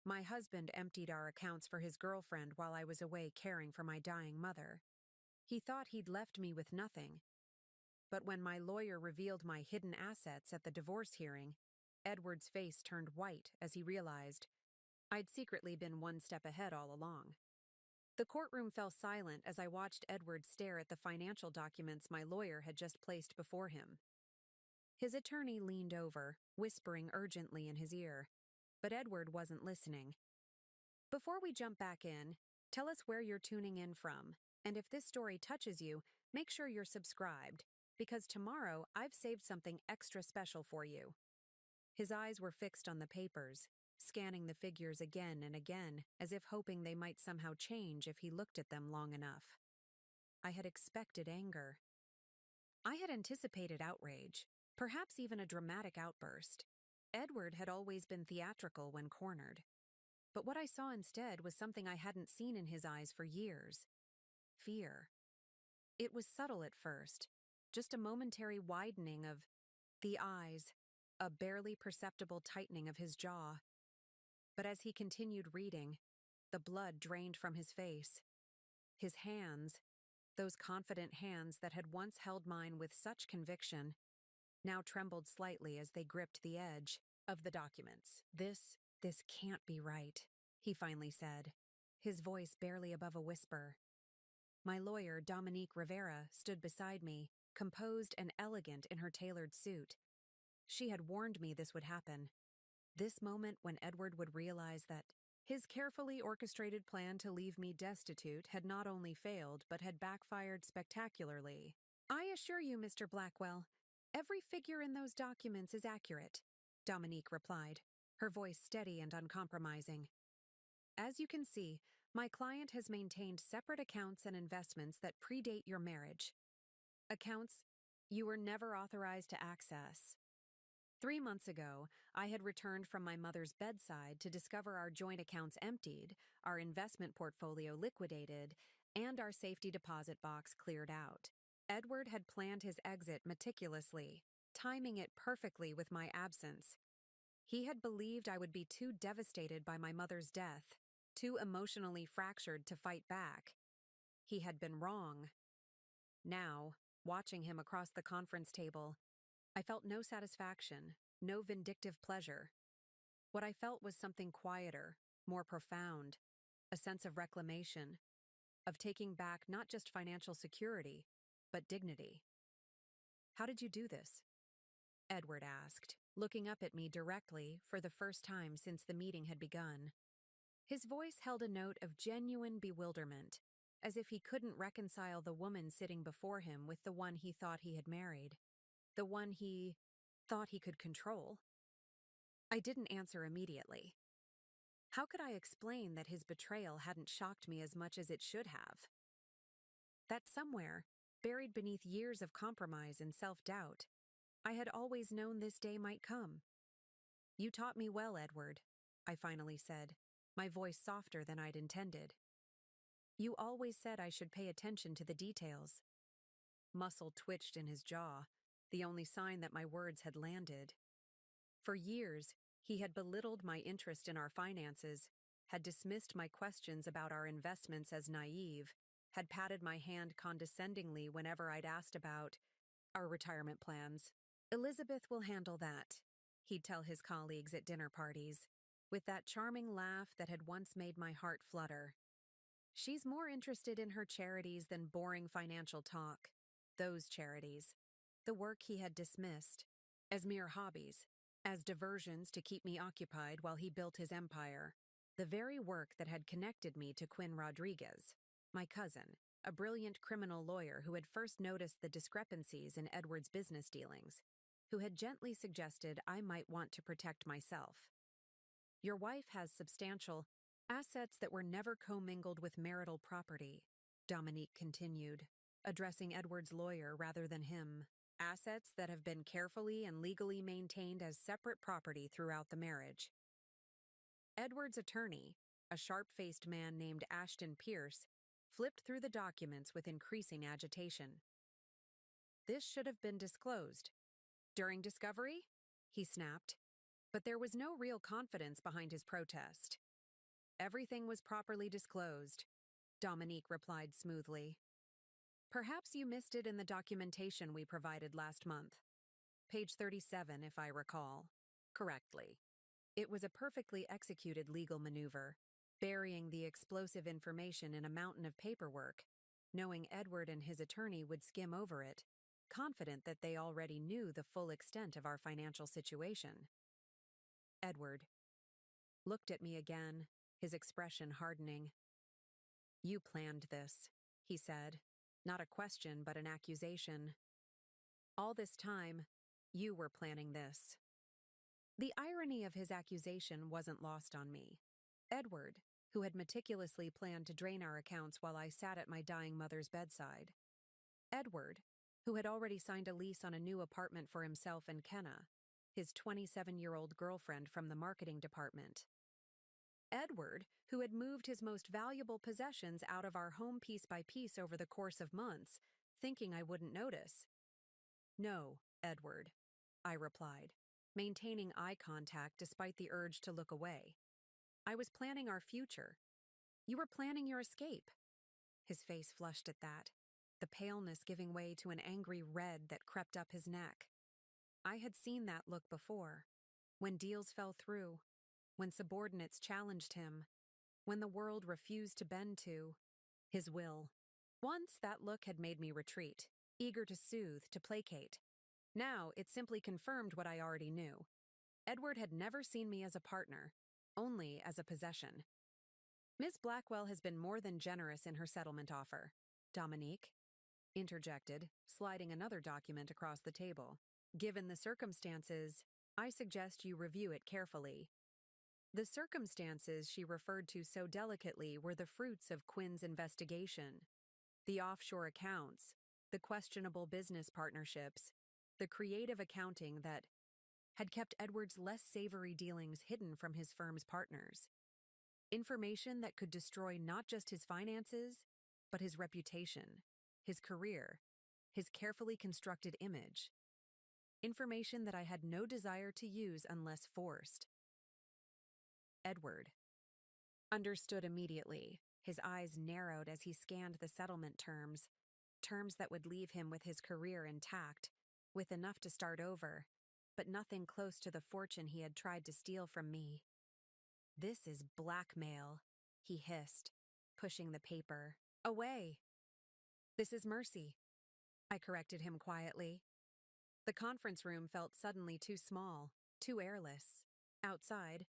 My husband emptied our accounts for his girlfriend while I was away caring for my dying mother. He thought he'd left me with nothing. But when my lawyer revealed my hidden assets at the divorce hearing, Edward's face turned white as he realized I'd secretly been one step ahead all along. The courtroom fell silent as I watched Edward stare at the financial documents my lawyer had just placed before him. His attorney leaned over, whispering urgently in his ear, but Edward wasn't listening. Before we jump back in, tell us where you're tuning in from, and if this story touches you, make sure you're subscribed, because tomorrow I've saved something extra special for you. His eyes were fixed on the papers, scanning the figures again and again, as if hoping they might somehow change if he looked at them long enough. I had expected anger. I had anticipated outrage, perhaps even a dramatic outburst. Edward had always been theatrical when cornered. But what I saw instead was something I hadn't seen in his eyes for years. Fear. It was subtle at first, just a momentary widening of the eyes, a barely perceptible tightening of his jaw. But as he continued reading, the blood drained from his face. His hands, those confident hands that had once held mine with such conviction, now trembled slightly as they gripped the edge of the documents. This can't be right, he finally said, his voice barely above a whisper. My lawyer, Dominique Rivera, stood beside me, composed and elegant in her tailored suit. She had warned me this would happen. This moment when Edward would realize that his carefully orchestrated plan to leave me destitute had not only failed but had backfired spectacularly. I assure you, Mr. Blackwell, every figure in those documents is accurate, Dominique replied, her voice steady and uncompromising. As you can see, my client has maintained separate accounts and investments that predate your marriage. Accounts you were never authorized to access. 3 months ago, I had returned from my mother's bedside to discover our joint accounts emptied, our investment portfolio liquidated, and our safety deposit box cleared out. Edward had planned his exit meticulously, timing it perfectly with my absence. He had believed I would be too devastated by my mother's death, too emotionally fractured to fight back. He had been wrong. Now, watching him across the conference table, I felt no satisfaction, no vindictive pleasure. What I felt was something quieter, more profound, a sense of reclamation, of taking back not just financial security, but dignity. How did you do this? Edward asked, looking up at me directly for the first time since the meeting had begun. His voice held a note of genuine bewilderment, as if he couldn't reconcile the woman sitting before him with the one he thought he had married, the one he thought he could control. I didn't answer immediately. How could I explain that his betrayal hadn't shocked me as much as it should have? That somewhere, buried beneath years of compromise and self-doubt, I had always known this day might come. You taught me well, Edward, I finally said, my voice softer than I'd intended. You always said I should pay attention to the details. Muscle twitched in his jaw, the only sign that my words had landed. For years, he had belittled my interest in our finances, had dismissed my questions about our investments as naive, had patted my hand condescendingly whenever I'd asked about our retirement plans. Elizabeth will handle that, he'd tell his colleagues at dinner parties, with that charming laugh that had once made my heart flutter. She's more interested in her charities than boring financial talk. Those charities. The work he had dismissed, as mere hobbies, as diversions to keep me occupied while he built his empire. The very work that had connected me to Quinn Rodriguez, my cousin, a brilliant criminal lawyer who had first noticed the discrepancies in Edward's business dealings, who had gently suggested I might want to protect myself. Your wife has substantial assets that were never commingled with marital property, Dominique continued, addressing Edward's lawyer rather than him. Assets that have been carefully and legally maintained as separate property throughout the marriage. Edward's attorney, a sharp-faced man named Ashton Pierce, flipped through the documents with increasing agitation. This should have been disclosed. During discovery? He snapped. But there was no real confidence behind his protest. Everything was properly disclosed, Dominique replied smoothly. Perhaps you missed it in the documentation we provided last month. Page 37, if I recall correctly. It was a perfectly executed legal maneuver, burying the explosive information in a mountain of paperwork, knowing Edward and his attorney would skim over it, confident that they already knew the full extent of our financial situation. Edward looked at me again, his expression hardening. You planned this, he said. Not a question, but an accusation. All this time, you were planning this. The irony of his accusation wasn't lost on me. Edward, who had meticulously planned to drain our accounts while I sat at my dying mother's bedside. Edward, who had already signed a lease on a new apartment for himself and Kenna, his 27-year-old girlfriend from the marketing department. Edward, who had moved his most valuable possessions out of our home piece by piece over the course of months, thinking I wouldn't notice. No, Edward, I replied, maintaining eye contact despite the urge to look away. I was planning our future. You were planning your escape. His face flushed at that, the paleness giving way to an angry red that crept up his neck. I had seen that look before, when deals fell through, when subordinates challenged him, when the world refused to bend to his will. Once that look had made me retreat, eager to soothe, to placate. Now it simply confirmed what I already knew. Edward had never seen me as a partner, only as a possession. Miss Blackwell has been more than generous in her settlement offer, Dominique interjected, sliding another document across the table. Given the circumstances, I suggest you review it carefully. The circumstances she referred to so delicately were the fruits of Quinn's investigation. The offshore accounts, the questionable business partnerships, the creative accounting that had kept Edward's less savory dealings hidden from his firm's partners. Information that could destroy not just his finances, but his reputation, his career, his carefully constructed image. Information that I had no desire to use unless forced. Edward understood immediately, his eyes narrowed as he scanned the settlement terms that would leave him with his career intact, with enough to start over, but nothing close to the fortune he had tried to steal from me. This is blackmail, he hissed, pushing the paper away. This is mercy, I corrected him quietly. The conference room felt suddenly too small, too airless. Outside,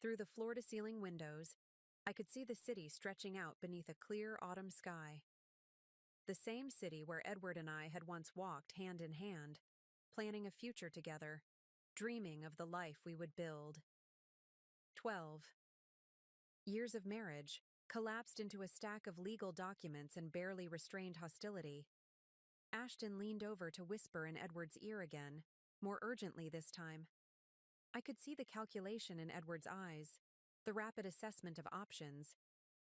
through the floor-to-ceiling windows, I could see the city stretching out beneath a clear autumn sky. The same city where Edward and I had once walked hand in hand, planning a future together, dreaming of the life we would build. 12 years of marriage collapsed into a stack of legal documents and barely restrained hostility. Ashton leaned over to whisper in Edward's ear again, more urgently this time. I could see the calculation in Edward's eyes, the rapid assessment of options,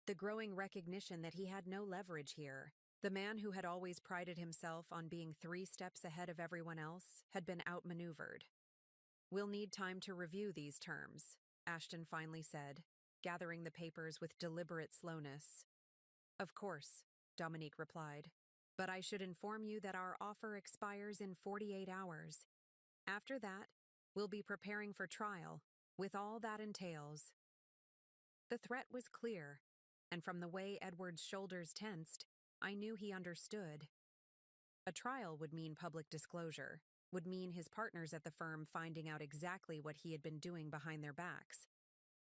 the growing recognition that he had no leverage here. The man who had always prided himself on being 3 steps ahead of everyone else had been outmaneuvered. We'll need time to review these terms, Ashton finally said, gathering the papers with deliberate slowness. Of course, Dominique replied, but I should inform you that our offer expires in 48 hours. After that, we'll be preparing for trial, with all that entails. The threat was clear, and from the way Edward's shoulders tensed, I knew he understood. A trial would mean public disclosure, would mean his partners at the firm finding out exactly what he had been doing behind their backs,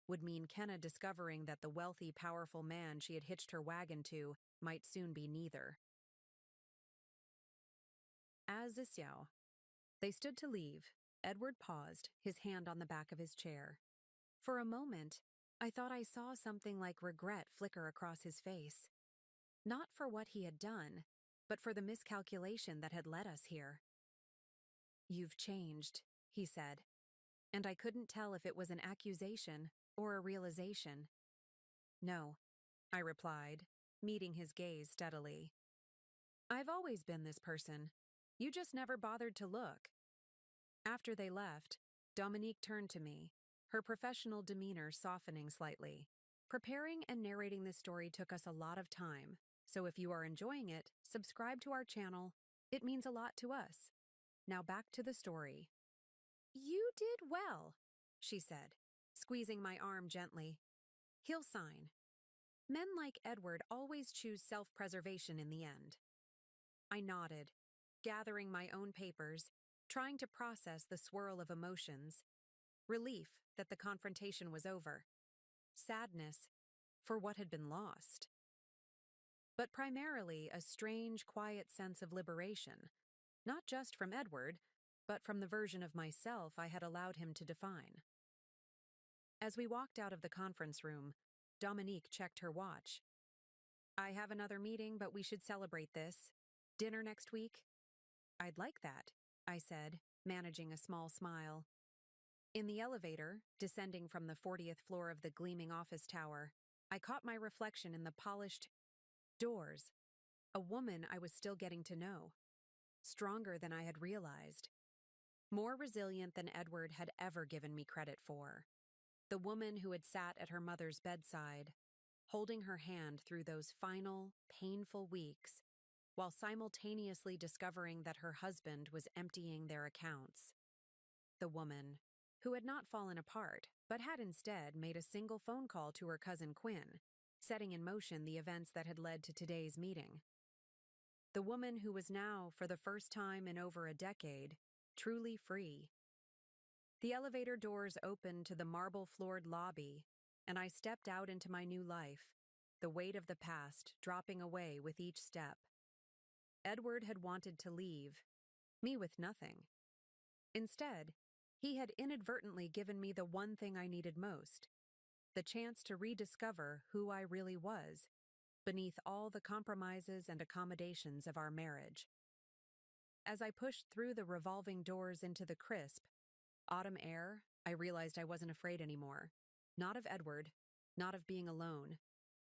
would mean Kenna discovering that the wealthy, powerful man she had hitched her wagon to might soon be neither. As Xiao. They stood to leave. Edward paused, his hand on the back of his chair. For a moment, I thought I saw something like regret flicker across his face. Not for what he had done, but for the miscalculation that had led us here. You've changed, he said, and I couldn't tell if it was an accusation or a realization. No, I replied, meeting his gaze steadily. I've always been this person. You just never bothered to look. After they left, Dominique turned to me, her professional demeanor softening slightly. Preparing and narrating this story took us a lot of time, so if you are enjoying it, subscribe to our channel. It means a lot to us. Now back to the story. "You did well," she said, squeezing my arm gently. "He'll sign. Men like Edward always choose self-preservation in the end." I nodded, gathering my own papers, trying to process the swirl of emotions. Relief that the confrontation was over. Sadness for what had been lost. But primarily a strange, quiet sense of liberation, not just from Edward, but from the version of myself I had allowed him to define. As we walked out of the conference room, Dominique checked her watch. "I have another meeting, but we should celebrate this. Dinner next week?" "I'd like that," I said, managing a small smile. In the elevator, descending from the 40th floor of the gleaming office tower, I caught my reflection in the polished doors. A woman I was still getting to know. Stronger than I had realized. More resilient than Edward had ever given me credit for. The woman who had sat at her mother's bedside, holding her hand through those final, painful weeks, while simultaneously discovering that her husband was emptying their accounts. The woman who had not fallen apart, but had instead made a single phone call to her cousin Quinn, setting in motion the events that had led to today's meeting. The woman who was now, for the first time in over a decade, truly free. The elevator doors opened to the marble-floored lobby, and I stepped out into my new life, the weight of the past dropping away with each step. Edward had wanted to leave, me with nothing. Instead, he had inadvertently given me the one thing I needed most, the chance to rediscover who I really was, beneath all the compromises and accommodations of our marriage. As I pushed through the revolving doors into the crisp, autumn air, I realized I wasn't afraid anymore. Not of Edward, not of being alone,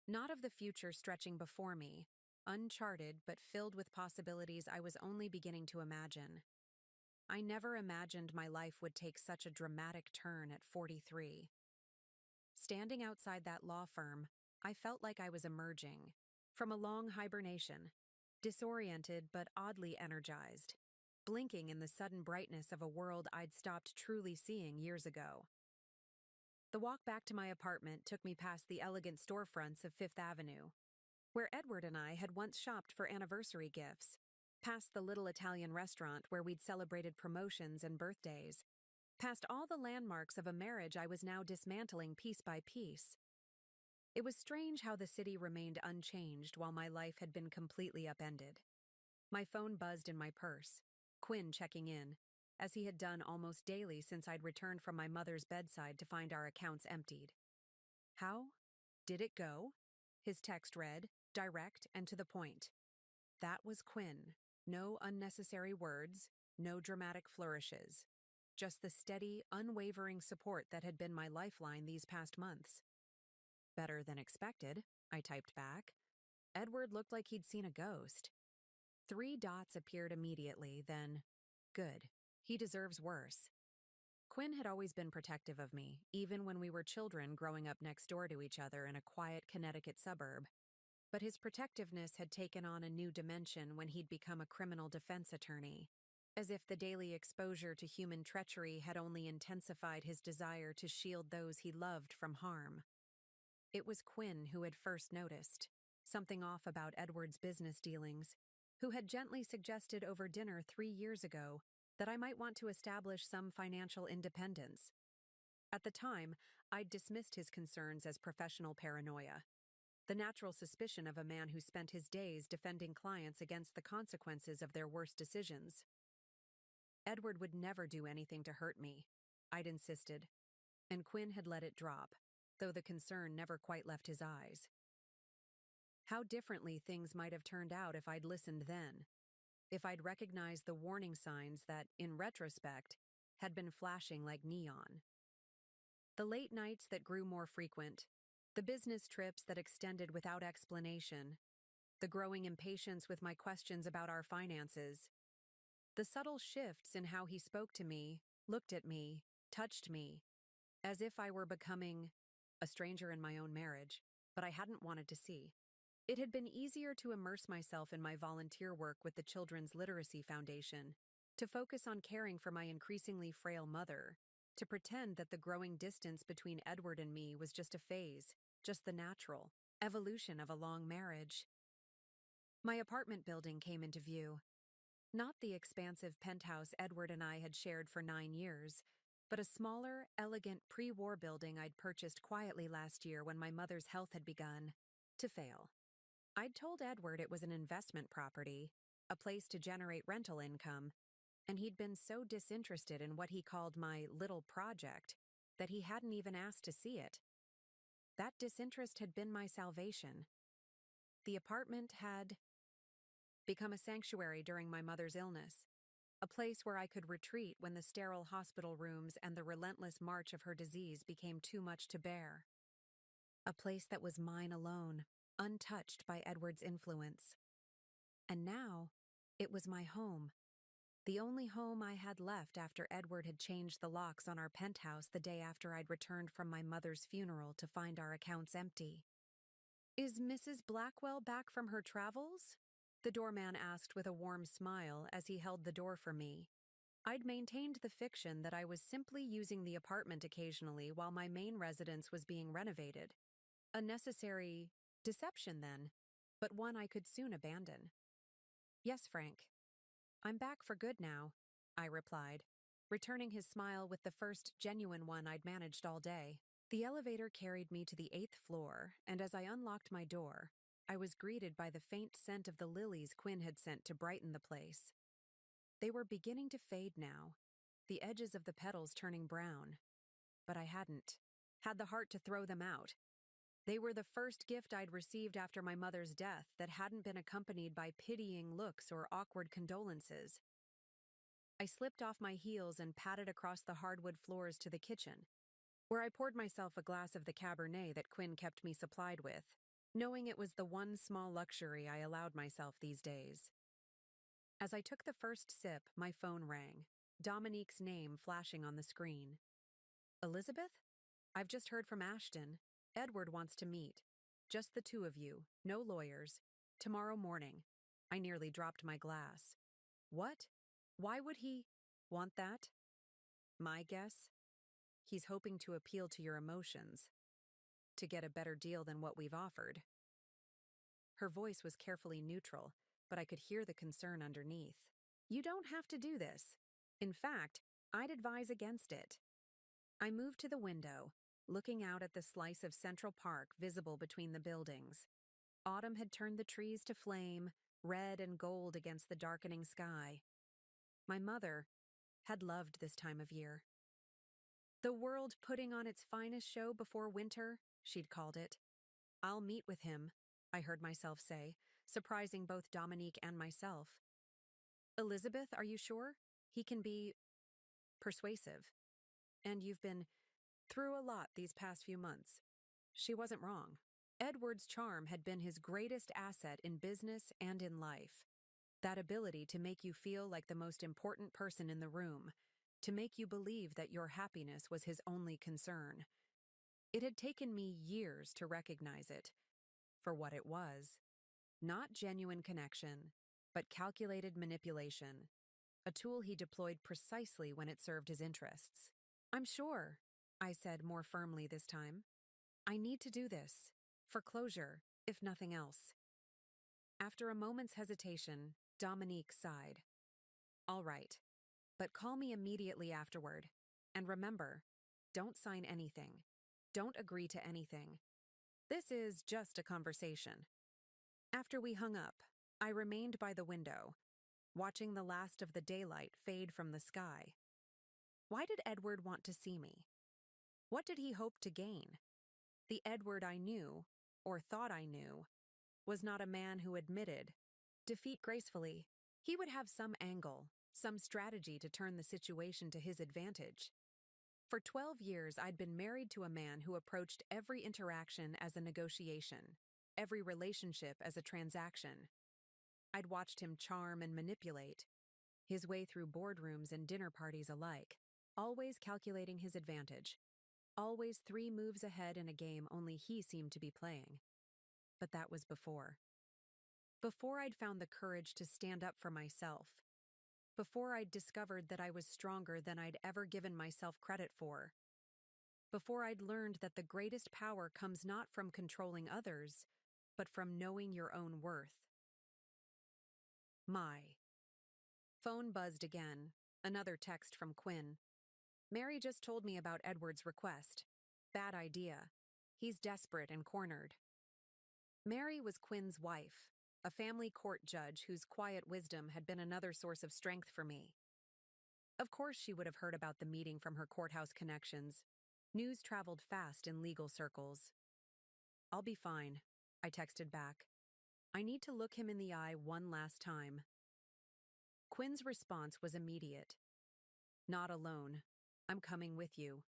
not of the future stretching before me, uncharted but filled with possibilities I was only beginning to imagine. I never imagined my life would take such a dramatic turn at 43. Standing outside that law firm, I felt like I was emerging from a long hibernation, disoriented but oddly energized, blinking in the sudden brightness of a world I'd stopped truly seeing years ago. The walk back to my apartment took me past the elegant storefronts of Fifth Avenue, where Edward and I had once shopped for anniversary gifts, past the little Italian restaurant where we'd celebrated promotions and birthdays, past all the landmarks of a marriage I was now dismantling piece by piece. It was strange how the city remained unchanged while my life had been completely upended. My phone buzzed in my purse, Quinn checking in, as he had done almost daily since I'd returned from my mother's bedside to find our accounts emptied. "How did it go?" His text read, direct and to the point. That was Quinn. No unnecessary words, no dramatic flourishes. Just the steady, unwavering support that had been my lifeline these past months. "Better than expected," I typed back. Edward looked like he'd seen a ghost. 3 dots appeared immediately, then, "Good. He deserves worse." Quinn had always been protective of me, even when we were children growing up next door to each other in a quiet Connecticut suburb. But his protectiveness had taken on a new dimension when he'd become a criminal defense attorney, as if the daily exposure to human treachery had only intensified his desire to shield those he loved from harm. It was Quinn who had first noticed something off about Edward's business dealings, who had gently suggested over dinner 3 years ago that I might want to establish some financial independence. At the time, I'd dismissed his concerns as professional paranoia, the natural suspicion of a man who spent his days defending clients against the consequences of their worst decisions. Edward would never do anything to hurt me, I'd insisted, and Quinn had let it drop, though the concern never quite left his eyes. How differently things might have turned out if I'd listened then, if I'd recognized the warning signs that, in retrospect, had been flashing like neon. The late nights that grew more frequent, the business trips that extended without explanation, the growing impatience with my questions about our finances, the subtle shifts in how he spoke to me, looked at me, touched me, as if I were becoming a stranger in my own marriage, but I hadn't wanted to see. It had been easier to immerse myself in my volunteer work with the Children's Literacy Foundation, to focus on caring for my increasingly frail mother, to pretend that the growing distance between Edward and me was just a phase, just the natural evolution of a long marriage. My apartment building came into view. Not the expansive penthouse Edward and I had shared for 9 years, but a smaller, elegant pre-war building I'd purchased quietly last year when my mother's health had begun to fail. I'd told Edward it was an investment property, a place to generate rental income, and he'd been so disinterested in what he called my little project that he hadn't even asked to see it. That disinterest had been my salvation. The apartment had become a sanctuary during my mother's illness, a place where I could retreat when the sterile hospital rooms and the relentless march of her disease became too much to bear. A place that was mine alone, untouched by Edward's influence. And now, it was my home. The only home I had left after Edward had changed the locks on our penthouse the day after I'd returned from my mother's funeral to find our accounts empty. "Is Mrs. Blackwell back from her travels?" the doorman asked with a warm smile as he held the door for me. I'd maintained the fiction that I was simply using the apartment occasionally while my main residence was being renovated. A necessary deception then, but one I could soon abandon. "Yes, Frank. I'm back for good now," I replied, returning his smile with the first genuine one I'd managed all day. The elevator carried me to the 8th floor, and as I unlocked my door, I was greeted by the faint scent of the lilies Quinn had sent to brighten the place. They were beginning to fade now, the edges of the petals turning brown. But I hadn't had the heart to throw them out. They were the first gift I'd received after my mother's death that hadn't been accompanied by pitying looks or awkward condolences. I slipped off my heels and padded across the hardwood floors to the kitchen, where I poured myself a glass of the Cabernet that Quinn kept me supplied with, knowing it was the one small luxury I allowed myself these days. As I took the first sip, my phone rang, Dominique's name flashing on the screen. "Elizabeth? I've just heard from Ashton. Edward wants to meet. Just the two of you, no lawyers. Tomorrow morning." I nearly dropped my glass. "What? Why would he want that?" "My guess? He's hoping to appeal to your emotions, to get a better deal than what we've offered." Her voice was carefully neutral, but I could hear the concern underneath. "You don't have to do this. In fact, I'd advise against it." I moved to the window, looking out at the slice of Central Park visible between the buildings. Autumn had turned the trees to flame, red and gold against the darkening sky. My mother had loved this time of year. "The world putting on its finest show before winter," she'd called it. "I'll meet with him," I heard myself say, surprising both Dominique and myself. "Elizabeth, are you sure? He can be persuasive. And you've been through a lot these past few months." She wasn't wrong. Edward's charm had been his greatest asset in business and in life. That ability to make you feel like the most important person in the room, to make you believe that your happiness was his only concern. It had taken me years to recognize it for what it was. Not genuine connection, but calculated manipulation, a tool he deployed precisely when it served his interests. "I'm sure," I said more firmly this time. "I need to do this, for closure, if nothing else." After a moment's hesitation, Dominique sighed. "All right, but call me immediately afterward. And remember, don't sign anything. Don't agree to anything. This is just a conversation." After we hung up, I remained by the window, watching the last of the daylight fade from the sky. Why did Edward want to see me? What did he hope to gain? The Edward I knew, or thought I knew, was not a man who admitted defeat gracefully. He would have some angle, some strategy to turn the situation to his advantage. For 12 years, I'd been married to a man who approached every interaction as a negotiation, every relationship as a transaction. I'd watched him charm and manipulate, his way through boardrooms and dinner parties alike, always calculating his advantage, always 3 moves ahead in a game only he seemed to be playing. But that was before. Before I'd found the courage to stand up for myself. Before I'd discovered that I was stronger than I'd ever given myself credit for. Before I'd learned that the greatest power comes not from controlling others, but from knowing your own worth. My phone buzzed again, another text from Quinn. Mary just told me about Edward's request. Bad idea. He's desperate and cornered. Mary was Quinn's wife, a family court judge whose quiet wisdom had been another source of strength for me. Of course she would have heard about the meeting from her courthouse connections. News traveled fast in legal circles. I'll be fine, I texted back. I need to look him in the eye one last time. Quinn's response was immediate. Not alone. I'm coming with you.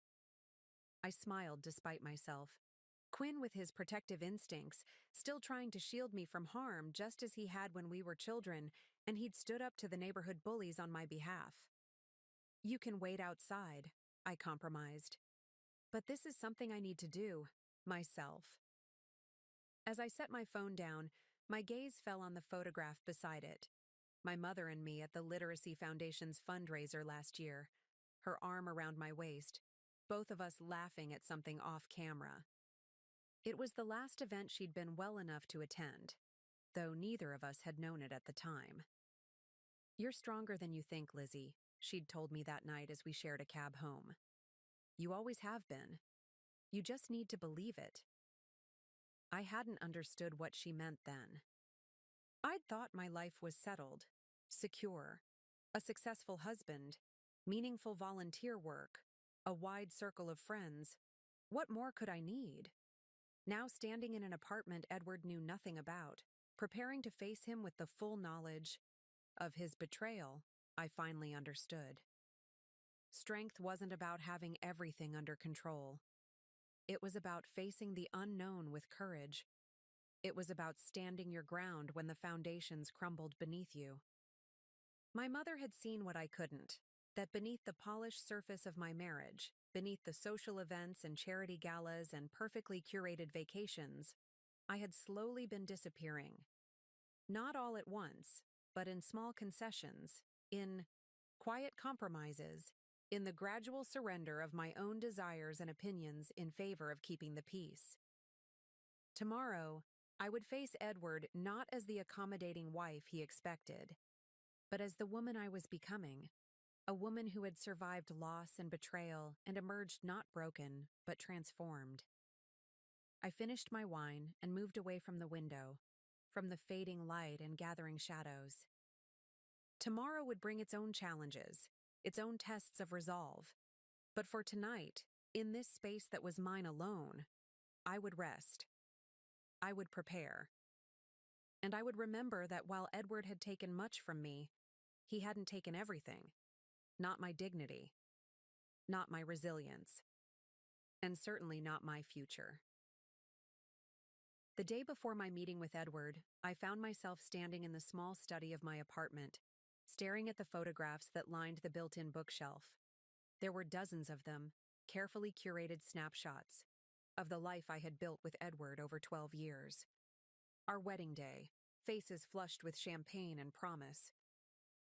I smiled despite myself. Quinn, with his protective instincts, still trying to shield me from harm just as he had when we were children, and he'd stood up to the neighborhood bullies on my behalf. You can wait outside, I compromised. But this is something I need to do, myself. As I set my phone down, my gaze fell on the photograph beside it. My mother and me at the Literacy Foundation's fundraiser last year, her arm around my waist, both of us laughing at something off camera. It was the last event she'd been well enough to attend, though neither of us had known it at the time. You're stronger than you think, Lizzie, she'd told me that night as we shared a cab home. You always have been. You just need to believe it. I hadn't understood what she meant then. I'd thought my life was settled, secure, a successful husband, meaningful volunteer work, a wide circle of friends. What more could I need? Now standing in an apartment Edward knew nothing about, preparing to face him with the full knowledge of his betrayal, I finally understood. Strength wasn't about having everything under control. It was about facing the unknown with courage. It was about standing your ground when the foundations crumbled beneath you. My mother had seen what I couldn't, that beneath the polished surface of my marriage, beneath the social events and charity galas and perfectly curated vacations, I had slowly been disappearing. Not all at once, but in small concessions, in quiet compromises, in the gradual surrender of my own desires and opinions in favor of keeping the peace. Tomorrow, I would face Edward not as the accommodating wife he expected, but as the woman I was becoming, a woman who had survived loss and betrayal and emerged not broken, but transformed. I finished my wine and moved away from the window, from the fading light and gathering shadows. Tomorrow would bring its own challenges, its own tests of resolve. But for tonight, in this space that was mine alone, I would rest. I would prepare. And I would remember that while Edward had taken much from me, he hadn't taken everything. Not my dignity. Not my resilience. And certainly not my future. The day before my meeting with Edward, I found myself standing in the small study of my apartment, staring at the photographs that lined the built-in bookshelf. There were dozens of them, carefully curated snapshots of the life I had built with Edward over 12 years. Our wedding day, faces flushed with champagne and promise.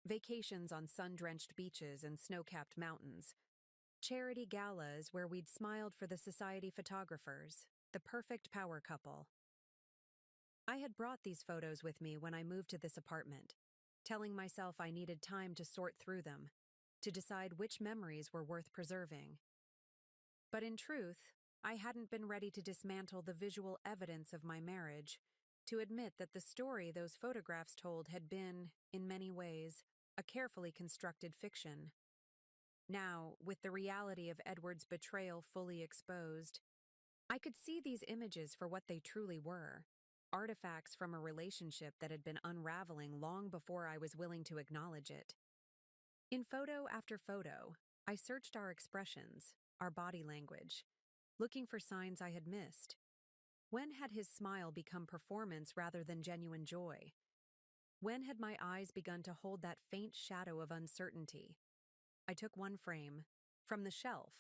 Vacations on sun-drenched beaches and snow-capped mountains. Charity galas where we'd smiled for the society photographers, the perfect power couple. I had brought these photos with me when I moved to this apartment, telling myself I needed time to sort through them, to decide which memories were worth preserving. But in truth, I hadn't been ready to dismantle the visual evidence of my marriage, to admit that the story those photographs told had been, in many ways, a carefully constructed fiction. Now, with the reality of Edward's betrayal fully exposed, I could see these images for what they truly were, artifacts from a relationship that had been unraveling long before I was willing to acknowledge it. In photo after photo, I searched our expressions, our body language, looking for signs I had missed. When had his smile become performance rather than genuine joy? When had my eyes begun to hold that faint shadow of uncertainty? I took one frame, from the shelf,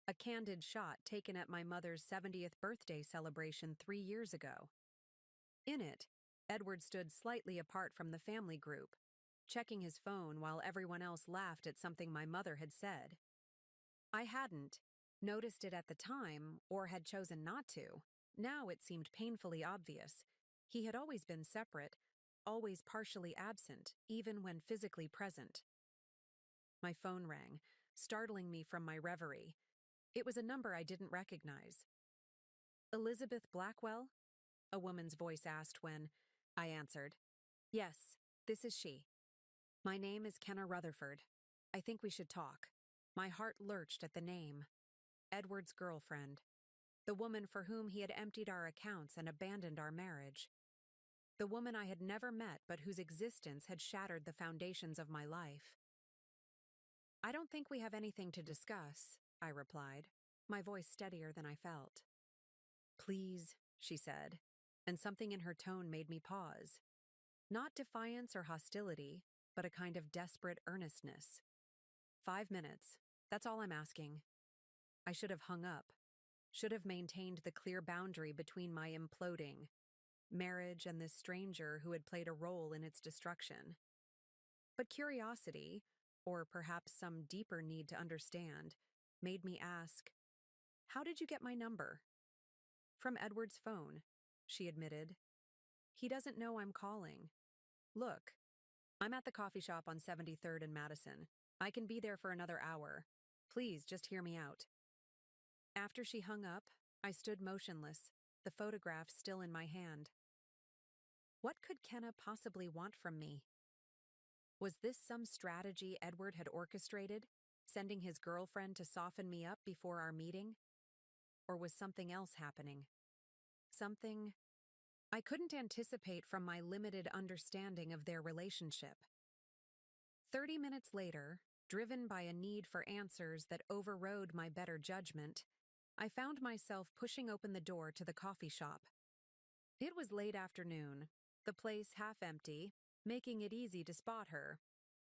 a candid shot taken at my mother's 70th birthday celebration 3 years ago. In it, Edward stood slightly apart from the family group, checking his phone while everyone else laughed at something my mother had said. I hadn't noticed it at the time or had chosen not to. Now it seemed painfully obvious. He had always been separate, always partially absent, even when physically present. My phone rang, startling me from my reverie. It was a number I didn't recognize. "Elizabeth Blackwell?" a woman's voice asked when I answered. "Yes, this is she. My name is Kenna Rutherford. I think we should talk." My heart lurched at the name. Edward's girlfriend. The woman for whom he had emptied our accounts and abandoned our marriage. The woman I had never met but whose existence had shattered the foundations of my life. "I don't think we have anything to discuss," I replied, my voice steadier than I felt. "Please," she said, and something in her tone made me pause. Not defiance or hostility, but a kind of desperate earnestness. 5 minutes. That's all I'm asking." I should have hung up, should have maintained the clear boundary between my imploding marriage and this stranger who had played a role in its destruction. But curiosity, or perhaps some deeper need to understand, made me ask, "How did you get my number?" "From Edward's phone," she admitted. "He doesn't know I'm calling. Look, I'm at the coffee shop on 73rd and Madison. I can be there for another hour. Please just hear me out." After she hung up, I stood motionless, the photograph still in my hand. What could Kenna possibly want from me? Was this some strategy Edward had orchestrated, sending his girlfriend to soften me up before our meeting? Or was something else happening? Something I couldn't anticipate from my limited understanding of their relationship. 30 minutes later, driven by a need for answers that overrode my better judgment, I found myself pushing open the door to the coffee shop. It was late afternoon, the place half empty, making it easy to spot her.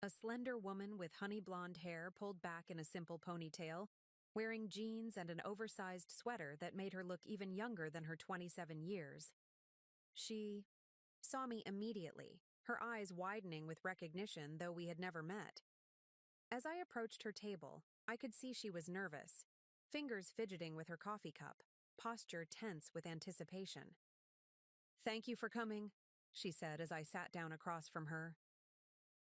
A slender woman with honey blonde hair pulled back in a simple ponytail, wearing jeans and an oversized sweater that made her look even younger than her 27 years. She saw me immediately, her eyes widening with recognition though we had never met. As I approached her table, I could see she was nervous, fingers fidgeting with her coffee cup, posture tense with anticipation. "Thank you for coming," she said as I sat down across from her.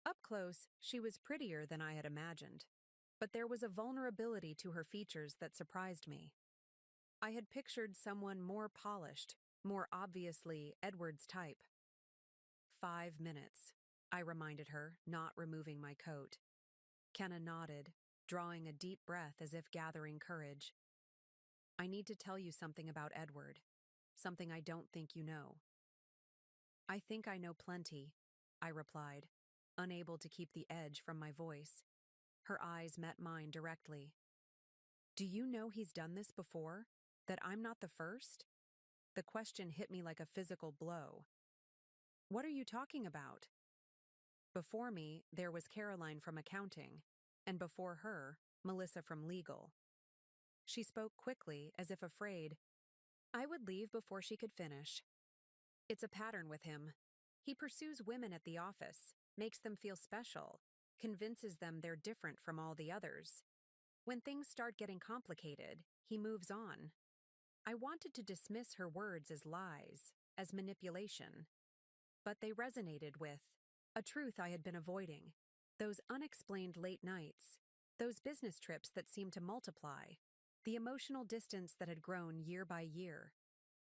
Up close, she was prettier than I had imagined, but there was a vulnerability to her features that surprised me. I had pictured someone more polished, more obviously Edward's type. 5 minutes, I reminded her, not removing my coat. Kenna nodded, drawing a deep breath as if gathering courage. "I need to tell you something about Edward, something I don't think you know." "I think I know plenty," I replied, unable to keep the edge from my voice. Her eyes met mine directly. "Do you know he's done this before? That I'm not the first?" The question hit me like a physical blow. "What are you talking about?" Before me, there was Caroline from accounting, and before her, Melissa from legal. She spoke quickly, as if afraid I would leave before she could finish. "It's a pattern with him. He pursues women at the office, makes them feel special, convinces them they're different from all the others. When things start getting complicated, he moves on." I wanted to dismiss her words as lies, as manipulation, but they resonated with a truth I had been avoiding. Those unexplained late nights, those business trips that seemed to multiply, the emotional distance that had grown year by year.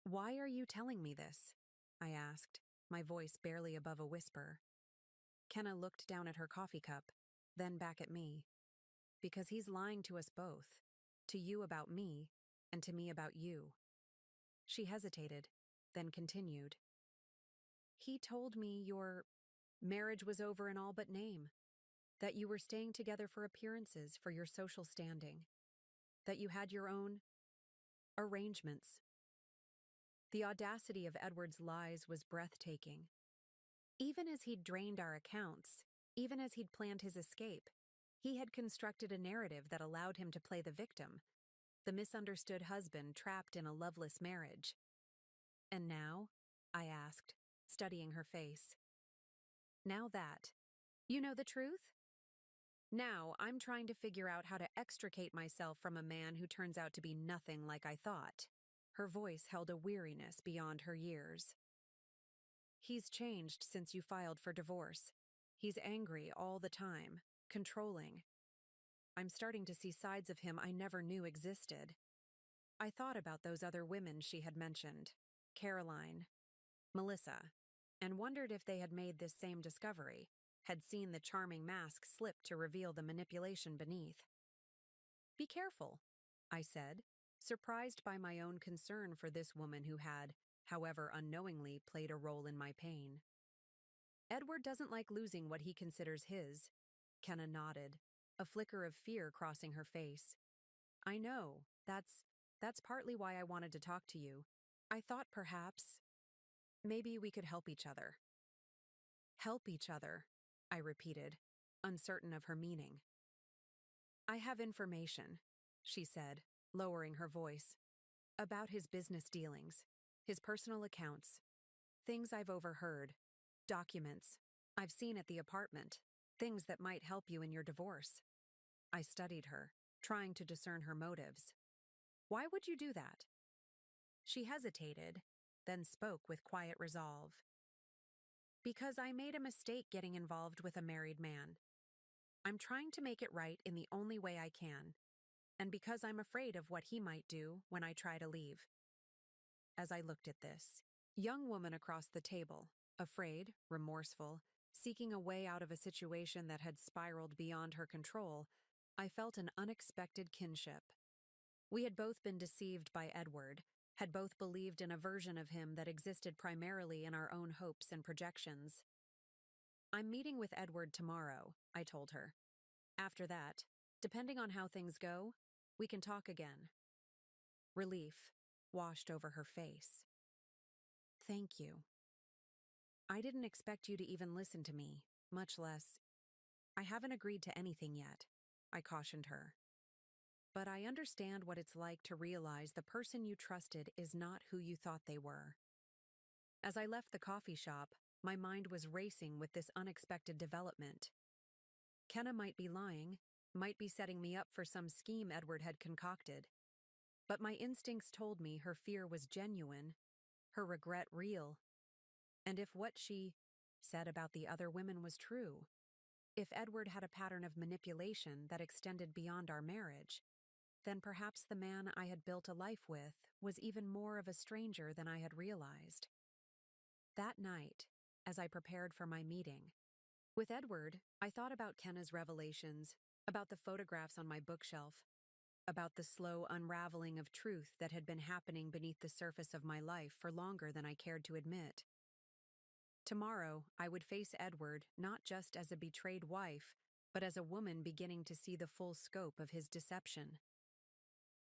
"Why are you telling me this?" I asked, my voice barely above a whisper. Kenna looked down at her coffee cup, then back at me. "Because he's lying to us both, to you about me, and to me about you." She hesitated, then continued. "He told me your marriage was over in all but name, that you were staying together for appearances, for your social standing, that you had your own arrangements." The audacity of Edward's lies was breathtaking. Even as he'd drained our accounts, even as he'd planned his escape, he had constructed a narrative that allowed him to play the victim, the misunderstood husband trapped in a loveless marriage. And now? I asked, studying her face. Now that you know the truth? Now I'm trying to figure out how to extricate myself from a man who turns out to be nothing like I thought. Her voice held a weariness beyond her years. He's changed since you filed for divorce. He's angry all the time, controlling. I'm starting to see sides of him I never knew existed. I thought about those other women she had mentioned, Caroline, Melissa, and wondered if they had made this same discovery, had seen the charming mask slip to reveal the manipulation beneath. Be careful, I said, surprised by my own concern for this woman who had, however unknowingly, played a role in my pain. Edward doesn't like losing what he considers his. Kenna nodded, a flicker of fear crossing her face. I know, that's partly why I wanted to talk to you. I thought perhaps, maybe we could help each other. Help each other, I repeated, uncertain of her meaning. I have information, she said, lowering her voice, about his business dealings, his personal accounts, things I've overheard, documents I've seen at the apartment, things that might help you in your divorce. I studied her, trying to discern her motives. Why would you do that? She hesitated, then spoke with quiet resolve. Because I made a mistake getting involved with a married man. I'm trying to make it right in the only way I can, and because I'm afraid of what he might do when I try to leave. As I looked at this young woman across the table, afraid, remorseful, seeking a way out of a situation that had spiraled beyond her control, I felt an unexpected kinship. We had both been deceived by Edward, had both believed in a version of him that existed primarily in our own hopes and projections. I'm meeting with Edward tomorrow, I told her. After that, depending on how things go, we can talk again. Relief washed over her face. Thank you. I didn't expect you to even listen to me, much less. I haven't agreed to anything yet, I cautioned her. But I understand what it's like to realize the person you trusted is not who you thought they were. As I left the coffee shop, my mind was racing with this unexpected development. Kenna might be lying, might be setting me up for some scheme Edward had concocted. But my instincts told me her fear was genuine, her regret real. And if what she said about the other women was true, if Edward had a pattern of manipulation that extended beyond our marriage, then perhaps the man I had built a life with was even more of a stranger than I had realized. That night, as I prepared for my meeting with Edward, I thought about Kenna's revelations, about the photographs on my bookshelf, about the slow unraveling of truth that had been happening beneath the surface of my life for longer than I cared to admit. Tomorrow, I would face Edward not just as a betrayed wife, but as a woman beginning to see the full scope of his deception.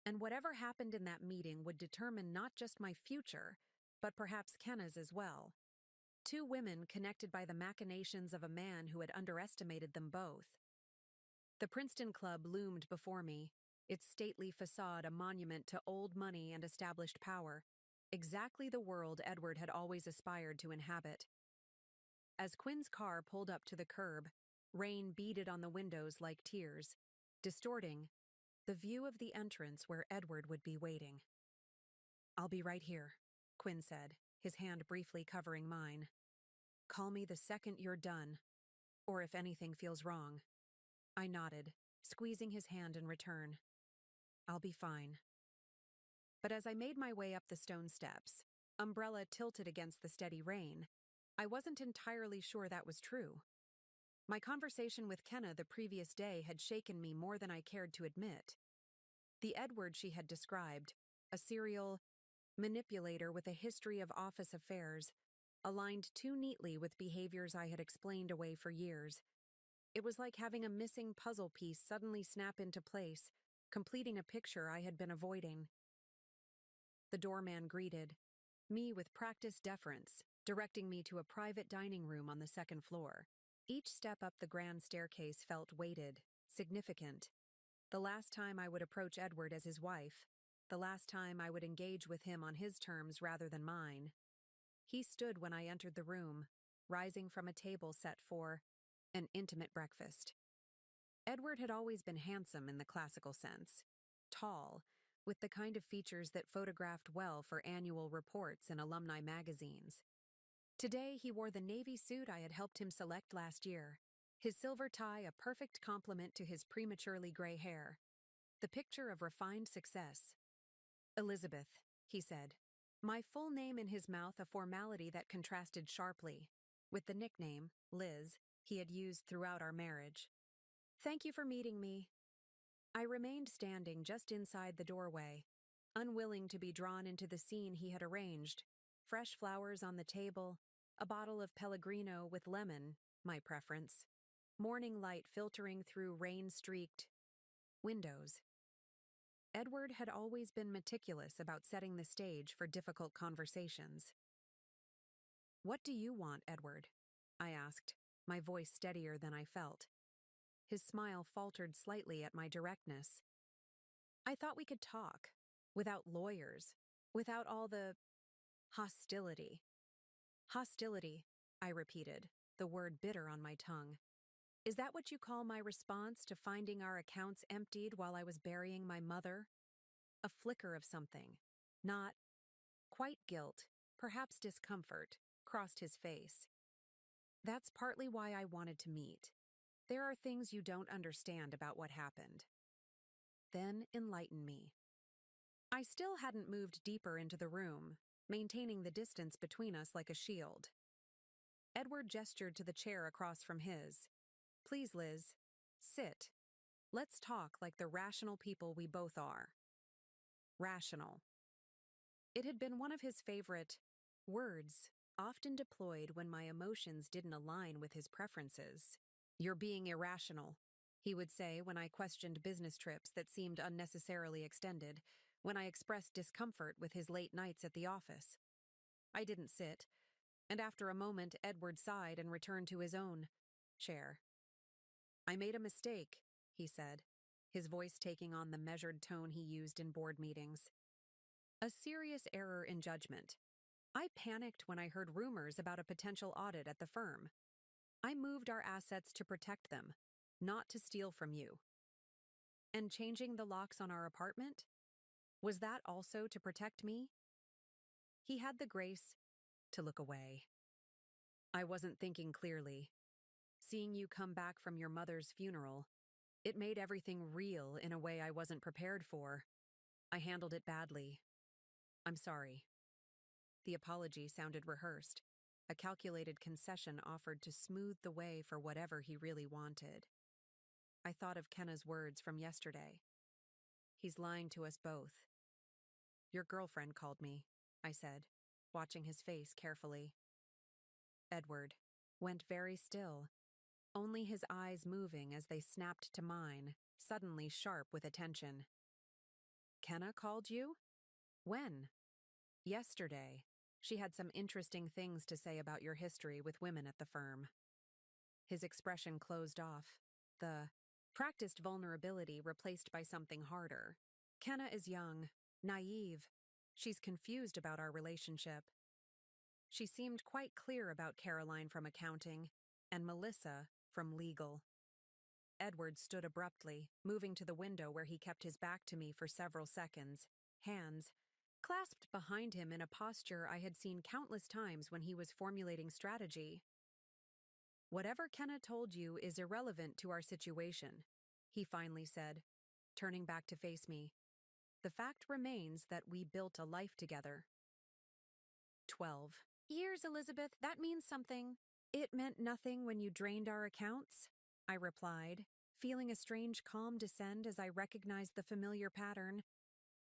And whatever happened in that meeting would determine not just my future, but perhaps Kenna's as well. Two women connected by the machinations of a man who had underestimated them both. The Princeton Club loomed before me, its stately facade a monument to old money and established power, exactly the world Edward had always aspired to inhabit. As Quinn's car pulled up to the curb, rain beaded on the windows like tears, distorting the view of the entrance where Edward would be waiting. I'll be right here, Quinn said, his hand briefly covering mine. Call me the second you're done, or if anything feels wrong. I nodded, squeezing his hand in return. I'll be fine. But as I made my way up the stone steps, umbrella tilted against the steady rain, I wasn't entirely sure that was true. My conversation with Kenna the previous day had shaken me more than I cared to admit. The Edward she had described, a serial manipulator with a history of office affairs, aligned too neatly with behaviors I had explained away for years. It was like having a missing puzzle piece suddenly snap into place, completing a picture I had been avoiding. The doorman greeted me with practiced deference, directing me to a private dining room on the second floor. Each step up the grand staircase felt weighted, significant. The last time I would approach Edward as his wife, the last time I would engage with him on his terms rather than mine. He stood when I entered the room, rising from a table set for an intimate breakfast. Edward had always been handsome in the classical sense, tall, with the kind of features that photographed well for annual reports in alumni magazines. Today, he wore the navy suit I had helped him select last year, his silver tie a perfect complement to his prematurely gray hair, the picture of refined success. "Elizabeth," he said, my full name in his mouth a formality that contrasted sharply with the nickname, Liz, he had used throughout our marriage. "Thank you for meeting me." I remained standing just inside the doorway, unwilling to be drawn into the scene he had arranged. Fresh flowers on the table, a bottle of Pellegrino with lemon, my preference, morning light filtering through rain-streaked windows. Edward had always been meticulous about setting the stage for difficult conversations. "What do you want, Edward?" I asked, my voice steadier than I felt. His smile faltered slightly at my directness. "I thought we could talk, without lawyers, without all the hostility." "Hostility," I repeated, the word bitter on my tongue. "Is that what you call my response to finding our accounts emptied while I was burying my mother?" A flicker of something, not quite guilt, perhaps discomfort, crossed his face. "That's partly why I wanted to meet. There are things you don't understand about what happened." "Then enlighten me." I still hadn't moved deeper into the room, maintaining the distance between us like a shield. Edward gestured to the chair across from his. "Please, Liz, sit. Let's talk like the rational people we both are." Rational. It had been one of his favorite words, often deployed when my emotions didn't align with his preferences. "You're being irrational," he would say when I questioned business trips that seemed unnecessarily extended, when I expressed discomfort with his late nights at the office. I didn't sit, and after a moment Edward sighed and returned to his own chair. "I made a mistake," he said, his voice taking on the measured tone he used in board meetings. "A serious error in judgment. I panicked when I heard rumors about a potential audit at the firm. I moved our assets to protect them, not to steal from you." "And changing the locks on our apartment? Was that also to protect me?" He had the grace to look away. "I wasn't thinking clearly. Seeing you come back from your mother's funeral, it made everything real in a way I wasn't prepared for. I handled it badly. I'm sorry." The apology sounded rehearsed, a calculated concession offered to smooth the way for whatever he really wanted. I thought of Kenna's words from yesterday. "He's lying to us both." "Your girlfriend called me," I said, watching his face carefully. Edward went very still, only his eyes moving as they snapped to mine, suddenly sharp with attention. "Kenna called you? When?" "Yesterday. She had some interesting things to say about your history with women at the firm." His expression closed off, the practiced vulnerability replaced by something harder. "Kenna is young, naive. She's confused about our relationship. She seemed quite clear about Caroline from accounting and Melissa from legal." Edward stood abruptly, moving to the window where he kept his back to me for several seconds, hands clasped behind him in a posture I had seen countless times when he was formulating strategy. "Whatever Kenna told you is irrelevant to our situation," he finally said, turning back to face me. "The fact remains that we built a life together." 12 years, Elizabeth, that means something. "It meant nothing when you drained our accounts," I replied, feeling a strange calm descend as I recognized the familiar pattern.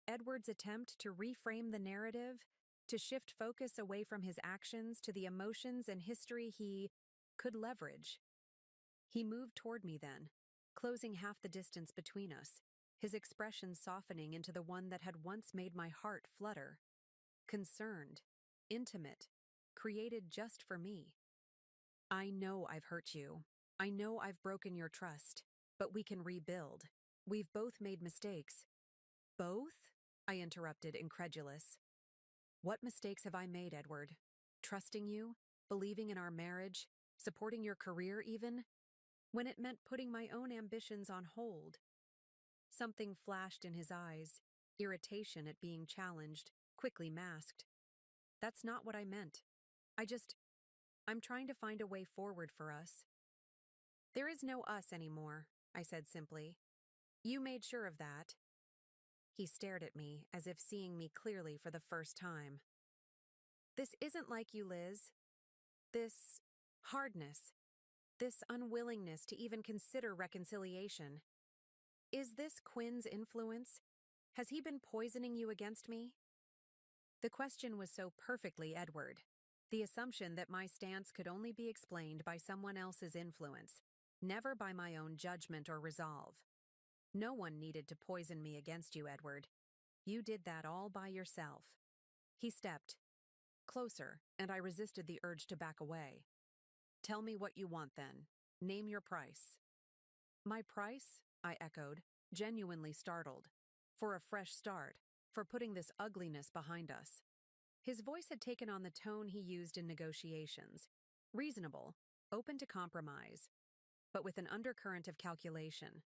Edward's attempt to reframe the narrative, to shift focus away from his actions to the emotions and history he could leverage. He moved toward me then, closing half the distance between us, his expression softening into the one that had once made my heart flutter. Concerned, intimate, created just for me. "I know I've hurt you. I know I've broken your trust, but we can rebuild. We've both made mistakes." "Both?" I interrupted, incredulous. What mistakes have I made, Edward? Trusting you? Believing in our marriage? Supporting your career, even? When it meant putting my own ambitions on hold. Something flashed in his eyes, irritation at being challenged, quickly masked. That's not what I meant. I'm trying to find a way forward for us. There is no us anymore, I said simply. You made sure of that. He stared at me as if seeing me clearly for the first time. This isn't like you, Liz. This hardness, this unwillingness to even consider reconciliation. Is this Quinn's influence? Has he been poisoning you against me? The question was so perfectly Edward. The assumption that my stance could only be explained by someone else's influence, never by my own judgment or resolve. No one needed to poison me against you, Edward. You did that all by yourself. He stepped closer, and I resisted the urge to back away. Tell me what you want, then. Name your price. My price? I echoed, genuinely startled. For a fresh start, for putting this ugliness behind us. His voice had taken on the tone he used in negotiations. Reasonable, open to compromise, but with an undercurrent of calculation.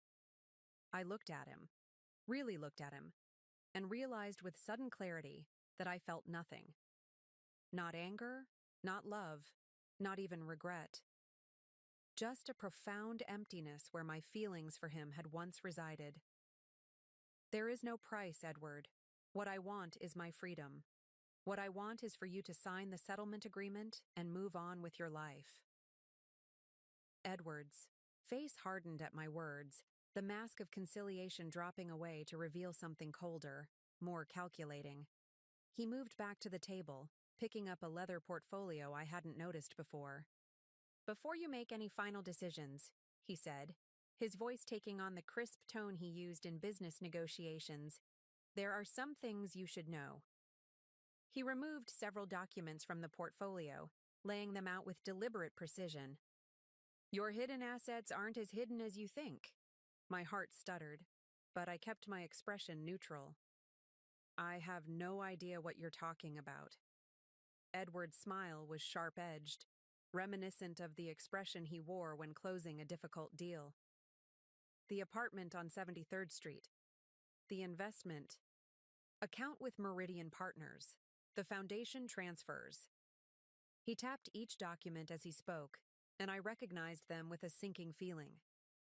I looked at him, really looked at him, and realized with sudden clarity that I felt nothing. Not anger, not love, not even regret. Just a profound emptiness where my feelings for him had once resided. There is no price, Edward. What I want is my freedom. What I want is for you to sign the settlement agreement and move on with your life. Edward's face hardened at my words, the mask of conciliation dropping away to reveal something colder, more calculating. He moved back to the table, picking up a leather portfolio I hadn't noticed before. Before you make any final decisions, he said, his voice taking on the crisp tone he used in business negotiations, there are some things you should know. He removed several documents from the portfolio, laying them out with deliberate precision. Your hidden assets aren't as hidden as you think. My heart stuttered, but I kept my expression neutral. I have no idea what you're talking about. Edward's smile was sharp-edged, reminiscent of the expression he wore when closing a difficult deal. The apartment on 73rd Street. The investment. Account with Meridian Partners. The foundation transfers. He tapped each document as he spoke, and I recognized them with a sinking feeling.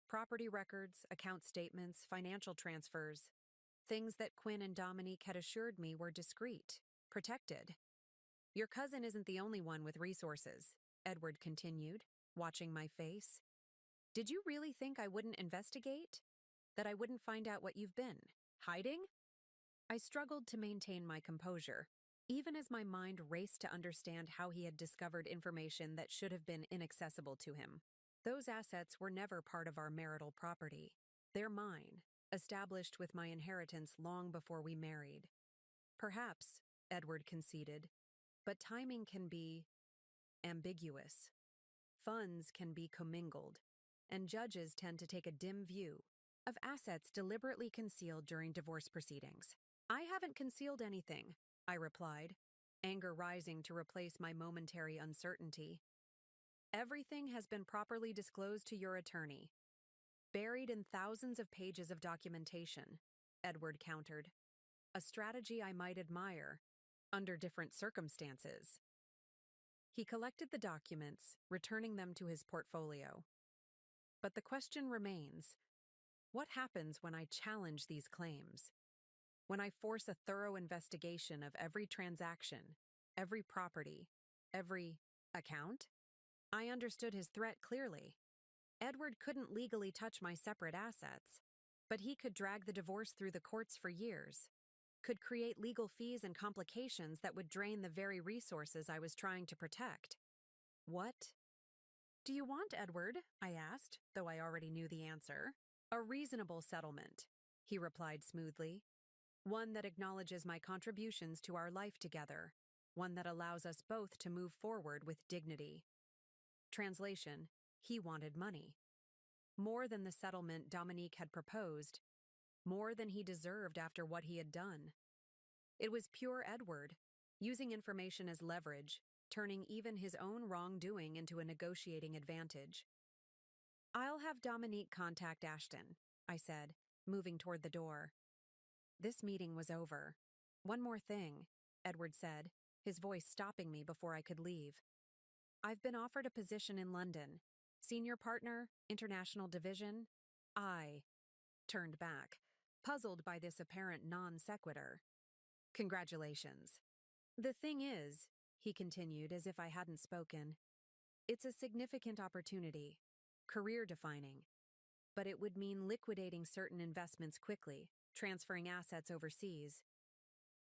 Property records, account statements, financial transfers. Things that Quinn and Dominique had assured me were discreet, protected. Your cousin isn't the only one with resources, Edward continued, watching my face. Did you really think I wouldn't investigate? That I wouldn't find out what you've been hiding? I struggled to maintain my composure, even as my mind raced to understand how he had discovered information that should have been inaccessible to him. Those assets were never part of our marital property. They're mine, established with my inheritance long before we married. Perhaps, Edward conceded, but timing can be ambiguous. Funds can be commingled, and judges tend to take a dim view of assets deliberately concealed during divorce proceedings. I haven't concealed anything, I replied, anger rising to replace my momentary uncertainty. Everything has been properly disclosed to your attorney. Buried in thousands of pages of documentation, Edward countered. A strategy I might admire, under different circumstances. He collected the documents, returning them to his portfolio. But the question remains, what happens when I challenge these claims? When I force a thorough investigation of every transaction, every property, every account? I understood his threat clearly. Edward couldn't legally touch my separate assets, but he could drag the divorce through the courts for years, could create legal fees and complications that would drain the very resources I was trying to protect. What do you want, Edward? I asked, though I already knew the answer. A reasonable settlement, he replied smoothly. One that acknowledges my contributions to our life together, one that allows us both to move forward with dignity. Translation, he wanted money. More than the settlement Dominique had proposed, more than he deserved after what he had done. It was pure Edward, using information as leverage, turning even his own wrongdoing into a negotiating advantage. "I'll have Dominique contact Ashton," I said, moving toward the door. This meeting was over. "One more thing," Edward said, his voice stopping me before I could leave. "I've been offered a position in London. Senior partner, international division." I turned back, puzzled by this apparent non sequitur. "Congratulations." "The thing is," he continued as if I hadn't spoken, "it's a significant opportunity, career-defining, but it would mean liquidating certain investments quickly, transferring assets overseas.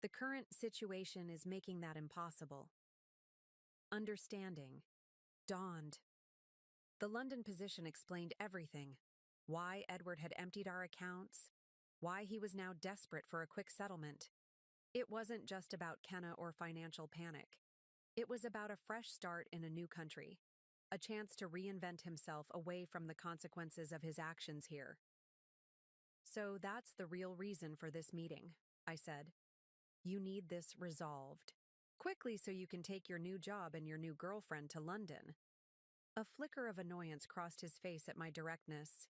The current situation is making that impossible." Understanding dawned. The London position explained everything. Why Edward had emptied our accounts, why he was now desperate for a quick settlement. It wasn't just about Kenna or financial panic. It was about a fresh start in a new country, a chance to reinvent himself away from the consequences of his actions here. "So that's the real reason for this meeting," I said. "You need this resolved quickly so you can take your new job and your new girlfriend to London." A flicker of annoyance crossed his face at my directness.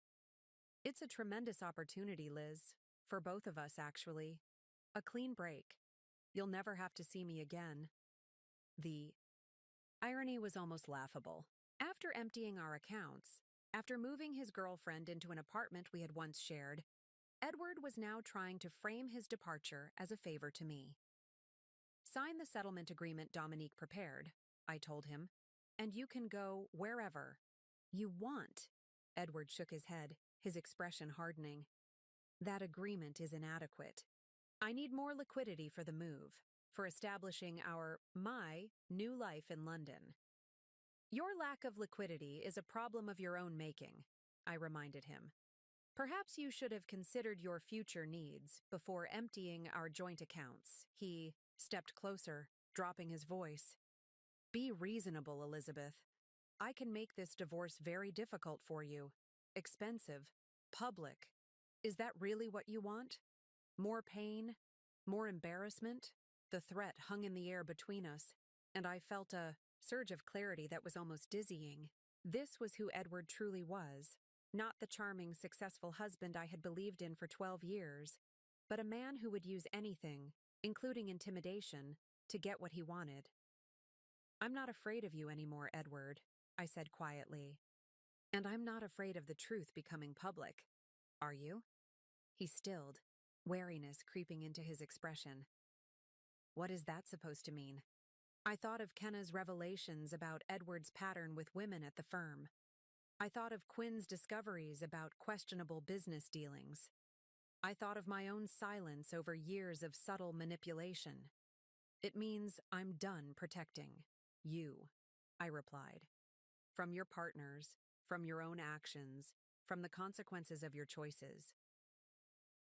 "It's a tremendous opportunity, Liz. For both of us, actually. A clean break. You'll never have to see me again." The irony was almost laughable. After emptying our accounts, after moving his girlfriend into an apartment we had once shared, Edward was now trying to frame his departure as a favor to me. "Sign the settlement agreement Dominique prepared," I told him, "and you can go wherever you want." Edward shook his head, his expression hardening. "That agreement is inadequate. I need more liquidity for the move, for establishing my new life in London." "Your lack of liquidity is a problem of your own making," I reminded him. "Perhaps you should have considered your future needs before emptying our joint accounts." He stepped closer, dropping his voice. "Be reasonable, Elizabeth. I can make this divorce very difficult for you. Expensive. Public. Is that really what you want? More pain? More embarrassment?" The threat hung in the air between us, and I felt a surge of clarity that was almost dizzying. This was who Edward truly was. Not the charming, successful husband I had believed in for 12 years, but a man who would use anything, including intimidation, to get what he wanted. "I'm not afraid of you anymore, Edward," I said quietly. "And I'm not afraid of the truth becoming public. Are you?" He stilled, wariness creeping into his expression. What is that supposed to mean? I thought of Kenna's revelations about Edward's pattern with women at the firm. I thought of Quinn's discoveries about questionable business dealings. I thought of my own silence over years of subtle manipulation. "It means I'm done protecting you," I replied. "From your partners, from your own actions, from the consequences of your choices."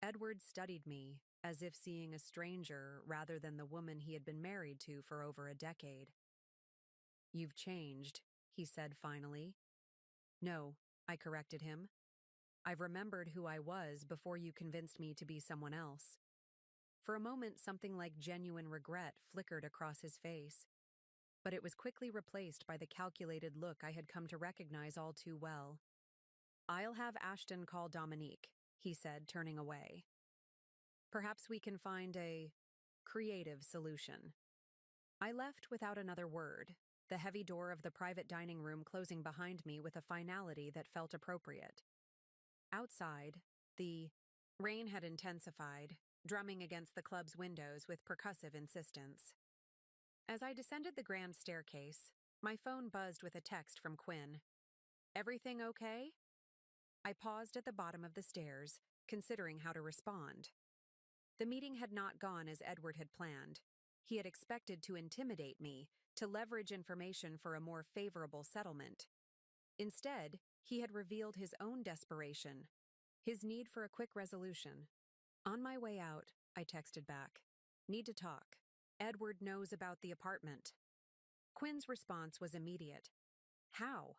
Edward studied me, as if seeing a stranger rather than the woman he had been married to for over a decade. "You've changed," he said finally. "No," I corrected him. "I've remembered who I was before you convinced me to be someone else." For a moment, something like genuine regret flickered across his face, but it was quickly replaced by the calculated look I had come to recognize all too well. "I'll have Ashton call Dominique," he said, turning away. "Perhaps we can find a creative solution." I left without another word, the heavy door of the private dining room closing behind me with a finality that felt appropriate. Outside, the rain had intensified, drumming against the club's windows with percussive insistence. As I descended the grand staircase, my phone buzzed with a text from Quinn. "Everything okay?" I paused at the bottom of the stairs, considering how to respond. The meeting had not gone as Edward had planned. He had expected to intimidate me, to leverage information for a more favorable settlement. Instead, he had revealed his own desperation, his need for a quick resolution. "On my way out," I texted back. "Need to talk. Edward knows about the apartment." Quinn's response was immediate. How?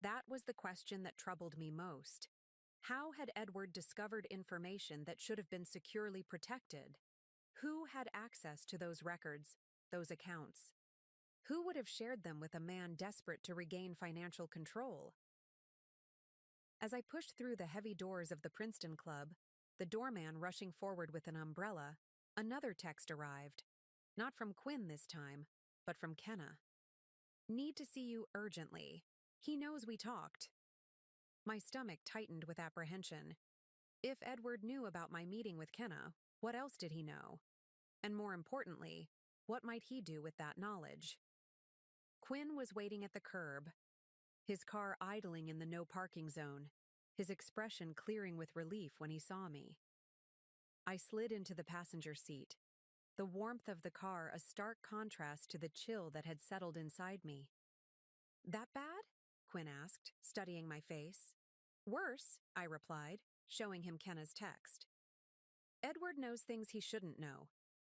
That was the question that troubled me most. How had Edward discovered information that should have been securely protected? Who had access to those records, those accounts? Who would have shared them with a man desperate to regain financial control? As I pushed through the heavy doors of the Princeton Club, the doorman rushing forward with an umbrella, another text arrived. Not from Quinn this time, but from Kenna. Need to see you urgently. He knows we talked. My stomach tightened with apprehension. If Edward knew about my meeting with Kenna, what else did he know? And more importantly, what might he do with that knowledge? Quinn was waiting at the curb, his car idling in the no parking zone, his expression clearing with relief when he saw me. I slid into the passenger seat, the warmth of the car a stark contrast to the chill that had settled inside me. That bad? Quinn asked, studying my face. Worse, I replied, showing him Kenna's text. Edward knows things he shouldn't know.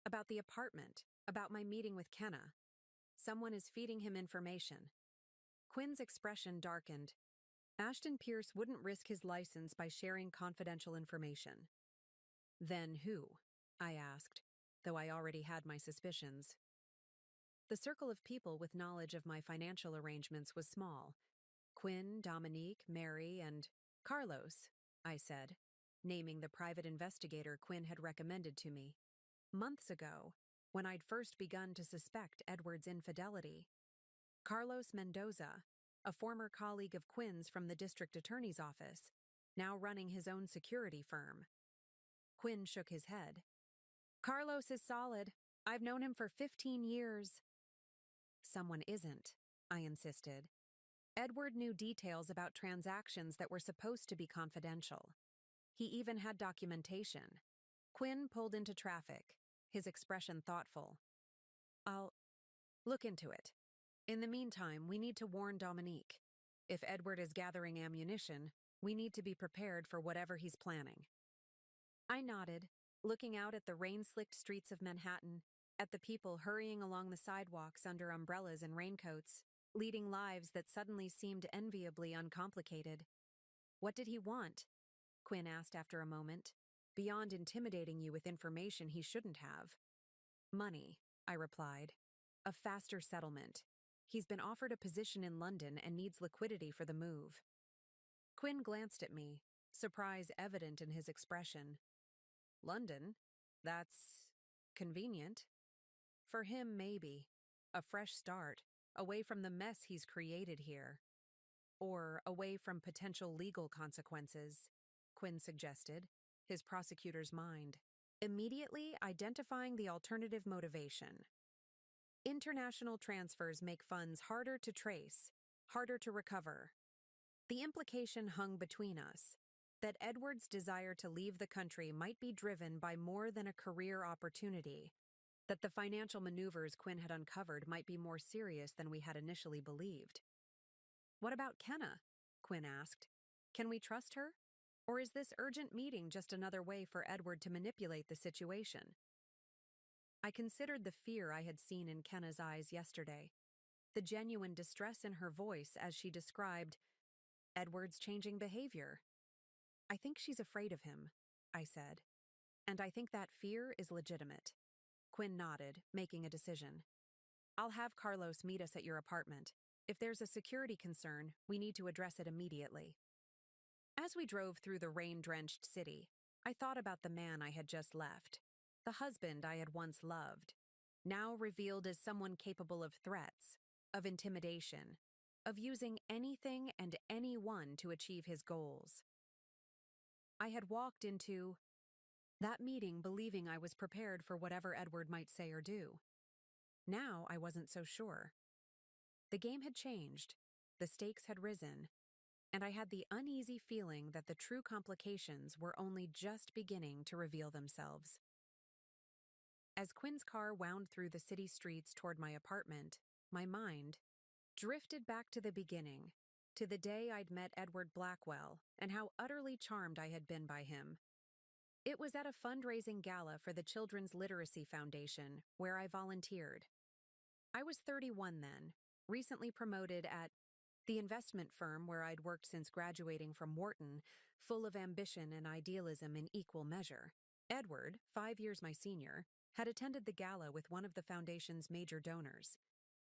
About the apartment, about my meeting with Kenna. Someone is feeding him information. Quinn's expression darkened. Ashton Pierce wouldn't risk his license by sharing confidential information. Then who? I asked, though I already had my suspicions. The circle of people with knowledge of my financial arrangements was small. Quinn, Dominique, Mary, and Carlos, I said, naming the private investigator Quinn had recommended to me. Months ago, when I'd first begun to suspect Edward's infidelity. Carlos Mendoza, a former colleague of Quinn's from the district attorney's office, now running his own security firm. Quinn shook his head. Carlos is solid. I've known him for 15 years. Someone isn't, I insisted. Edward knew details about transactions that were supposed to be confidential. He even had documentation. Quinn pulled into traffic, his expression thoughtful. I'll look into it. In the meantime, we need to warn Dominique. If Edward is gathering ammunition, we need to be prepared for whatever he's planning. I nodded, looking out at the rain-slicked streets of Manhattan, at the people hurrying along the sidewalks under umbrellas and raincoats, leading lives that suddenly seemed enviably uncomplicated. What did he want? Quinn asked after a moment, beyond intimidating you with information he shouldn't have. Money, I replied. A faster settlement. He's been offered a position in London and needs liquidity for the move. Quinn glanced at me, surprise evident in his expression. London? That's convenient. For him, maybe. A fresh start, away from the mess he's created here. Or away from potential legal consequences, Quinn suggested, his prosecutor's mind, immediately identifying the alternative motivation. International transfers make funds harder to trace, harder to recover. The implication hung between us, that Edward's desire to leave the country might be driven by more than a career opportunity, that the financial maneuvers Quinn had uncovered might be more serious than we had initially believed. What about Kenna? Quinn asked. Can we trust her? Or is this urgent meeting just another way for Edward to manipulate the situation? I considered the fear I had seen in Kenna's eyes yesterday, the genuine distress in her voice as she described Edward's changing behavior. I think she's afraid of him, I said. And I think that fear is legitimate. Quinn nodded, making a decision. I'll have Carlos meet us at your apartment. If there's a security concern, we need to address it immediately. As we drove through the rain-drenched city, I thought about the man I had just left, the husband I had once loved, now revealed as someone capable of threats, of intimidation, of using anything and anyone to achieve his goals. I had walked into that meeting believing I was prepared for whatever Edward might say or do. Now I wasn't so sure. The game had changed, the stakes had risen, and I had the uneasy feeling that the true complications were only just beginning to reveal themselves. As Quinn's car wound through the city streets toward my apartment, my mind drifted back to the beginning, to the day I'd met Edward Blackwell and how utterly charmed I had been by him. It was at a fundraising gala for the Children's Literacy Foundation, where I volunteered. I was 31 then, recently promoted at the investment firm where I'd worked since graduating from Wharton, full of ambition and idealism in equal measure. Edward, 5 years my senior, had attended the gala with one of the foundation's major donors.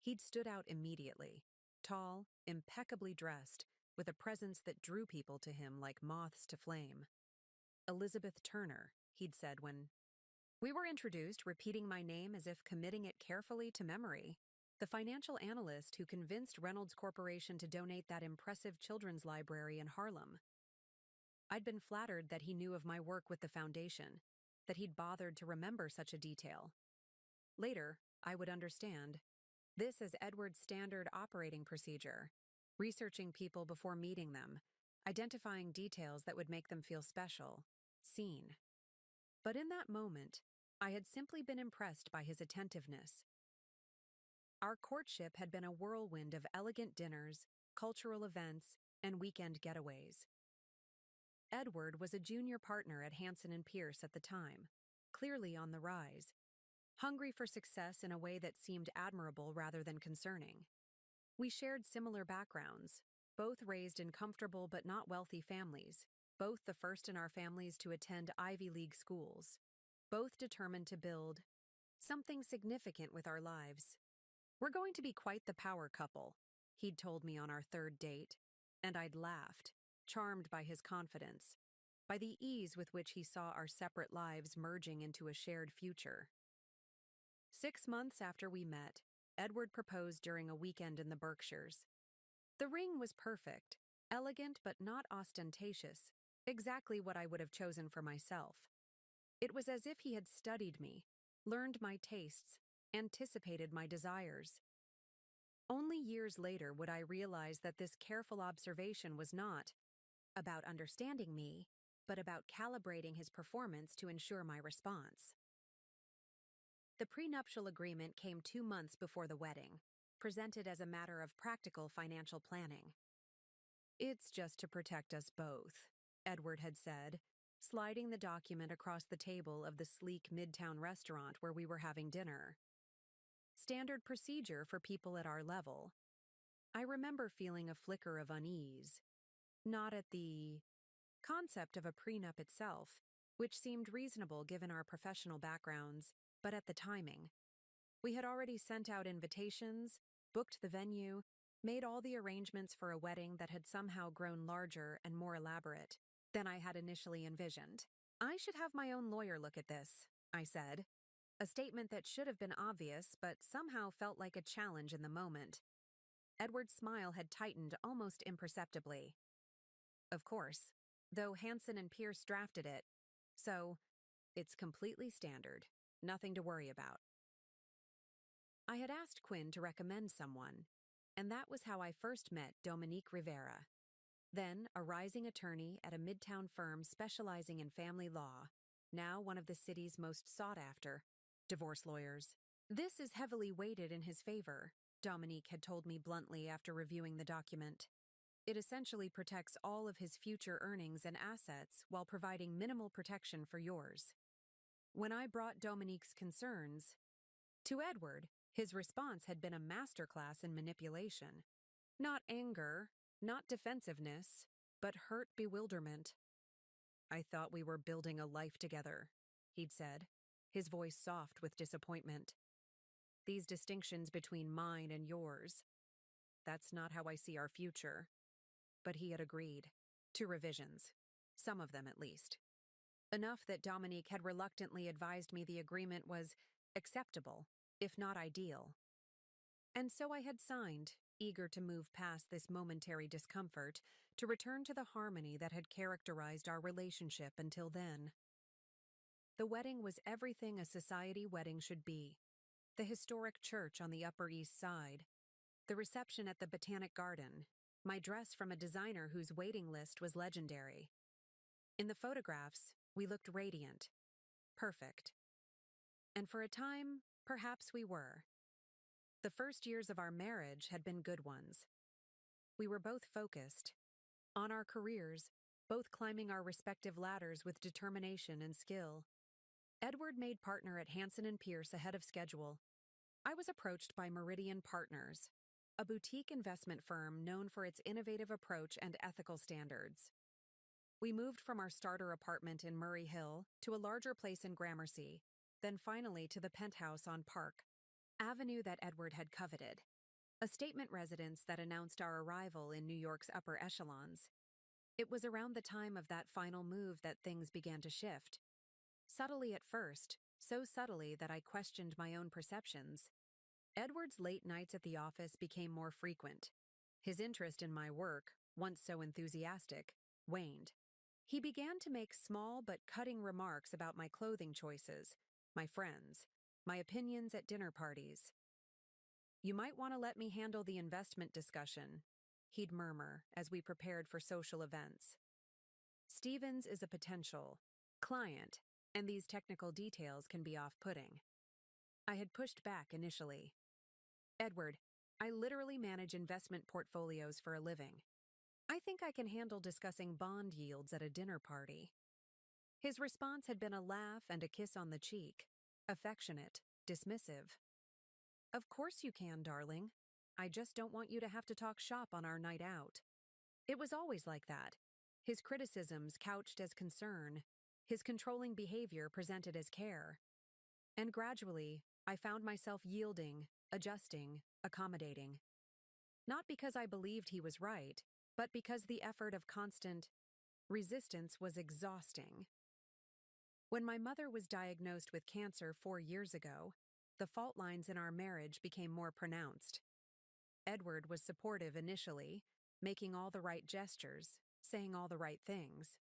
He'd stood out immediately, tall, impeccably dressed, with a presence that drew people to him like moths to flame. Elizabeth Turner, he'd said when we were introduced, repeating my name as if committing it carefully to memory. The financial analyst who convinced Reynolds Corporation to donate that impressive children's library in Harlem. I'd been flattered that he knew of my work with the foundation, that he'd bothered to remember such a detail. Later, I would understand. This is Edward's standard operating procedure, researching people before meeting them, identifying details that would make them feel special, seen. But in that moment, I had simply been impressed by his attentiveness. Our courtship had been a whirlwind of elegant dinners, cultural events, and weekend getaways. Edward was a junior partner at Hansen & Pierce at the time, clearly on the rise, hungry for success in a way that seemed admirable rather than concerning. We shared similar backgrounds, both raised in comfortable but not wealthy families, both the first in our families to attend Ivy League schools, both determined to build something significant with our lives. We're going to be quite the power couple, he'd told me on our third date, and I'd laughed, charmed by his confidence, by the ease with which he saw our separate lives merging into a shared future. 6 months after we met, Edward proposed during a weekend in the Berkshires. The ring was perfect, elegant but not ostentatious, exactly what I would have chosen for myself. It was as if he had studied me, learned my tastes, anticipated my desires. Only years later would I realize that this careful observation was not about understanding me, but about calibrating his performance to ensure my response. The prenuptial agreement came 2 months before the wedding, presented as a matter of practical financial planning. It's just to protect us both, Edward had said, sliding the document across the table of the sleek midtown restaurant where we were having dinner. Standard procedure for people at our level. I remember feeling a flicker of unease, not at the concept of a prenup itself, which seemed reasonable given our professional backgrounds, but at the timing. We had already sent out invitations, booked the venue, made all the arrangements for a wedding that had somehow grown larger and more elaborate than I had initially envisioned. I should have my own lawyer look at this, I said, a statement that should have been obvious but somehow felt like a challenge in the moment. Edward's smile had tightened almost imperceptibly. Of course, though Hansen & Pierce drafted it, so it's completely standard, nothing to worry about. I had asked Quinn to recommend someone, and that was how I first met Dominique Rivera, then a rising attorney at a midtown firm specializing in family law, now one of the city's most sought-after divorce lawyers. This is heavily weighted in his favor, Dominique had told me bluntly after reviewing the document. It essentially protects all of his future earnings and assets while providing minimal protection for yours. When I brought Dominique's concerns to Edward, his response had been a masterclass in manipulation. Not anger, not defensiveness, but hurt bewilderment. I thought we were building a life together, he'd said, his voice soft with disappointment. These distinctions between mine and yours, that's not how I see our future. But he had agreed to revisions, some of them at least. Enough that Dominique had reluctantly advised me the agreement was acceptable, if not ideal. And so I had signed, eager to move past this momentary discomfort, to return to the harmony that had characterized our relationship until then. The wedding was everything a society wedding should be. The historic church on the Upper East Side, the reception at the Botanic Garden, my dress from a designer whose waiting list was legendary. In the photographs, we looked radiant, perfect. And for a time, perhaps we were. The first years of our marriage had been good ones. We were both focused on our careers, both climbing our respective ladders with determination and skill. Edward made partner at Hansen & Pierce ahead of schedule. I was approached by Meridian Partners, a boutique investment firm known for its innovative approach and ethical standards. We moved from our starter apartment in Murray Hill to a larger place in Gramercy, then finally to the penthouse on Park Avenue that Edward had coveted, a statement residence that announced our arrival in New York's upper echelons. It was around the time of that final move that things began to shift. Subtly at first, so subtly that I questioned my own perceptions. Edward's late nights at the office became more frequent. His interest in my work, once so enthusiastic, waned. He began to make small but cutting remarks about my clothing choices, my friends, my opinions at dinner parties. "You might want to let me handle the investment discussion," he'd murmur as we prepared for social events. "Stevens is a potential client, and these technical details can be off-putting." I had pushed back initially. "Edward, I literally manage investment portfolios for a living. I think I can handle discussing bond yields at a dinner party." His response had been a laugh and a kiss on the cheek, affectionate, dismissive. "Of course you can, darling. I just don't want you to have to talk shop on our night out." It was always like that. His criticisms couched as concern, his controlling behavior presented as care. And gradually, I found myself yielding, adjusting, accommodating. Not because I believed he was right, but because the effort of constant resistance was exhausting. When my mother was diagnosed with cancer 4 years ago, the fault lines in our marriage became more pronounced. Edward was supportive initially, making all the right gestures, saying all the right things.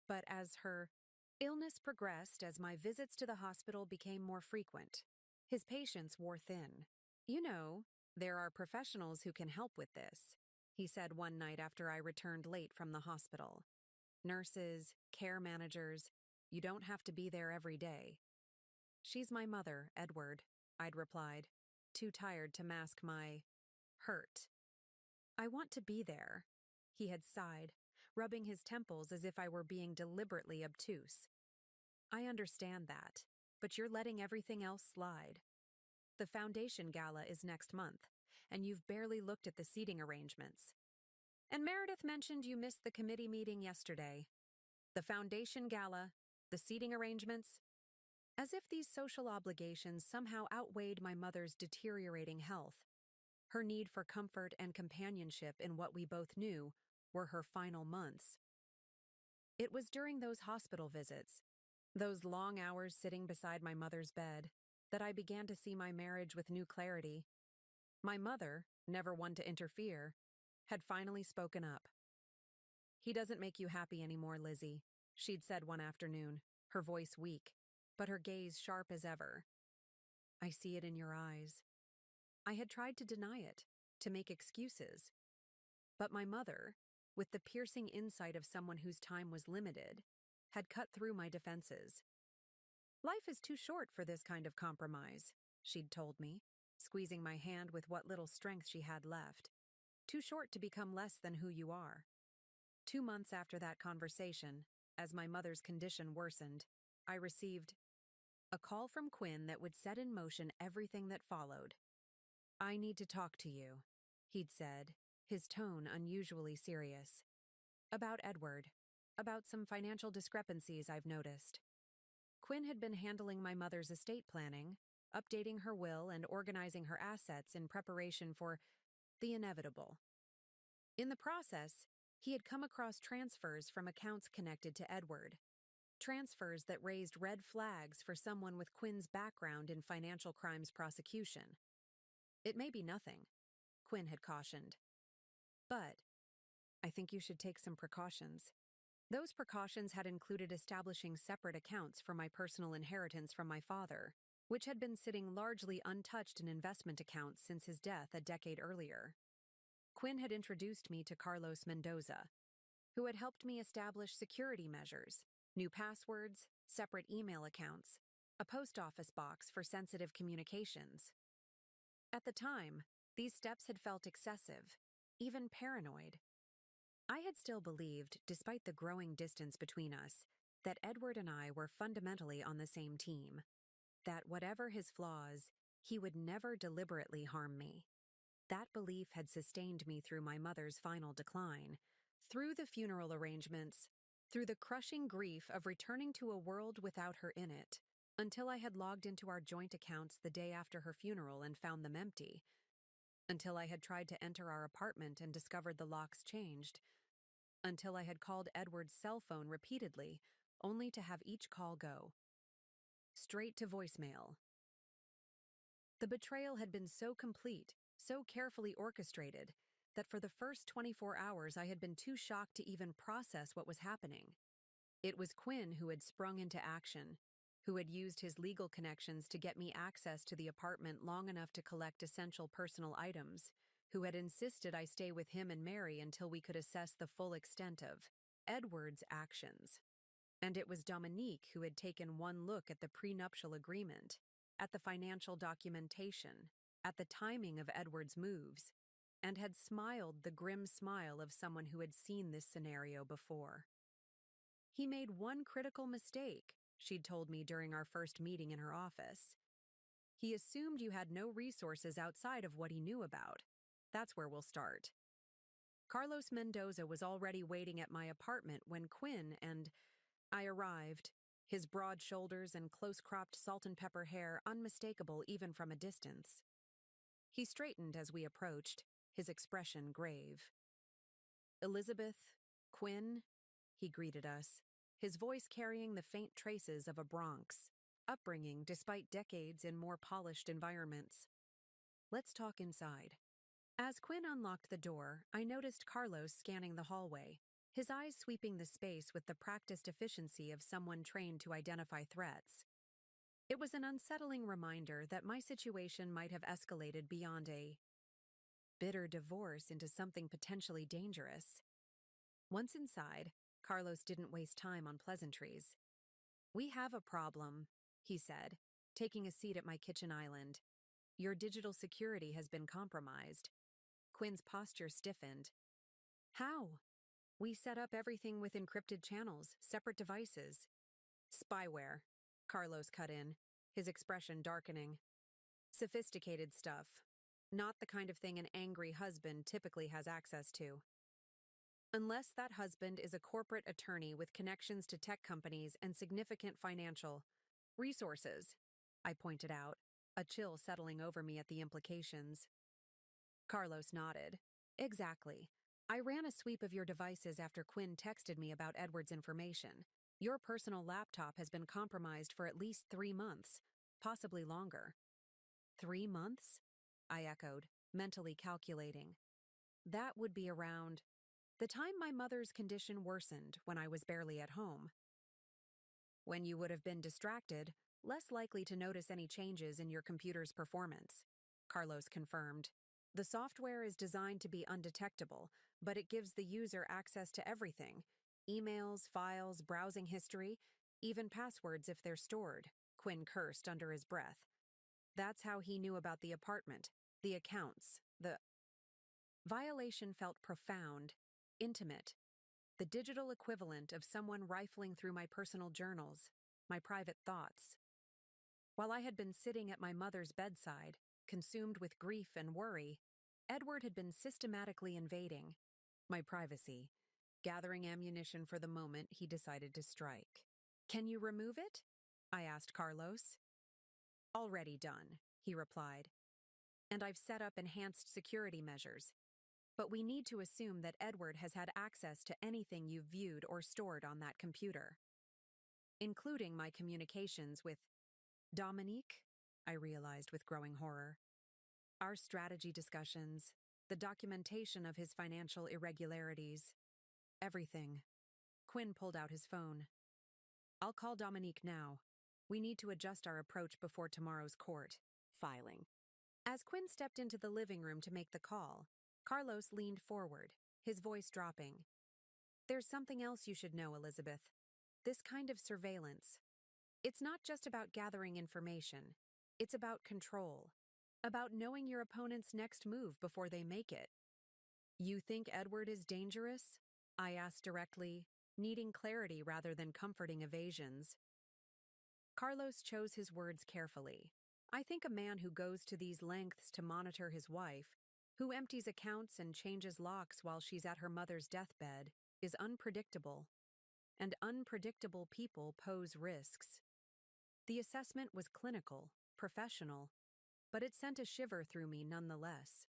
But as her illness progressed, as my visits to the hospital became more frequent, his patience wore thin. "You know, there are professionals who can help with this," he said one night after I returned late from the hospital. "Nurses, care managers, you don't have to be there every day." "She's my mother, Edward," I'd replied, too tired to mask my hurt. "I want to be there," he had sighed, rubbing his temples as if I were being deliberately obtuse. "I understand that, but you're letting everything else slide. The foundation gala is next month, and you've barely looked at the seating arrangements. And Meredith mentioned you missed the committee meeting yesterday. The foundation gala, the seating arrangements." As if these social obligations somehow outweighed my mother's deteriorating health. Her need for comfort and companionship in what we both knew were her final months. It was during those hospital visits, those long hours sitting beside my mother's bed, that I began to see my marriage with new clarity. My mother, never one to interfere, had finally spoken up. "He doesn't make you happy anymore, Lizzie," she'd said one afternoon, her voice weak, but her gaze sharp as ever. "I see it in your eyes." I had tried to deny it, to make excuses. But my mother, with the piercing insight of someone whose time was limited, had cut through my defenses. "Life is too short for this kind of compromise," she'd told me, squeezing my hand with what little strength she had left. "Too short to become less than who you are." 2 months after that conversation, as my mother's condition worsened, I received a call from Quinn that would set in motion everything that followed. "I need to talk to you," he'd said, his tone unusually serious. "About Edward. About some financial discrepancies I've noticed." Quinn had been handling my mother's estate planning, updating her will and organizing her assets in preparation for the inevitable. In the process, he had come across transfers from accounts connected to Edward. Transfers that raised red flags for someone with Quinn's background in financial crimes prosecution. "It may be nothing," Quinn had cautioned. "But I think you should take some precautions." Those precautions had included establishing separate accounts for my personal inheritance from my father, which had been sitting largely untouched in investment accounts since his death a decade earlier. Quinn had introduced me to Carlos Mendoza, who had helped me establish security measures, new passwords, separate email accounts, a post office box for sensitive communications. At the time, these steps had felt excessive, even paranoid. I had still believed, despite the growing distance between us, that Edward and I were fundamentally on the same team, that whatever his flaws, he would never deliberately harm me. That belief had sustained me through my mother's final decline, through the funeral arrangements, through the crushing grief of returning to a world without her in it, until I had logged into our joint accounts the day after her funeral and found them empty, until I had tried to enter our apartment and discovered the locks changed, until I had called Edward's cell phone repeatedly, only to have each call go straight to voicemail. The betrayal had been so complete, so carefully orchestrated, that for the first 24 hours I had been too shocked to even process what was happening. It was Quinn who had sprung into action, who had used his legal connections to get me access to the apartment long enough to collect essential personal items, who had insisted I stay with him and Mary until we could assess the full extent of Edward's actions. And it was Dominique who had taken one look at the prenuptial agreement, at the financial documentation, at the timing of Edward's moves, and had smiled the grim smile of someone who had seen this scenario before. He made one critical mistake, she'd told me during our first meeting in her office. He assumed you had no resources outside of what he knew about. That's where we'll start. Carlos Mendoza was already waiting at my apartment when Quinn and I arrived, his broad shoulders and close-cropped salt and pepper hair unmistakable even from a distance. He straightened as we approached, his expression grave. "Elizabeth, Quinn," he greeted us, his voice carrying the faint traces of a Bronx upbringing despite decades in more polished environments. "Let's talk inside." As Quinn unlocked the door, I noticed Carlos scanning the hallway, his eyes sweeping the space with the practiced efficiency of someone trained to identify threats. It was an unsettling reminder that my situation might have escalated beyond a bitter divorce into something potentially dangerous. Once inside, Carlos didn't waste time on pleasantries. "We have a problem," he said, taking a seat at my kitchen island. "Your digital security has been compromised." Quinn's posture stiffened. "How?" "We set up everything with encrypted channels, separate devices." "Spyware," Carlos cut in, his expression darkening. "Sophisticated stuff. Not the kind of thing an angry husband typically has access to. Unless that husband is a corporate attorney with connections to tech companies and significant financial resources," I pointed out, a chill settling over me at the implications. Carlos nodded. "Exactly. I ran a sweep of your devices after Quinn texted me about Edward's information. Your personal laptop has been compromised for at least 3 months, possibly longer." 3 months? I echoed, mentally calculating. That would be around the time my mother's condition worsened when I was barely at home. "When you would have been distracted, less likely to notice any changes in your computer's performance," Carlos confirmed. "The software is designed to be undetectable, but it gives the user access to everything: emails, files, browsing history, even passwords if they're stored," Quinn cursed under his breath. "That's how he knew about the apartment, the accounts, the—" Violation felt profound, intimate, the digital equivalent of someone rifling through my personal journals, my private thoughts. While I had been sitting at my mother's bedside, consumed with grief and worry, Edward had been systematically invading my privacy, gathering ammunition for the moment he decided to strike. "Can you remove it?" I asked Carlos. "Already done," he replied. "And I've set up enhanced security measures. But we need to assume that Edward has had access to anything you've viewed or stored on that computer, including my communications with Dominique," I realized with growing horror. "Our strategy discussions, the documentation of his financial irregularities, everything." Quinn pulled out his phone. "I'll call Dominique now. We need to adjust our approach before tomorrow's court filing." As Quinn stepped into the living room to make the call, Carlos leaned forward, his voice dropping. "There's something else you should know, Elizabeth. This kind of surveillance. It's not just about gathering information. It's about control. About knowing your opponent's next move before they make it." "You think Edward is dangerous?" I asked directly, needing clarity rather than comforting evasions. Carlos chose his words carefully. "I think a man who goes to these lengths to monitor his wife, who empties accounts and changes locks while she's at her mother's deathbed, is unpredictable. And unpredictable people pose risks." The assessment was clinical, professional, but it sent a shiver through me nonetheless.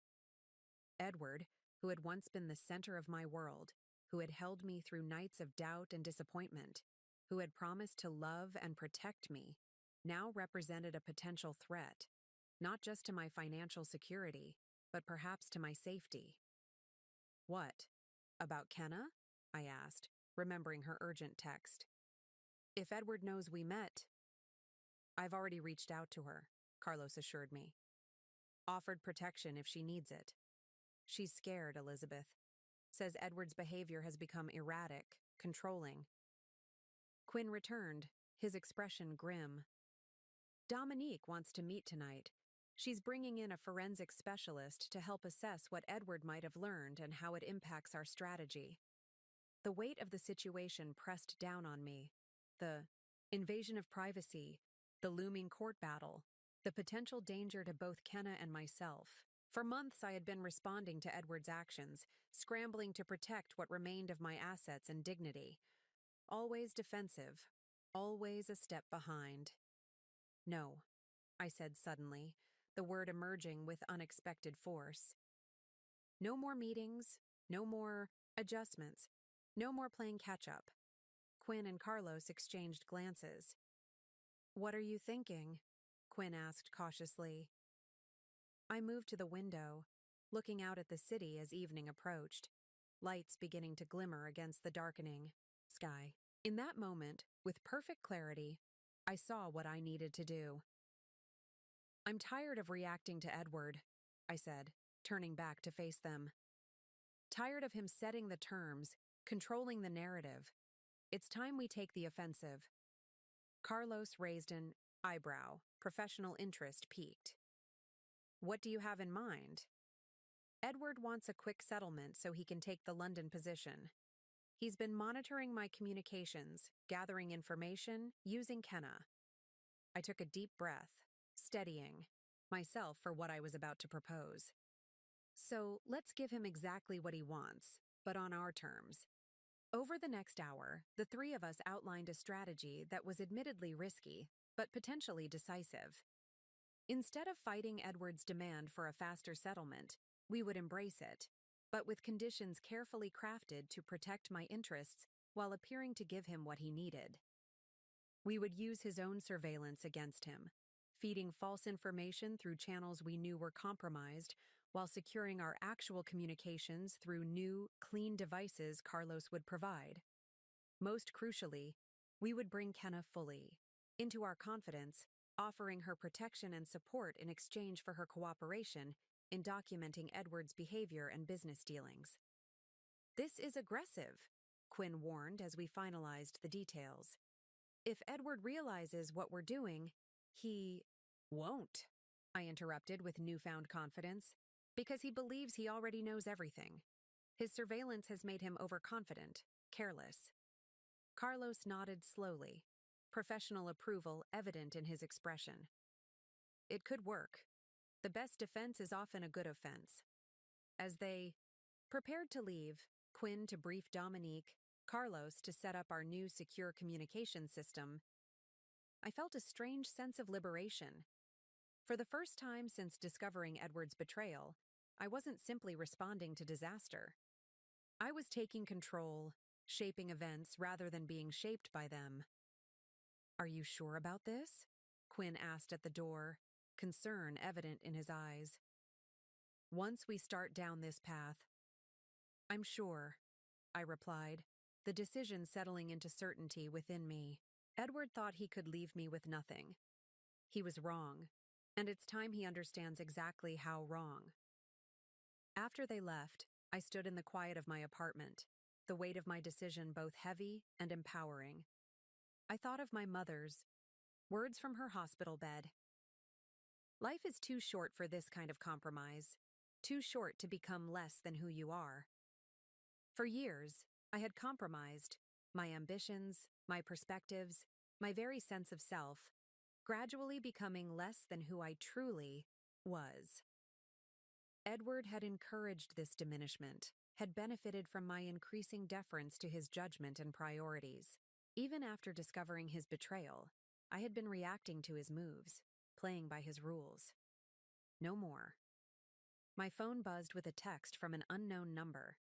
Edward, who had once been the center of my world, who had held me through nights of doubt and disappointment, who had promised to love and protect me, now represented a potential threat, not just to my financial security, but perhaps to my safety. "What? About Kenna?" I asked, remembering her urgent text. "If Edward knows we met—" "I've already reached out to her," Carlos assured me. "Offered protection if she needs it. She's scared, Elizabeth. Says Edward's behavior has become erratic, controlling." Quinn returned, his expression grim. "Dominique wants to meet tonight. She's bringing in a forensic specialist to help assess what Edward might have learned and how it impacts our strategy." The weight of the situation pressed down on me. The invasion of privacy, the looming court battle, the potential danger to both Kenna and myself. For months I had been responding to Edward's actions, scrambling to protect what remained of my assets and dignity. Always defensive, always a step behind. "No," I said suddenly, the word emerging with unexpected force. "No more meetings, no more adjustments, no more playing catch-up." Quinn and Carlos exchanged glances. "What are you thinking?" Quinn asked cautiously. I moved to the window, looking out at the city as evening approached, lights beginning to glimmer against the darkening sky. In that moment, with perfect clarity, I saw what I needed to do. "I'm tired of reacting to Edward," I said, turning back to face them. "Tired of him setting the terms, controlling the narrative. It's time we take the offensive." Carlos raised an eyebrow, professional interest peaked. "What do you have in mind?" "Edward wants a quick settlement so he can take the London position. He's been monitoring my communications, gathering information, using Kenna." I took a deep breath, steadying myself for what I was about to propose. "So let's give him exactly what he wants, but on our terms." Over the next hour, the three of us outlined a strategy that was admittedly risky, but potentially decisive. Instead of fighting Edward's demand for a faster settlement, we would embrace it, but with conditions carefully crafted to protect my interests while appearing to give him what he needed. We would use his own surveillance against him, feeding false information through channels we knew were compromised, while securing our actual communications through new, clean devices Carlos would provide. Most crucially, we would bring Kenna fully into our confidence, offering her protection and support in exchange for her cooperation in documenting Edward's behavior and business dealings. "This is aggressive," Quinn warned as we finalized the details. "If Edward realizes what we're doing, he—" "Won't," I interrupted with newfound confidence, "because he believes he already knows everything. His surveillance has made him overconfident, careless." Carlos nodded slowly, professional approval evident in his expression. "It could work. The best defense is often a good offense." As they prepared to leave, Quinn to brief Dominique, Carlos to set up our new secure communication system, I felt a strange sense of liberation. For the first time since discovering Edward's betrayal, I wasn't simply responding to disaster. I was taking control, shaping events rather than being shaped by them. "Are you sure about this?" Quinn asked at the door, concern evident in his eyes. "Once we start down this path—" "I'm sure," I replied, the decision settling into certainty within me. Edward thought he could leave me with nothing. He was wrong, and it's time he understands exactly how wrong. After they left, I stood in the quiet of my apartment, the weight of my decision both heavy and empowering. I thought of my mother's words from her hospital bed. "Life is too short for this kind of compromise, too short to become less than who you are." For years, I had compromised my ambitions, my perspectives, my very sense of self, gradually becoming less than who I truly was. Edward had encouraged this diminishment, had benefited from my increasing deference to his judgment and priorities. Even after discovering his betrayal, I had been reacting to his moves, playing by his rules. No more. My phone buzzed with a text from an unknown number,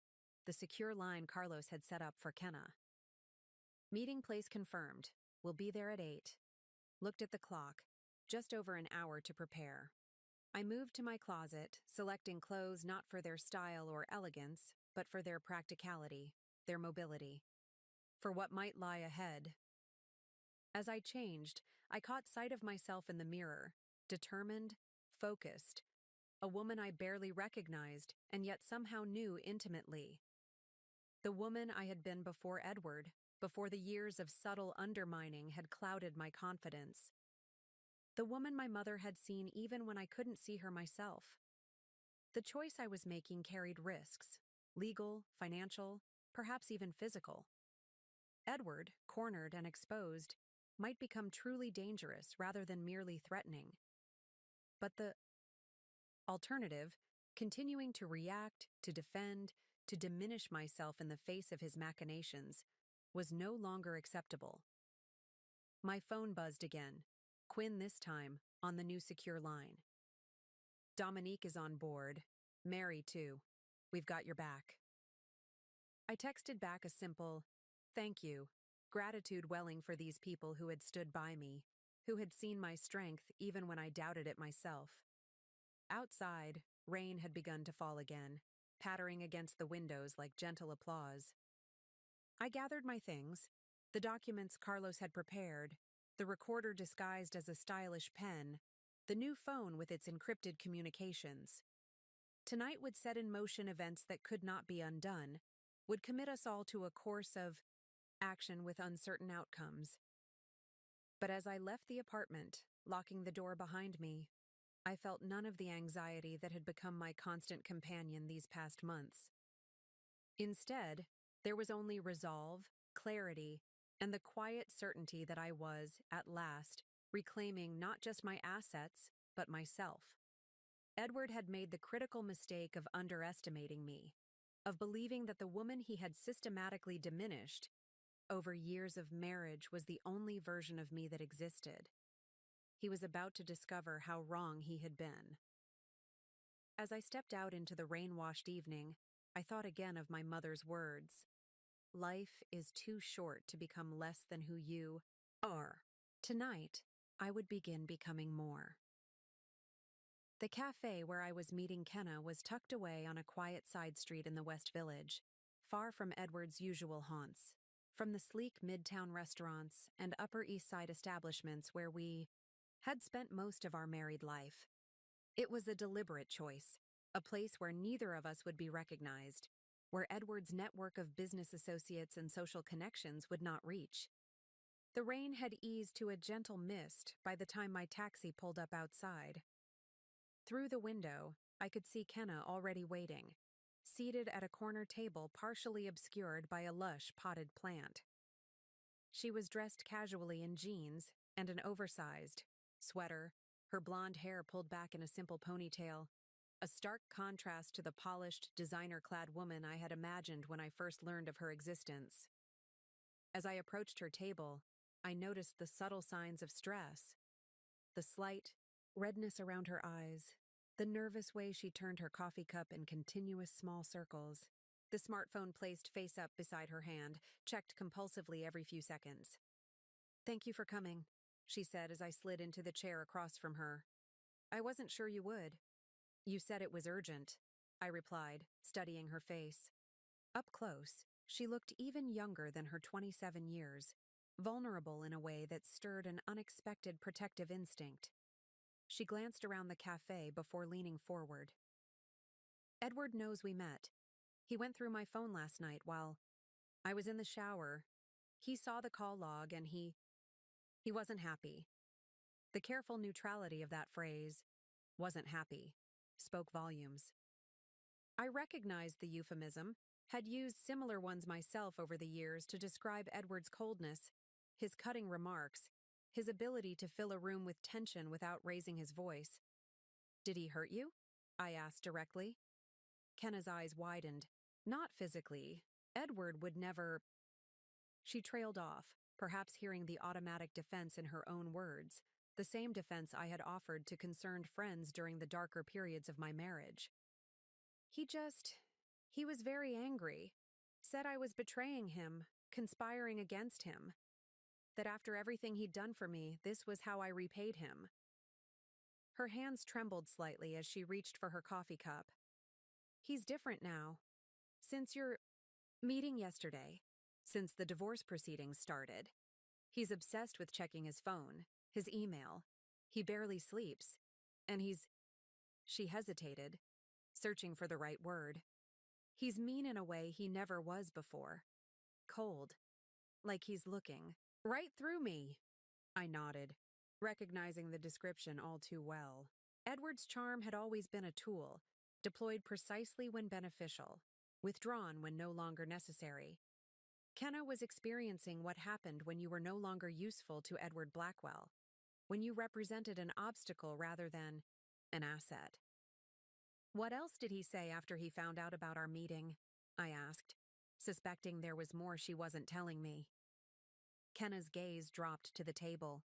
the secure line Carlos had set up for Kenna. Meeting place confirmed. We'll be there at 8. Looked at the clock. Just over an hour to prepare. I moved to my closet, selecting clothes not for their style or elegance, but for their practicality, their mobility. For what might lie ahead. As I changed, I caught sight of myself in the mirror, determined, focused, a woman I barely recognized and yet somehow knew intimately. The woman I had been before Edward, before the years of subtle undermining had clouded my confidence. The woman my mother had seen even when I couldn't see her myself. The choice I was making carried risks, legal, financial, perhaps even physical. Edward, cornered and exposed, might become truly dangerous rather than merely threatening. But the alternative, continuing to react, to defend, to diminish myself in the face of his machinations, was no longer acceptable. My phone buzzed again, Quinn this time, on the new secure line. Dominique is on board. Mary, too. We've got your back. I texted back a simple, thank you, gratitude welling for these people who had stood by me, who had seen my strength even when I doubted it myself. Outside, rain had begun to fall again, pattering against the windows like gentle applause. I gathered my things, the documents Carlos had prepared, the recorder disguised as a stylish pen, the new phone with its encrypted communications. Tonight would set in motion events that could not be undone, would commit us all to a course of action with uncertain outcomes. But as I left the apartment, locking the door behind me, I felt none of the anxiety that had become my constant companion these past months. Instead, there was only resolve, clarity, and the quiet certainty that I was, at last, reclaiming not just my assets, but myself. Edward had made the critical mistake of underestimating me, of believing that the woman he had systematically diminished over years of marriage was the only version of me that existed. He was about to discover how wrong he had been. As I stepped out into the rain-washed evening, I thought again of my mother's words. Life is too short to become less than who you are. Tonight, I would begin becoming more. The cafe where I was meeting Kenna was tucked away on a quiet side street in the West Village, far from Edward's usual haunts, from the sleek midtown restaurants and Upper East Side establishments where we had spent most of our married life. It was a deliberate choice, a place where neither of us would be recognized, where Edward's network of business associates and social connections would not reach. The rain had eased to a gentle mist by the time my taxi pulled up outside. Through the window, I could see Kenna already waiting, seated at a corner table partially obscured by a lush potted plant. She was dressed casually in jeans and an oversized sweater, her blonde hair pulled back in a simple ponytail, a stark contrast to the polished, designer-clad woman I had imagined when I first learned of her existence. As I approached her table, I noticed the subtle signs of stress, the slight redness around her eyes, the nervous way she turned her coffee cup in continuous small circles, the smartphone placed face up beside her hand, checked compulsively every few seconds. "Thank you for coming," she said as I slid into the chair across from her. "I wasn't sure you would." "You said it was urgent," I replied, studying her face. Up close, she looked even younger than her 27 years, vulnerable in a way that stirred an unexpected protective instinct. She glanced around the cafe before leaning forward. "Edward knows we met. He went through my phone last night while I was in the shower. He saw the call log and he wasn't happy." The careful neutrality of that phrase, "wasn't happy," spoke volumes. I recognized the euphemism, had used similar ones myself over the years to describe Edward's coldness, his cutting remarks, his ability to fill a room with tension without raising his voice. "Did he hurt you?" I asked directly. Kenna's eyes widened. "Not physically. Edward would never—" She trailed off, perhaps hearing the automatic defense in her own words, the same defense I had offered to concerned friends during the darker periods of my marriage. He was very angry, said I was betraying him, conspiring against him, that after everything he'd done for me, this was how I repaid him. Her hands trembled slightly as she reached for her coffee cup. He's different now. Since your meeting yesterday, since the divorce proceedings started. He's obsessed with checking his phone, his email. He barely sleeps. And she hesitated, searching for the right word. He's mean in a way he never was before. Cold. Like he's looking right through me. I nodded, recognizing the description all too well. Edward's charm had always been a tool, deployed precisely when beneficial, withdrawn when no longer necessary. Kenna was experiencing what happened when you were no longer useful to Edward Blackwell, when you represented an obstacle rather than an asset. What else did he say after he found out about our meeting? I asked, suspecting there was more she wasn't telling me. Kenna's gaze dropped to the table.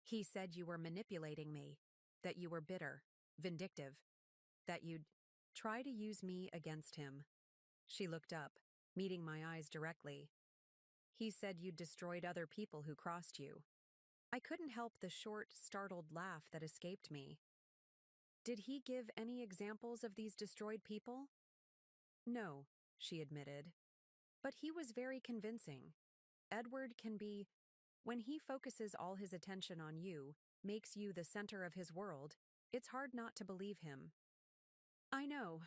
He said you were manipulating me, that you were bitter, vindictive, that you'd try to use me against him. She looked up, meeting my eyes directly. He said you'd destroyed other people who crossed you. I couldn't help the short, startled laugh that escaped me. Did he give any examples of these destroyed people? No, she admitted. But he was very convincing. Edward can be, when he focuses all his attention on you, makes you the center of his world, it's hard not to believe him. I know,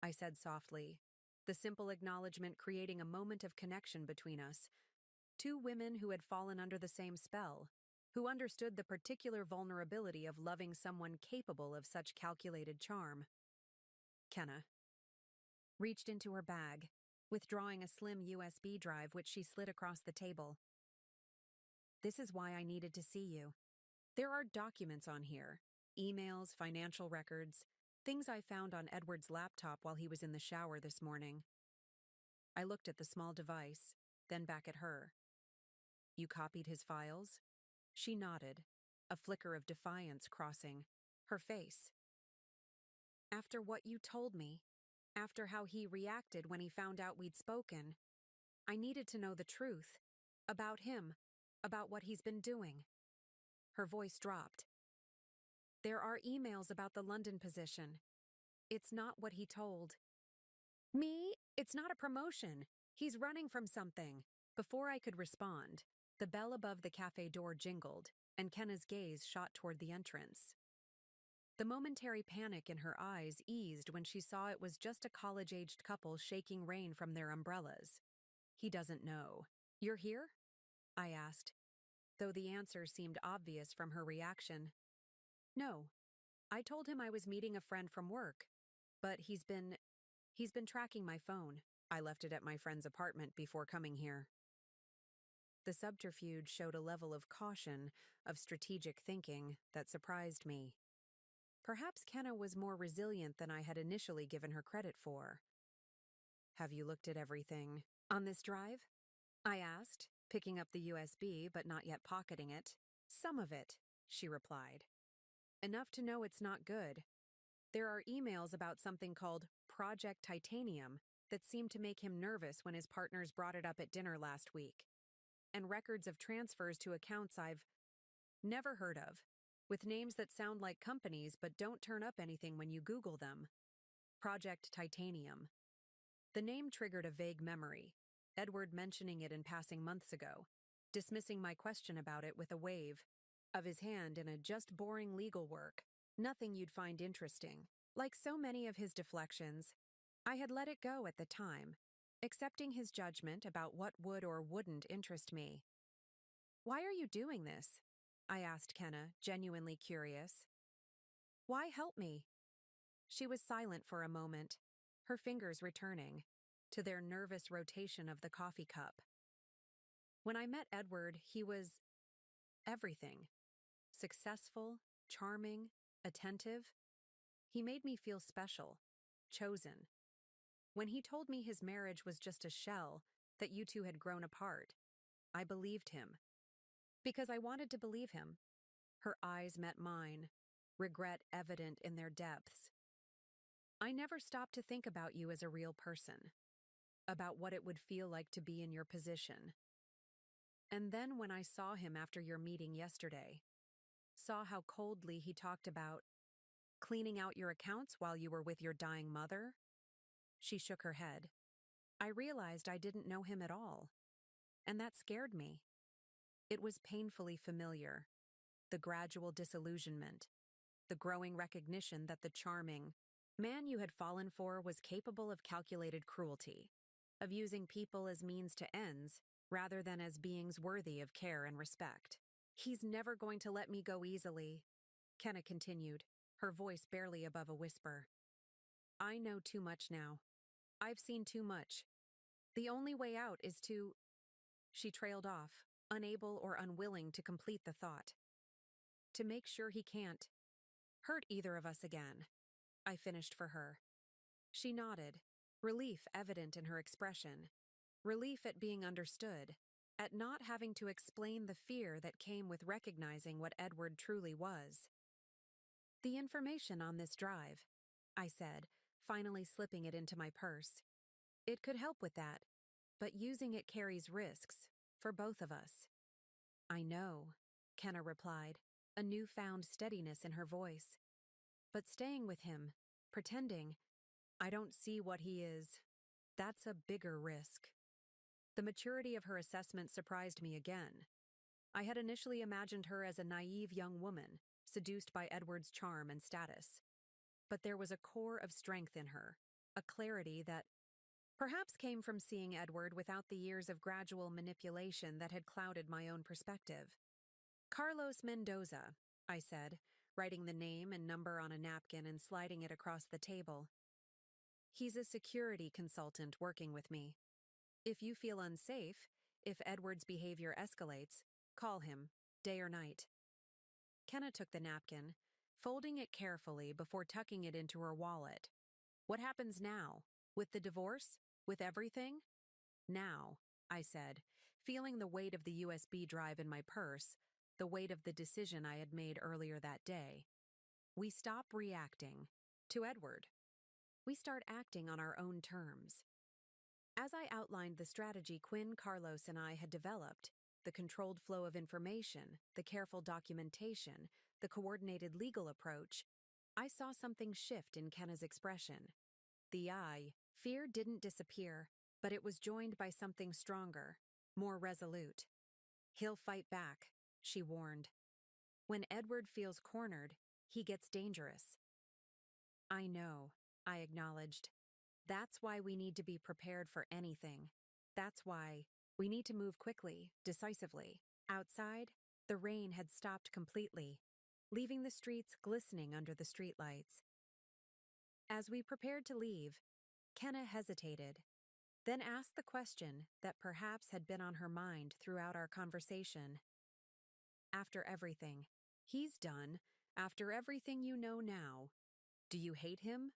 I said softly, the simple acknowledgement creating a moment of connection between us. Two women who had fallen under the same spell, who understood the particular vulnerability of loving someone capable of such calculated charm. Kenna reached into her bag, withdrawing a slim USB drive which she slid across the table. This is why I needed to see you. There are documents on here, emails, financial records, things I found on Edward's laptop while he was in the shower this morning. I looked at the small device, then back at her. You copied his files? She nodded, a flicker of defiance crossing her face. After what you told me, after how he reacted when he found out we'd spoken, I needed to know the truth. About him, about what he's been doing. Her voice dropped. There are emails about the London position. It's not what he told. Me? It's not a promotion. He's running from something. Before I could respond, the bell above the cafe door jingled, and Kenna's gaze shot toward the entrance. The momentary panic in her eyes eased when she saw it was just a college-aged couple shaking rain from their umbrellas. He doesn't know. You're here? I asked, though the answer seemed obvious from her reaction. No. I told him I was meeting a friend from work, but he's been tracking my phone. I left it at my friend's apartment before coming here. The subterfuge showed a level of caution, of strategic thinking, that surprised me. Perhaps Kenna was more resilient than I had initially given her credit for. Have you looked at everything on this drive? I asked, picking up the USB but not yet pocketing it. Some of it, she replied. Enough to know it's not good. There are emails about something called Project Titanium that seemed to make him nervous when his partners brought it up at dinner last week. And records of transfers to accounts I've never heard of, with names that sound like companies but don't turn up anything when you Google them. Project Titanium. The name triggered a vague memory, Edward mentioning it in passing months ago, dismissing my question about it with a wave of his hand in a just boring legal work, nothing you'd find interesting. Like so many of his deflections, I had let it go at the time, accepting his judgment about what would or wouldn't interest me. Why are you doing this? I asked Kenna, genuinely curious. Why help me? She was silent for a moment, her fingers returning to their nervous rotation of the coffee cup. When I met Edward, he was everything. Successful, charming, attentive. He made me feel special, chosen. When he told me his marriage was just a shell, that you two had grown apart, I believed him. Because I wanted to believe him. Her eyes met mine, regret evident in their depths. I never stopped to think about you as a real person, about what it would feel like to be in your position. And then when I saw him after your meeting yesterday, saw how coldly he talked about cleaning out your accounts while you were with your dying mother, she shook her head. I realized I didn't know him at all, and that scared me. It was painfully familiar, the gradual disillusionment, the growing recognition that the charming man you had fallen for was capable of calculated cruelty, of using people as means to ends rather than as beings worthy of care and respect. He's never going to let me go easily, Kenna continued, her voice barely above a whisper. I know too much now. I've seen too much. The only way out is to... She trailed off, unable or unwilling to complete the thought. To make sure he can't hurt either of us again, I finished for her. She nodded, relief evident in her expression, relief at being understood, at not having to explain the fear that came with recognizing what Edward truly was. The information on this drive, I said, finally slipping it into my purse. It could help with that, but using it carries risks, for both of us. I know, Kenna replied, a newfound steadiness in her voice. But staying with him, pretending, I don't see what he is, that's a bigger risk. The maturity of her assessment surprised me again. I had initially imagined her as a naive young woman, seduced by Edward's charm and status. But there was a core of strength in her, a clarity that perhaps came from seeing Edward without the years of gradual manipulation that had clouded my own perspective. Carlos Mendoza, I said, writing the name and number on a napkin and sliding it across the table. He's a security consultant working with me. If you feel unsafe, if Edward's behavior escalates, call him, day or night. Kenna took the napkin, folding it carefully before tucking it into her wallet. What happens now? With the divorce? With everything? Now, I said, feeling the weight of the USB drive in my purse, the weight of the decision I had made earlier that day. We stop reacting to Edward. We start acting on our own terms. As I outlined the strategy Quinn, Carlos, and I had developed, the controlled flow of information, the careful documentation, the coordinated legal approach, I saw something shift in Kenna's expression. Fear didn't disappear, but it was joined by something stronger, more resolute. He'll fight back, she warned. When Edward feels cornered, he gets dangerous. I know, I acknowledged. That's why we need to be prepared for anything. That's why we need to move quickly, decisively. Outside, the rain had stopped completely, leaving the streets glistening under the streetlights. As we prepared to leave, Kenna hesitated, then asked the question that perhaps had been on her mind throughout our conversation. After everything he's done, after everything you know now, do you hate him?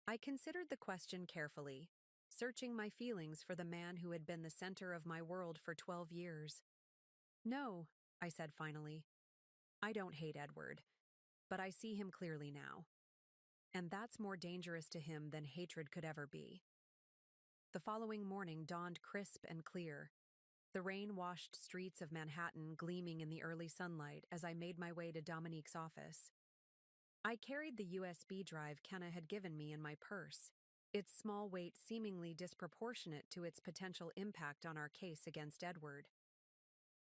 I considered the question carefully, searching my feelings for the man who had been the center of my world for 12 years. No, I said finally. I don't hate Edward, but I see him clearly now. And that's more dangerous to him than hatred could ever be. The following morning dawned crisp and clear, the rain-washed streets of Manhattan gleaming in the early sunlight as I made my way to Dominique's office. I carried the USB drive Kenna had given me in my purse, its small weight seemingly disproportionate to its potential impact on our case against Edward.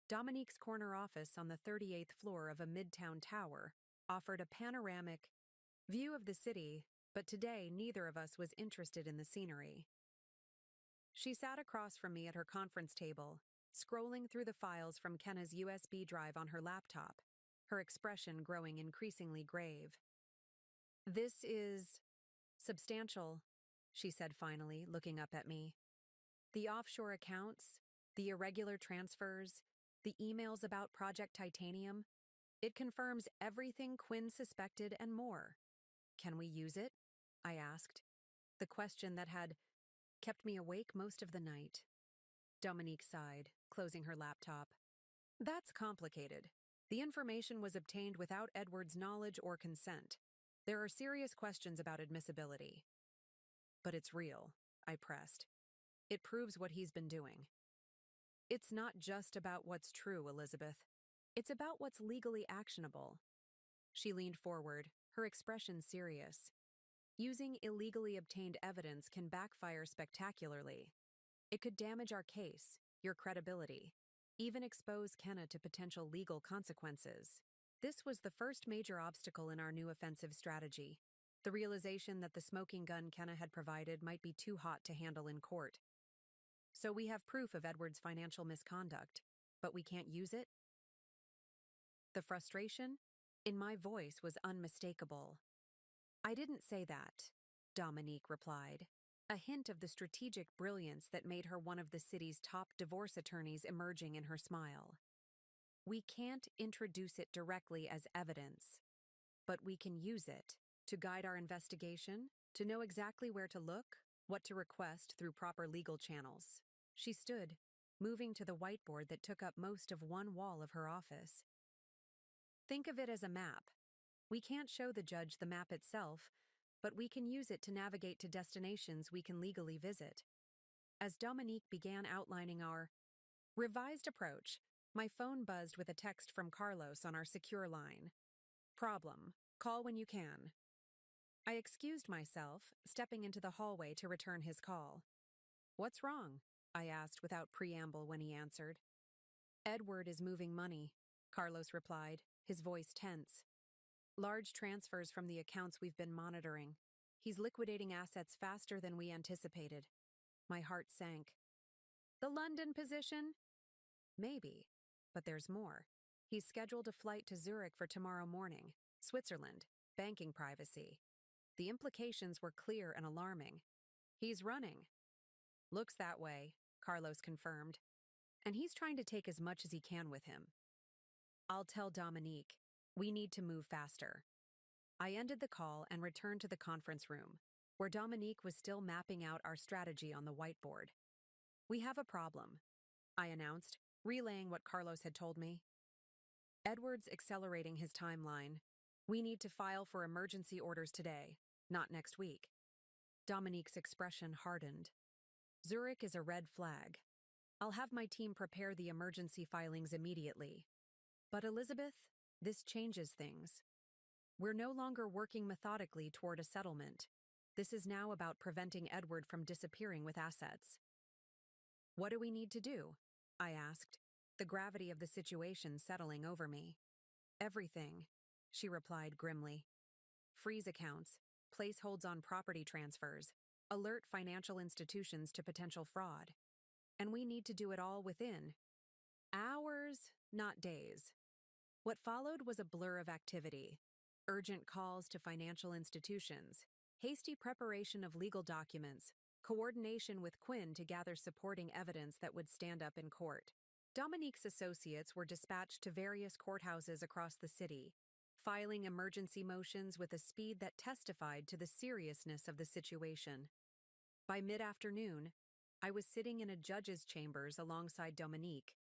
Dominique's corner office on the 38th floor of a midtown tower offered a panoramic view of the city, but today neither of us was interested in the scenery. She sat across from me at her conference table, scrolling through the files from Kenna's USB drive on her laptop, her expression growing increasingly grave. This is substantial, she said finally, looking up at me. The offshore accounts, the irregular transfers, the emails about Project Titanium, it confirms everything Quinn suspected and more. Can we use it? I asked, the question that had kept me awake most of the night. Dominique sighed, closing her laptop. That's complicated. The information was obtained without Edward's knowledge or consent. There are serious questions about admissibility. But it's real, I pressed. It proves what he's been doing. It's not just about what's true, Elizabeth. It's about what's legally actionable. She leaned forward, her expression serious. Using illegally obtained evidence can backfire spectacularly. It could damage our case, your credibility, even expose Kenna to potential legal consequences. This was the first major obstacle in our new offensive strategy. The realization that the smoking gun Kenna had provided might be too hot to handle in court. So we have proof of Edward's financial misconduct, but we can't use it? The frustration in my voice was unmistakable. I didn't say that, Dominique replied, a hint of the strategic brilliance that made her one of the city's top divorce attorneys emerging in her smile. We can't introduce it directly as evidence, but we can use it to guide our investigation, to know exactly where to look, what to request through proper legal channels. She stood, moving to the whiteboard that took up most of one wall of her office. Think of it as a map. We can't show the judge the map itself, but we can use it to navigate to destinations we can legally visit. As Dominique began outlining our revised approach, my phone buzzed with a text from Carlos on our secure line. Problem. Call when you can. I excused myself, stepping into the hallway to return his call. What's wrong? I asked without preamble when he answered. Edward is moving money, Carlos replied, his voice tense. Large transfers from the accounts we've been monitoring. He's liquidating assets faster than we anticipated. My heart sank. The London position? Maybe, but there's more. He's scheduled a flight to Zurich for tomorrow morning. Switzerland. Banking privacy. The implications were clear and alarming. He's running. Looks that way, Carlos confirmed. And he's trying to take as much as he can with him. I'll tell Dominique. We need to move faster. I ended the call and returned to the conference room, where Dominique was still mapping out our strategy on the whiteboard. We have a problem, I announced, relaying what Carlos had told me. Edward's accelerating his timeline. We need to file for emergency orders today, not next week. Dominique's expression hardened. Zurich is a red flag. I'll have my team prepare the emergency filings immediately. But Elizabeth, this changes things. We're no longer working methodically toward a settlement. This is now about preventing Edward from disappearing with assets. What do we need to do? I asked, the gravity of the situation settling over me. Everything, she replied grimly. Freeze accounts, place holds on property transfers, alert financial institutions to potential fraud. And we need to do it all within hours, not days. What followed was a blur of activity. Urgent calls to financial institutions, hasty preparation of legal documents, coordination with Quinn to gather supporting evidence that would stand up in court. Dominique's associates were dispatched to various courthouses across the city, filing emergency motions with a speed that testified to the seriousness of the situation. By mid-afternoon, I was sitting in a judge's chambers alongside Dominique,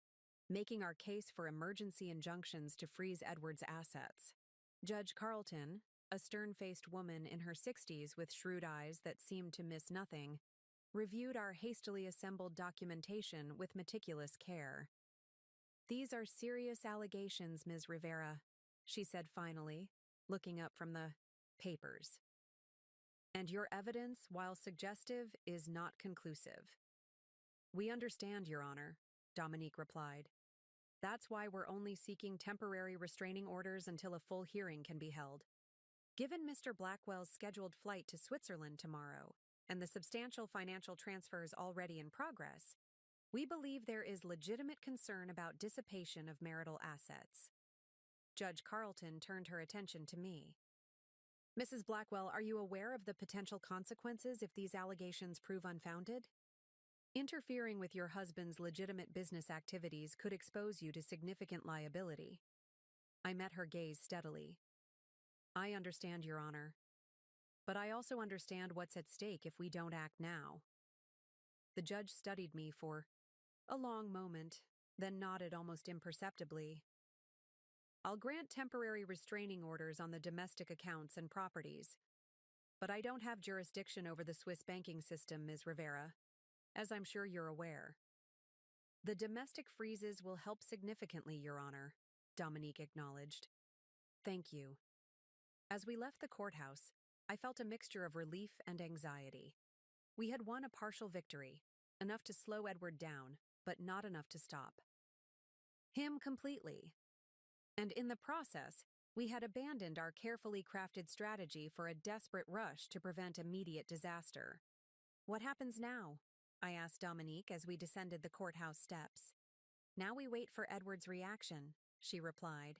making our case for emergency injunctions to freeze Edward's assets. Judge Carlton, a stern-faced woman in her 60s with shrewd eyes that seemed to miss nothing, reviewed our hastily assembled documentation with meticulous care. These are serious allegations, Ms. Rivera, she said finally, looking up from the papers. And your evidence, while suggestive, is not conclusive. We understand, Your Honor, Dominique replied. That's why we're only seeking temporary restraining orders until a full hearing can be held. Given Mr. Blackwell's scheduled flight to Switzerland tomorrow, and the substantial financial transfers already in progress, we believe there is legitimate concern about dissipation of marital assets. Judge Carlton turned her attention to me. Mrs. Blackwell, are you aware of the potential consequences if these allegations prove unfounded? Interfering with your husband's legitimate business activities could expose you to significant liability. I met her gaze steadily. I understand, Your Honor. But I also understand what's at stake if we don't act now. The judge studied me for A long moment, then nodded almost imperceptibly. I'll grant temporary restraining orders on the domestic accounts and properties, but I don't have jurisdiction over the Swiss banking system, Ms. Rivera, as I'm sure you're aware. The domestic freezes will help significantly, Your Honor, Dominique acknowledged. Thank you. As we left the courthouse, I felt a mixture of relief and anxiety. We had won a partial victory, enough to slow Edward down, but not enough to stop him completely. And in the process, we had abandoned our carefully crafted strategy for a desperate rush to prevent immediate disaster. What happens now? I asked Dominique as we descended the courthouse steps. Now we wait for Edward's reaction, she replied.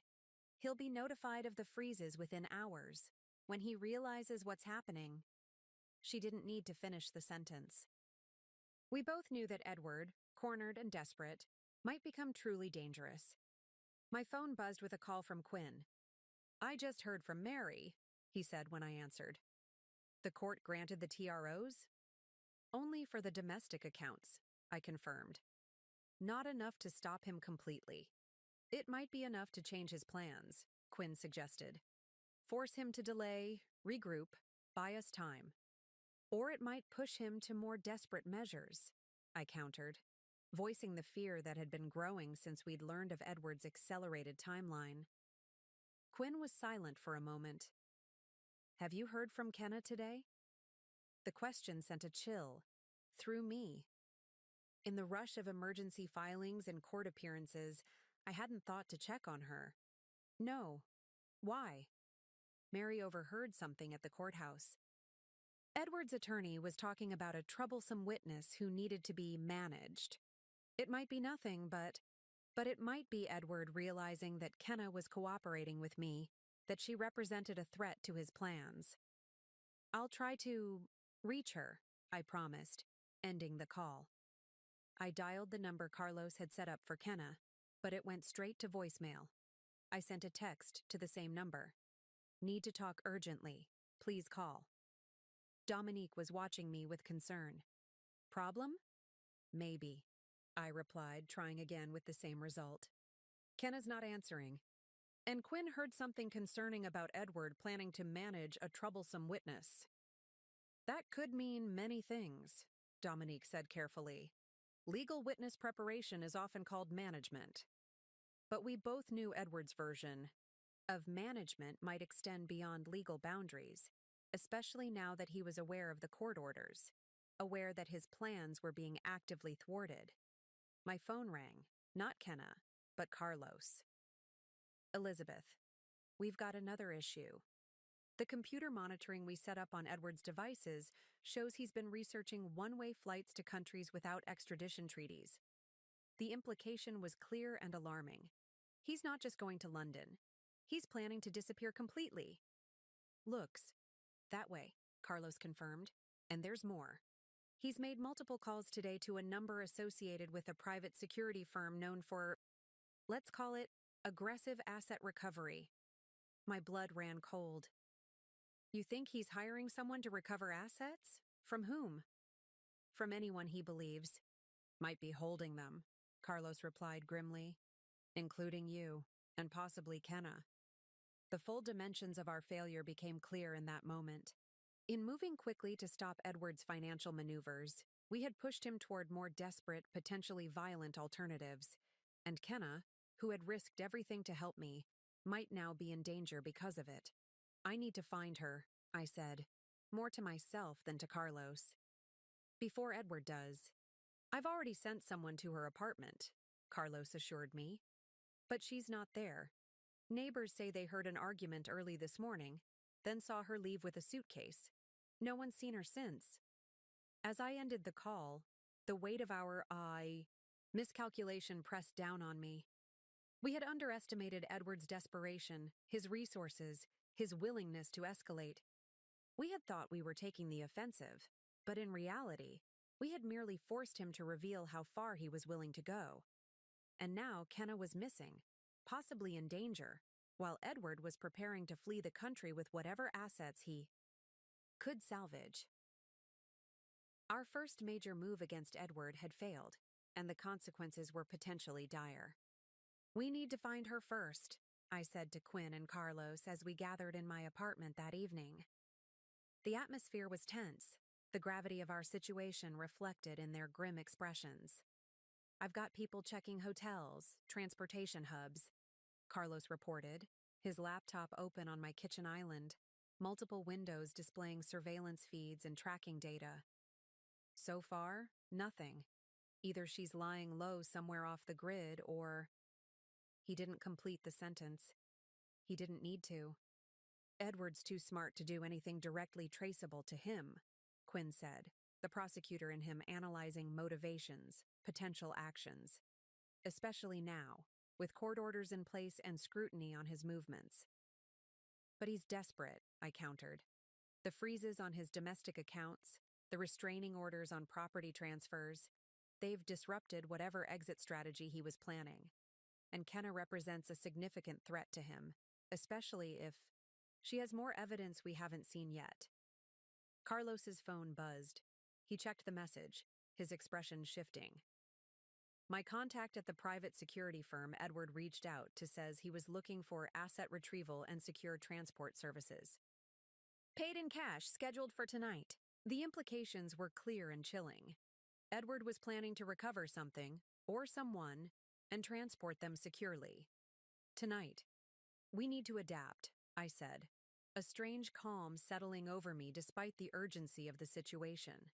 He'll be notified of the freezes within hours. When he realizes what's happening. She didn't need to finish the sentence. We both knew that Edward, cornered and desperate, might become truly dangerous. My phone buzzed with a call from Quinn. I just heard from Mary, he said when I answered. The court granted the TROs? Only for the domestic accounts, I confirmed. Not enough to stop him completely. It might be enough to change his plans, Quinn suggested. Force him to delay, regroup, buy us time. Or it might push him to more desperate measures, I countered, voicing the fear that had been growing since we'd learned of Edward's accelerated timeline. Quinn was silent for a moment. Have you heard from Kenna today? The question sent a chill through me. In the rush of emergency filings and court appearances, I hadn't thought to check on her. No. Why? Mary overheard something at the courthouse. Edward's attorney was talking about a troublesome witness who needed to be managed. It might be nothing, but it might be Edward realizing that Kenna was cooperating with me, that she represented a threat to his plans. I'll try to reach her, I promised, ending the call. I dialed the number Carlos had set up for Kenna, but it went straight to voicemail. I sent a text to the same number. Need to talk urgently. Please call. Dominique was watching me with concern. Problem? Maybe, I replied, trying again with the same result. Kenna's not answering. And Quinn heard something concerning about Edward planning to manage a troublesome witness. That could mean many things, Dominique said carefully. Legal witness preparation is often called management. But we both knew Edward's version of management might extend beyond legal boundaries, especially now that he was aware of the court orders, aware that his plans were being actively thwarted. My phone rang, not Kenna, but Carlos. Elizabeth, we've got another issue. The computer monitoring we set up on Edward's devices shows he's been researching one-way flights to countries without extradition treaties. The implication was clear and alarming. He's not just going to London. He's planning to disappear completely. Looks that way, Carlos confirmed. And there's more. He's made multiple calls today to a number associated with a private security firm known for, let's call it, aggressive asset recovery. My blood ran cold. You think he's hiring someone to recover assets? From whom? From anyone he believes. Might be holding them, Carlos replied grimly. Including you, and possibly Kenna. The full dimensions of our failure became clear in that moment. In moving quickly to stop Edward's financial maneuvers, we had pushed him toward more desperate, potentially violent alternatives, and Kenna, who had risked everything to help me, might now be in danger because of it. I need to find her, I said, more to myself than to Carlos. Before Edward does. I've already sent someone to her apartment, Carlos assured me. But she's not there. Neighbors say they heard an argument early this morning, then saw her leave with a suitcase. No one's seen her since. As I ended the call, the weight of our miscalculation pressed down on me. We had underestimated Edward's desperation, his resources, his willingness to escalate. We had thought we were taking the offensive, but in reality, we had merely forced him to reveal how far he was willing to go. And now Kenna was missing, possibly in danger, while Edward was preparing to flee the country with whatever assets he could salvage. Our first major move against Edward had failed, and the consequences were potentially dire. "We need to find her first," I said to Quinn and Carlos as we gathered in my apartment that evening. The atmosphere was tense, the gravity of our situation reflected in their grim expressions. "I've got people checking hotels, transportation hubs," Carlos reported, his laptop open on my kitchen island, multiple windows displaying surveillance feeds and tracking data. "So far, nothing. Either she's lying low somewhere off the grid or—" He didn't complete the sentence. He didn't need to. "Edward's too smart to do anything directly traceable to him," Quinn said, the prosecutor in him analyzing motivations, potential actions. "Especially now, with court orders in place and scrutiny on his movements." "But he's desperate," I countered. "The freezes on his domestic accounts, the restraining orders on property transfers, they've disrupted whatever exit strategy he was planning. And Kenna represents a significant threat to him, especially if she has more evidence we haven't seen yet." Carlos's phone buzzed. He checked the message, his expression shifting. "My contact at the private security firm Edward reached out to says he was looking for asset retrieval and secure transport services. Paid in cash, scheduled for tonight." The implications were clear and chilling. Edward was planning to recover something, or someone, and transport them securely. "Tonight. We need to adapt," I said, a strange calm settling over me despite the urgency of the situation.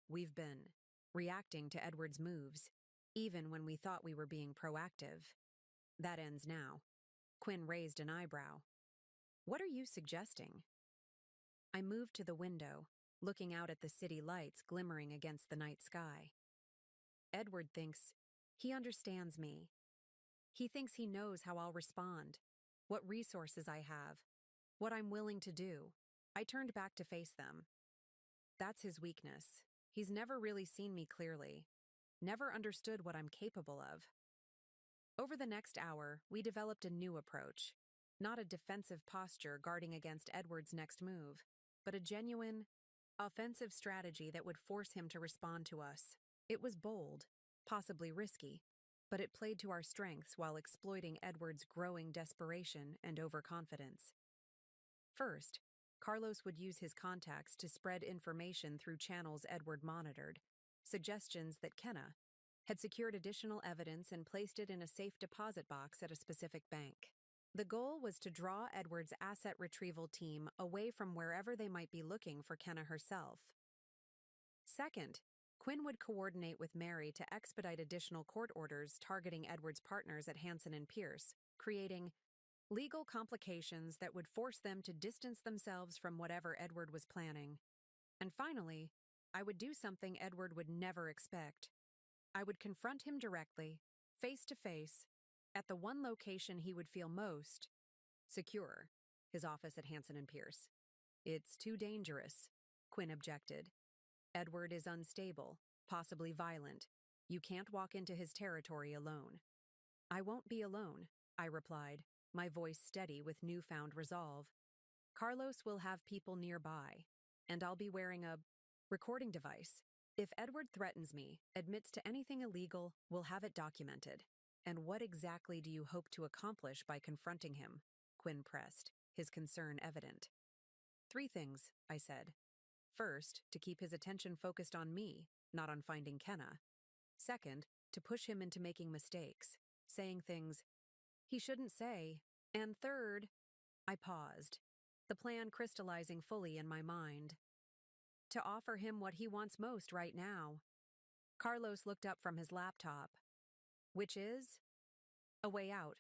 "We've been reacting to Edward's moves, even when we thought we were being proactive. That ends now." Quinn raised an eyebrow. "What are you suggesting?" I moved to the window, looking out at the city lights glimmering against the night sky. "Edward thinks he understands me. He thinks he knows how I'll respond, what resources I have, what I'm willing to do." I turned back to face them. "That's his weakness. He's never really seen me clearly, never understood what I'm capable of." Over the next hour, we developed a new approach. Not a defensive posture guarding against Edward's next move, but a genuine, offensive strategy that would force him to respond to us. It was bold, possibly risky, but it played to our strengths while exploiting Edward's growing desperation and overconfidence. First, Carlos would use his contacts to spread information through channels Edward monitored, suggestions that Kenna had secured additional evidence and placed it in a safe deposit box at a specific bank. The goal was to draw Edward's asset retrieval team away from wherever they might be looking for Kenna herself. Second, Quinn would coordinate with Mary to expedite additional court orders targeting Edward's partners at Hansen and Pierce, creating legal complications that would force them to distance themselves from whatever Edward was planning. And finally, I would do something Edward would never expect. I would confront him directly, face to face, at the one location he would feel most secure, his office at Hansen and Pierce. "It's too dangerous," Quinn objected. "Edward is unstable, possibly violent. You can't walk into his territory alone." "I won't be alone," I replied, my voice steady with newfound resolve. "Carlos will have people nearby, and I'll be wearing a recording device. If Edward threatens me, admits to anything illegal, we'll have it documented." "And what exactly do you hope to accomplish by confronting him?" Quinn pressed, his concern evident. "Three things," I said. "First, to keep his attention focused on me, not on finding Kenna. Second, to push him into making mistakes, saying things he shouldn't say. And third," I paused, the plan crystallizing fully in my mind, "to offer him what he wants most right now." Carlos looked up from his laptop. "Which is?" "A way out,"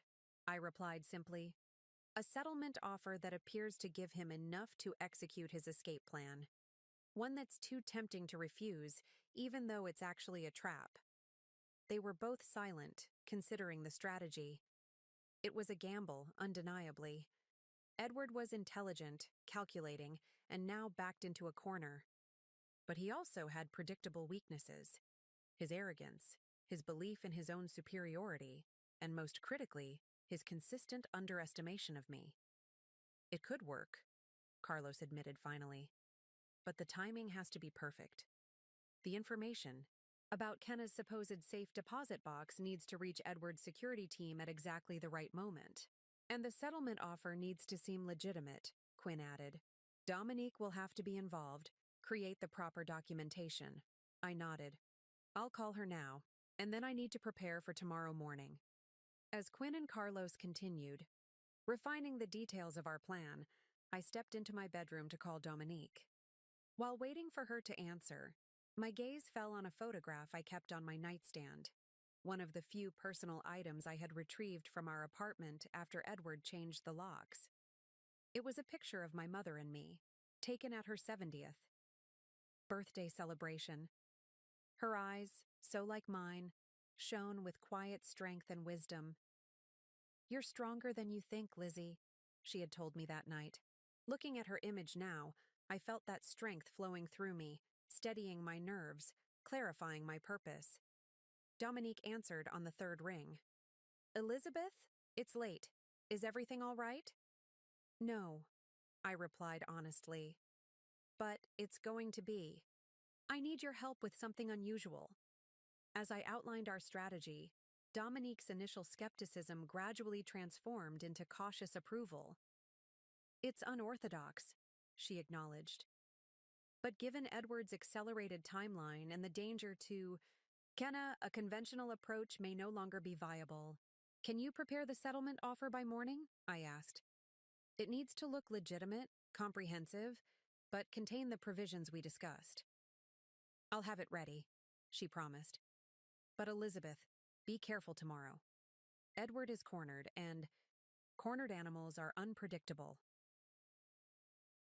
I replied simply. "A settlement offer that appears to give him enough to execute his escape plan. One that's too tempting to refuse, even though it's actually a trap." They were both silent, considering the strategy. It was a gamble, undeniably. Edward was intelligent, calculating, and now backed into a corner. But he also had predictable weaknesses. His arrogance, his belief in his own superiority, and most critically, his consistent underestimation of me. "It could work," Carlos admitted finally. "But the timing has to be perfect. The information, About Kenna's supposed safe deposit box needs to reach Edward's security team at exactly the right moment. And the settlement offer needs to seem legitimate, Quinn added. Dominique will have to be involved, create the proper documentation. I nodded. I'll call her now, and then I need to prepare for tomorrow morning. As Quinn and Carlos continued, refining the details of our plan, I stepped into my bedroom to call Dominique. While waiting for her to answer, my gaze fell on a photograph I kept on my nightstand, one of the few personal items I had retrieved from our apartment after Edward changed the locks. It was a picture of my mother and me, taken at her 70th birthday celebration. Her eyes, so like mine, shone with quiet strength and wisdom. "You're stronger than you think, Lizzie," she had told me that night. Looking at her image now, I felt that strength flowing through me, steadying my nerves, clarifying my purpose. Dominique answered on the third ring. "Elizabeth, it's late. Is everything all right?" "No," I replied honestly. "But it's going to be. I need your help with something unusual." As I outlined our strategy, Dominique's initial skepticism gradually transformed into cautious approval. "It's unorthodox," she acknowledged. "But given Edward's accelerated timeline and the danger to Kenna, a conventional approach may no longer be viable. Can you prepare the settlement offer by morning?" I asked. "It needs to look legitimate, comprehensive, but contain the provisions we discussed." "I'll have it ready," she promised. "But Elizabeth, be careful tomorrow. Edward is cornered, and cornered animals are unpredictable."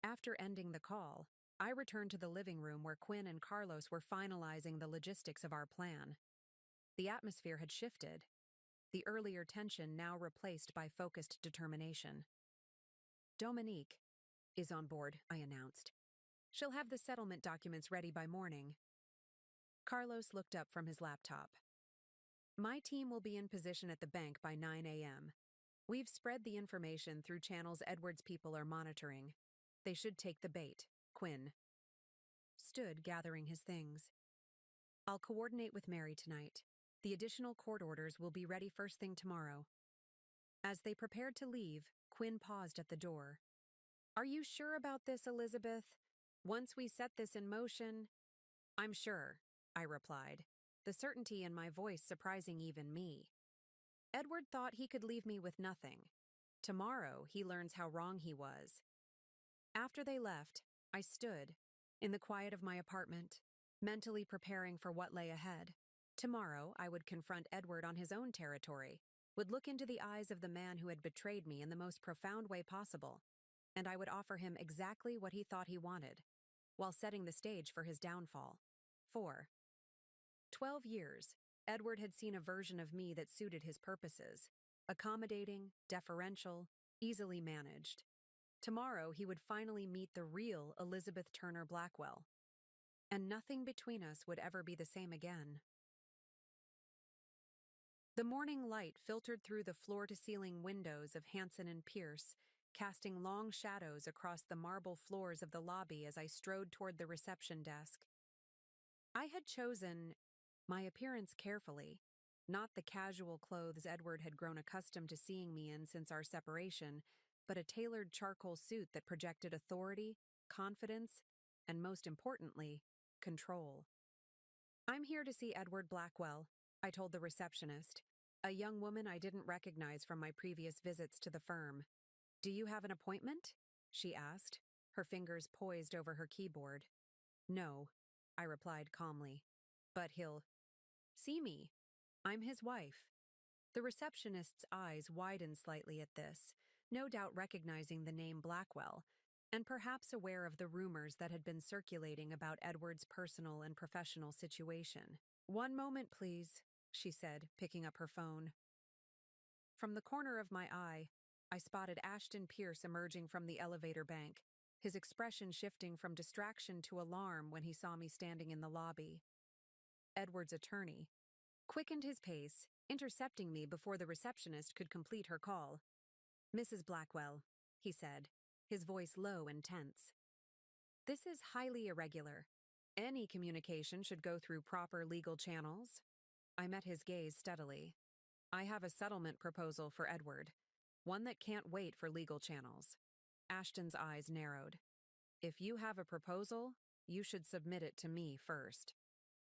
After ending the call, I returned to the living room where Quinn and Carlos were finalizing the logistics of our plan. The atmosphere had shifted, the earlier tension now replaced by focused determination. "Dominique is on board," I announced. "She'll have the settlement documents ready by morning." Carlos looked up from his laptop. "My team will be in position at the bank by 9 a.m. We've spread the information through channels Edward's people are monitoring. They should take the bait." Quinn stood gathering his things. "I'll coordinate with Mary tonight. The additional court orders will be ready first thing tomorrow." As they prepared to leave, Quinn paused at the door. "Are you sure about this, Elizabeth? Once we set this in motion—" "I'm sure," I replied, the certainty in my voice surprising even me. Edward thought he could leave me with nothing. Tomorrow he learns how wrong he was. After they left, I stood, in the quiet of my apartment, mentally preparing for what lay ahead. Tomorrow I would confront Edward on his own territory, would look into the eyes of the man who had betrayed me in the most profound way possible, and I would offer him exactly what he thought he wanted, while setting the stage for his downfall. 4. 12 years, Edward had seen a version of me that suited his purposes, accommodating, deferential, easily managed. Tomorrow he would finally meet the real Elizabeth Turner Blackwell, and nothing between us would ever be the same again. The morning light filtered through the floor-to-ceiling windows of Hanson and Pierce, casting long shadows across the marble floors of the lobby as I strode toward the reception desk. I had chosen my appearance carefully, not the casual clothes Edward had grown accustomed to seeing me in since our separation, but a tailored charcoal suit that projected authority, confidence, and most importantly, control. "I'm here to see Edward Blackwell," I told the receptionist, a young woman I didn't recognize from my previous visits to the firm. "Do you have an appointment?" she asked, her fingers poised over her keyboard. "No," I replied calmly. "But he'll see me. I'm his wife." The receptionist's eyes widened slightly at this, no doubt recognizing the name Blackwell, and perhaps aware of the rumors that had been circulating about Edward's personal and professional situation. "One moment, please," she said, picking up her phone. From the corner of my eye, I spotted Ashton Pierce emerging from the elevator bank, his expression shifting from distraction to alarm when he saw me standing in the lobby. Edward's attorney quickened his pace, intercepting me before the receptionist could complete her call. "Mrs. Blackwell," he said, his voice low and tense. "This is highly irregular. Any communication should go through proper legal channels. I met his gaze steadily. I have a settlement proposal for Edward, one that can't wait for legal channels. Ashton's eyes narrowed. If you have a proposal, you should submit it to me first.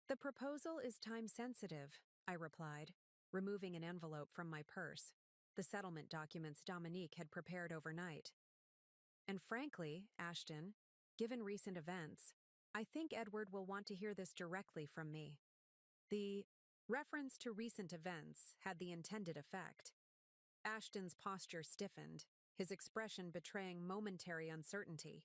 The proposal is time-sensitive, I replied, removing an envelope from my purse, the settlement documents Dominique had prepared overnight. And frankly, Ashton, given recent events, I think Edward will want to hear this directly from me. The reference to recent events had the intended effect. Ashton's posture stiffened, his expression betraying momentary uncertainty.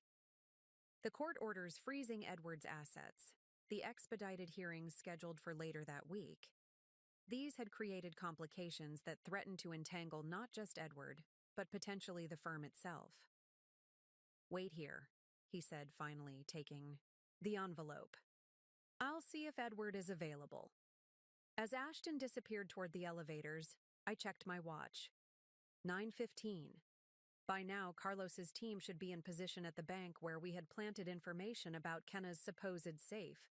The court orders freezing Edward's assets, the expedited hearings scheduled for later that week. These had created complications that threatened to entangle not just Edward, but potentially the firm itself. Wait here, he said finally, taking the envelope. I'll see if Edward is available. As Ashton disappeared toward the elevators, I checked my watch. 9:15. By now, Carlos's team should be in position at the bank where we had planted information about Kenna's supposed safe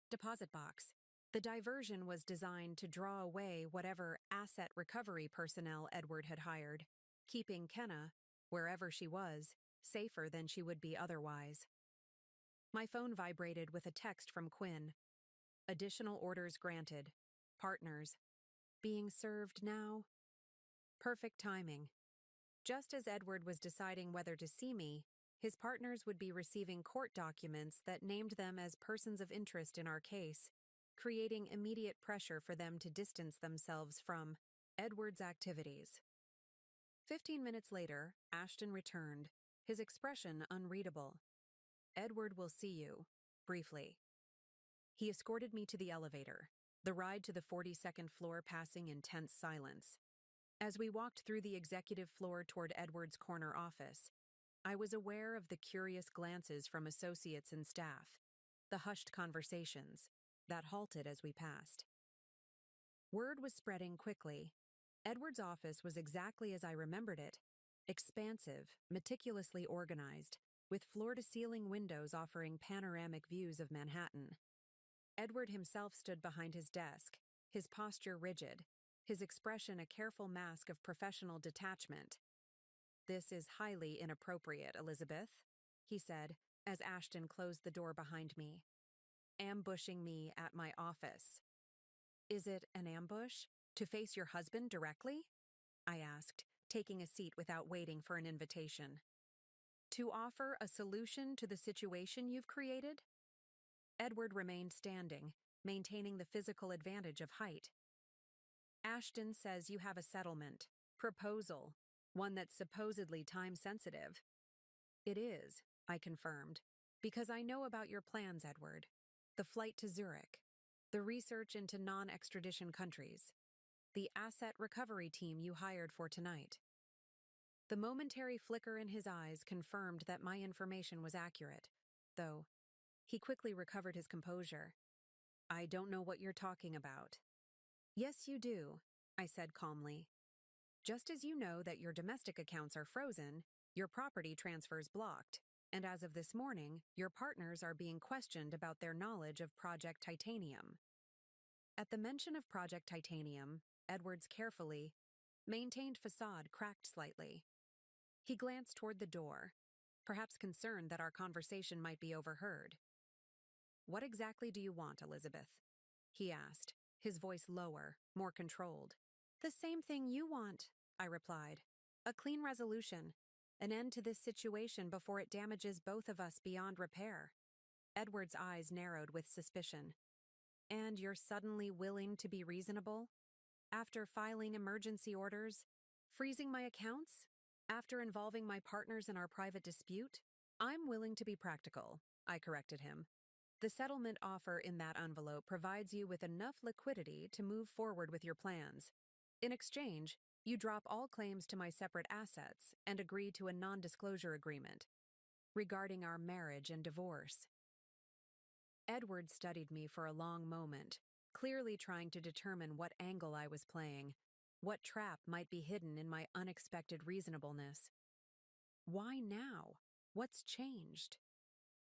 deposit box. The diversion was designed to draw away whatever asset recovery personnel Edward had hired, keeping Kenna, wherever she was, safer than she would be otherwise. My phone vibrated with a text from Quinn. Additional orders granted. Partners. Being served now. Perfect timing. Just as Edward was deciding whether to see me, his partners would be receiving court documents that named them as persons of interest in our case, creating immediate pressure for them to distance themselves from Edward's activities. 15 minutes later, Ashton returned, his expression unreadable. Edward will see you, briefly. He escorted me to the elevator, the ride to the 42nd floor passing in tense silence. As we walked through the executive floor toward Edward's corner office, I was aware of the curious glances from associates and staff, the hushed conversations that halted as we passed. Word was spreading quickly. Edward's office was exactly as I remembered it, expansive, meticulously organized, with floor-to-ceiling windows offering panoramic views of Manhattan. Edward himself stood behind his desk, his posture rigid, his expression a careful mask of professional detachment. "This is highly inappropriate, Elizabeth," he said, as Ashton closed the door behind me. "Ambushing me at my office." "Is it an ambush? To face your husband directly?" I asked, taking a seat without waiting for an invitation. "To offer a solution to the situation you've created?" Edward remained standing, maintaining the physical advantage of height. "Ashton says you have a settlement proposal, one that's supposedly time-sensitive." "It is," I confirmed, "because I know about your plans, Edward. The flight to Zurich, the research into non-extradition countries, the asset recovery team you hired for tonight." The momentary flicker in his eyes confirmed that my information was accurate, though he quickly recovered his composure. "I don't know what you're talking about." "Yes, you do," I said calmly. "Just as you know that your domestic accounts are frozen, your property transfers blocked, and as of this morning, your partners are being questioned about their knowledge of Project Titanium." At the mention of Project Titanium, Edward's carefully maintained facade cracked slightly. He glanced toward the door, perhaps concerned that our conversation might be overheard. "What exactly do you want, Elizabeth?" he asked, his voice lower, more controlled. "The same thing you want," I replied. "A clean resolution, an end to this situation before it damages both of us beyond repair." Edward's eyes narrowed with suspicion. "And you're suddenly willing to be reasonable? After filing emergency orders? Freezing my accounts? After involving my partners in our private dispute?" "I'm willing to be practical," I corrected him. "The settlement offer in that envelope provides you with enough liquidity to move forward with your plans. In exchange, you drop all claims to my separate assets and agree to a non-disclosure agreement regarding our marriage and divorce." Edward studied me for a long moment, clearly trying to determine what angle I was playing, what trap might be hidden in my unexpected reasonableness. "Why now? What's changed?"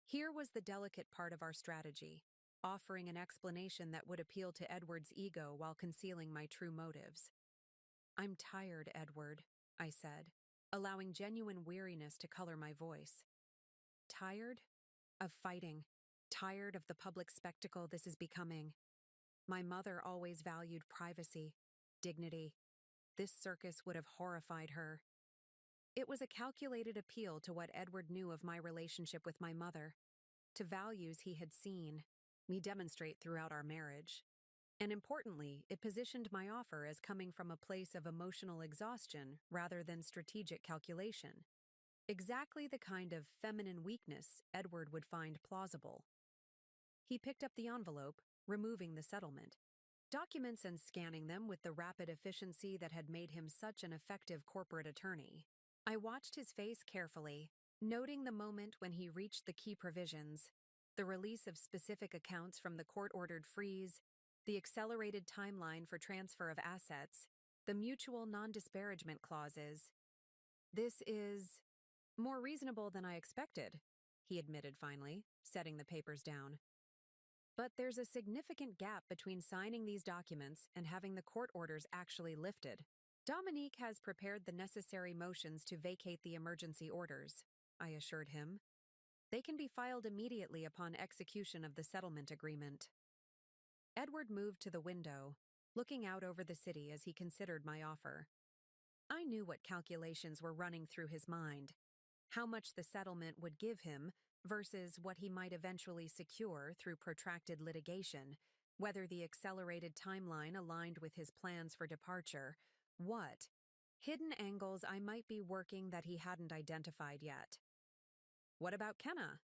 Here was the delicate part of our strategy, offering an explanation that would appeal to Edward's ego while concealing my true motives. "I'm tired, Edward," I said, allowing genuine weariness to color my voice. Tired? Of fighting. Tired of the public spectacle this is becoming. My mother always valued privacy, dignity. This circus would have horrified her. It was a calculated appeal to what Edward knew of my relationship with my mother, to values he had seen me demonstrate throughout our marriage. And importantly, it positioned my offer as coming from a place of emotional exhaustion rather than strategic calculation. Exactly the kind of feminine weakness Edward would find plausible. He picked up the envelope, removing the settlement, documents and scanning them with the rapid efficiency that had made him such an effective corporate attorney. I watched his face carefully, noting the moment when he reached the key provisions, the release of specific accounts from the court-ordered freeze, the accelerated timeline for transfer of assets, the mutual non-disparagement clauses. "This is more reasonable than I expected," he admitted finally, setting the papers down. "But there's a significant gap between signing these documents and having the court orders actually lifted. Dominique has prepared the necessary motions to vacate the emergency orders," I assured him. "They can be filed immediately upon execution of the settlement agreement." Edward moved to the window, looking out over the city as he considered my offer. I knew what calculations were running through his mind, how much the settlement would give him versus what he might eventually secure through protracted litigation, whether the accelerated timeline aligned with his plans for departure, what hidden angles I might be working that he hadn't identified yet. "What about Kenna?"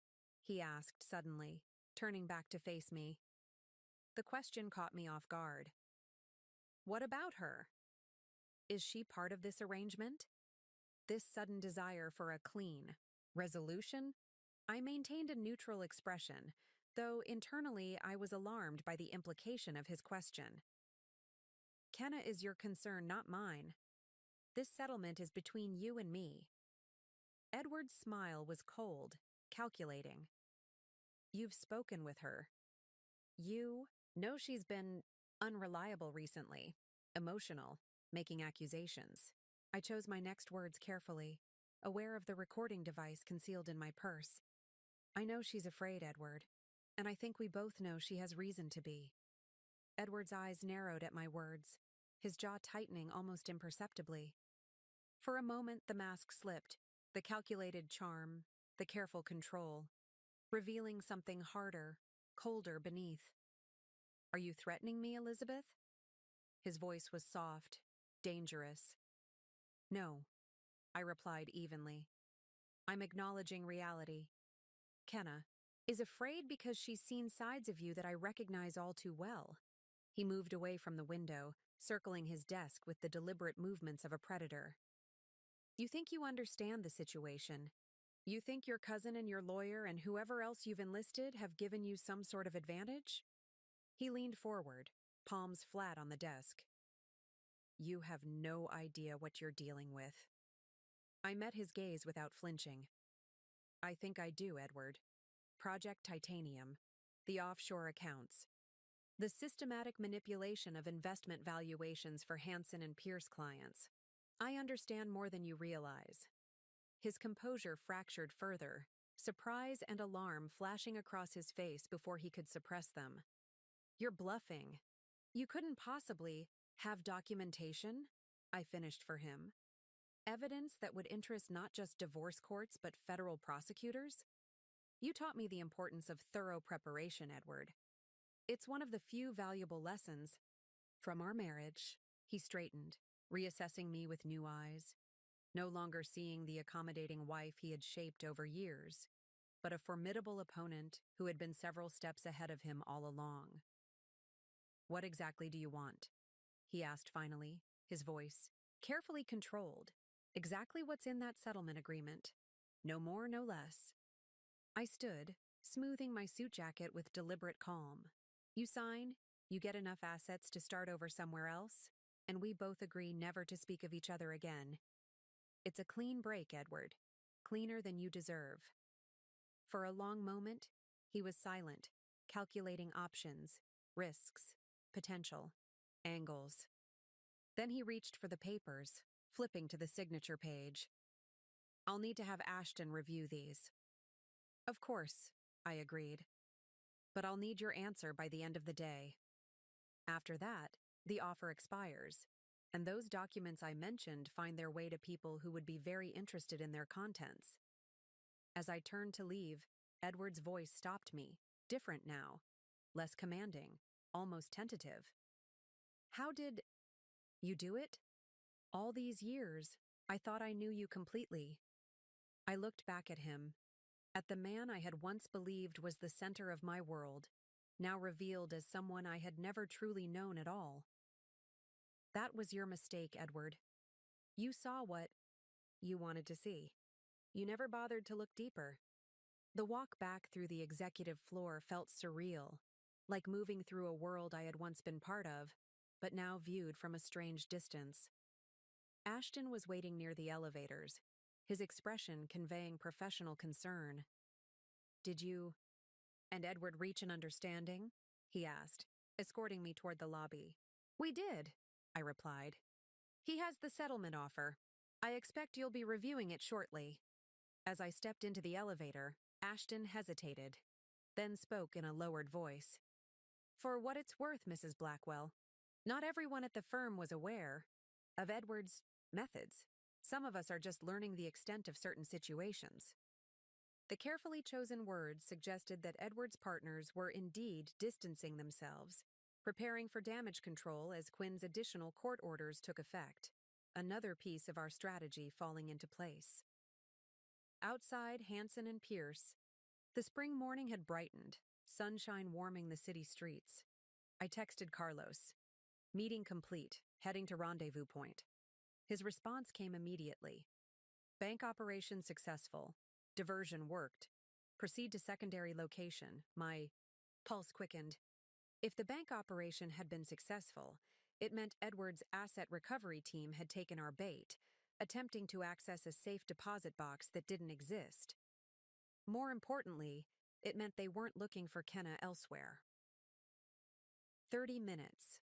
he asked suddenly, turning back to face me. The question caught me off guard. "What about her? Is she part of this arrangement?" This sudden desire for a clean resolution? I maintained a neutral expression, though internally I was alarmed by the implication of his question. "Kenna is your concern, not mine. This settlement is between you and me." Edward's smile was cold, calculating. "You've spoken with her. You know she's been unreliable recently, emotional, making accusations." I chose my next words carefully, aware of the recording device concealed in my purse. "I know she's afraid, Edward, and I think we both know she has reason to be." Edward's eyes narrowed at my words, his jaw tightening almost imperceptibly. For a moment the mask slipped, the calculated charm, the careful control, revealing something harder, colder beneath. "Are you threatening me, Elizabeth?" His voice was soft, dangerous. "No," I replied evenly. "I'm acknowledging reality. Kenna is afraid because she's seen sides of you that I recognize all too well." He moved away from the window, circling his desk with the deliberate movements of a predator. "You think you understand the situation. You think your cousin and your lawyer and whoever else you've enlisted have given you some sort of advantage?" He leaned forward, palms flat on the desk. "You have no idea what you're dealing with." I met his gaze without flinching. "I think I do, Edward. Project Titanium, the offshore accounts, the systematic manipulation of investment valuations for Hansen and Pierce clients. I understand more than you realize." His composure fractured further, surprise and alarm flashing across his face before he could suppress them. "You're bluffing. You couldn't possibly have documentation," I finished for him. "Evidence that would interest not just divorce courts but federal prosecutors? You taught me the importance of thorough preparation, Edward. It's one of the few valuable lessons from our marriage." He straightened, reassessing me with new eyes, no longer seeing the accommodating wife he had shaped over years, but a formidable opponent who had been several steps ahead of him all along. "What exactly do you want?" he asked finally, his voice carefully controlled. "Exactly what's in that settlement agreement. No more, no less." I stood, smoothing my suit jacket with deliberate calm. "You sign, you get enough assets to start over somewhere else, and we both agree never to speak of each other again. It's a clean break, Edward. Cleaner than you deserve." For a long moment, he was silent, calculating options, risks, potential, angles. Then he reached for the papers, flipping to the signature page. "I'll need to have Ashton review these." "Of course," I agreed. "But I'll need your answer by the end of the day. After that, the offer expires, and those documents I mentioned find their way to people who would be very interested in their contents." As I turned to leave, Edward's voice stopped me, different now, less commanding, almost tentative. "How did you do it? All these years, I thought I knew you completely." I looked back at him, at the man I had once believed was the center of my world, now revealed as someone I had never truly known at all. "That was your mistake, Edward. You saw what you wanted to see. You never bothered to look deeper." The walk back through the executive floor felt surreal, like moving through a world I had once been part of, but now viewed from a strange distance. Ashton was waiting near the elevators, his expression conveying professional concern. "Did you and Edward reach an understanding?" he asked, escorting me toward the lobby. "We did," I replied. "He has the settlement offer. I expect you'll be reviewing it shortly." As I stepped into the elevator, Ashton hesitated, then spoke in a lowered voice. "For what it's worth, Mrs. Blackwell, not everyone at the firm was aware of Edward's methods. Some of us are just learning the extent of certain situations." The carefully chosen words suggested that Edward's partners were indeed distancing themselves, preparing for damage control as Quinn's additional court orders took effect, another piece of our strategy falling into place. Outside Hanson and Pierce, the spring morning had brightened, sunshine warming the city streets. I texted Carlos. "Meeting complete, heading to rendezvous point." His response came immediately. "Bank operation successful. Diversion worked. Proceed to secondary location." My pulse quickened. If the bank operation had been successful, it meant Edward's asset recovery team had taken our bait, attempting to access a safe deposit box that didn't exist. More importantly, it meant they weren't looking for Kenna elsewhere. 30 minutes.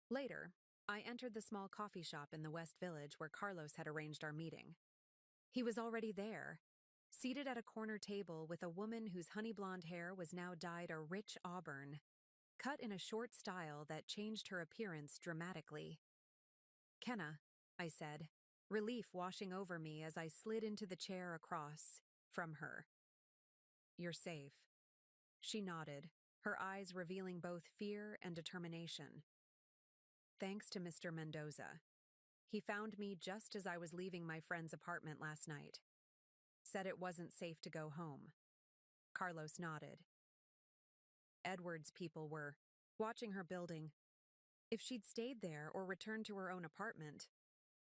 Later, I entered the small coffee shop in the West Village where Carlos had arranged our meeting. He was already there, seated at a corner table with a woman whose honey blonde hair was now dyed a rich auburn, cut in a short style that changed her appearance dramatically. "Kenna," I said, relief washing over me as I slid into the chair across from her. "You're safe." She nodded, her eyes revealing both fear and determination. "Thanks to Mr. Mendoza. He found me just as I was leaving my friend's apartment last night. Said it wasn't safe to go home." Carlos nodded. "Edward's people were watching her building. If she'd stayed there or returned to her own apartment."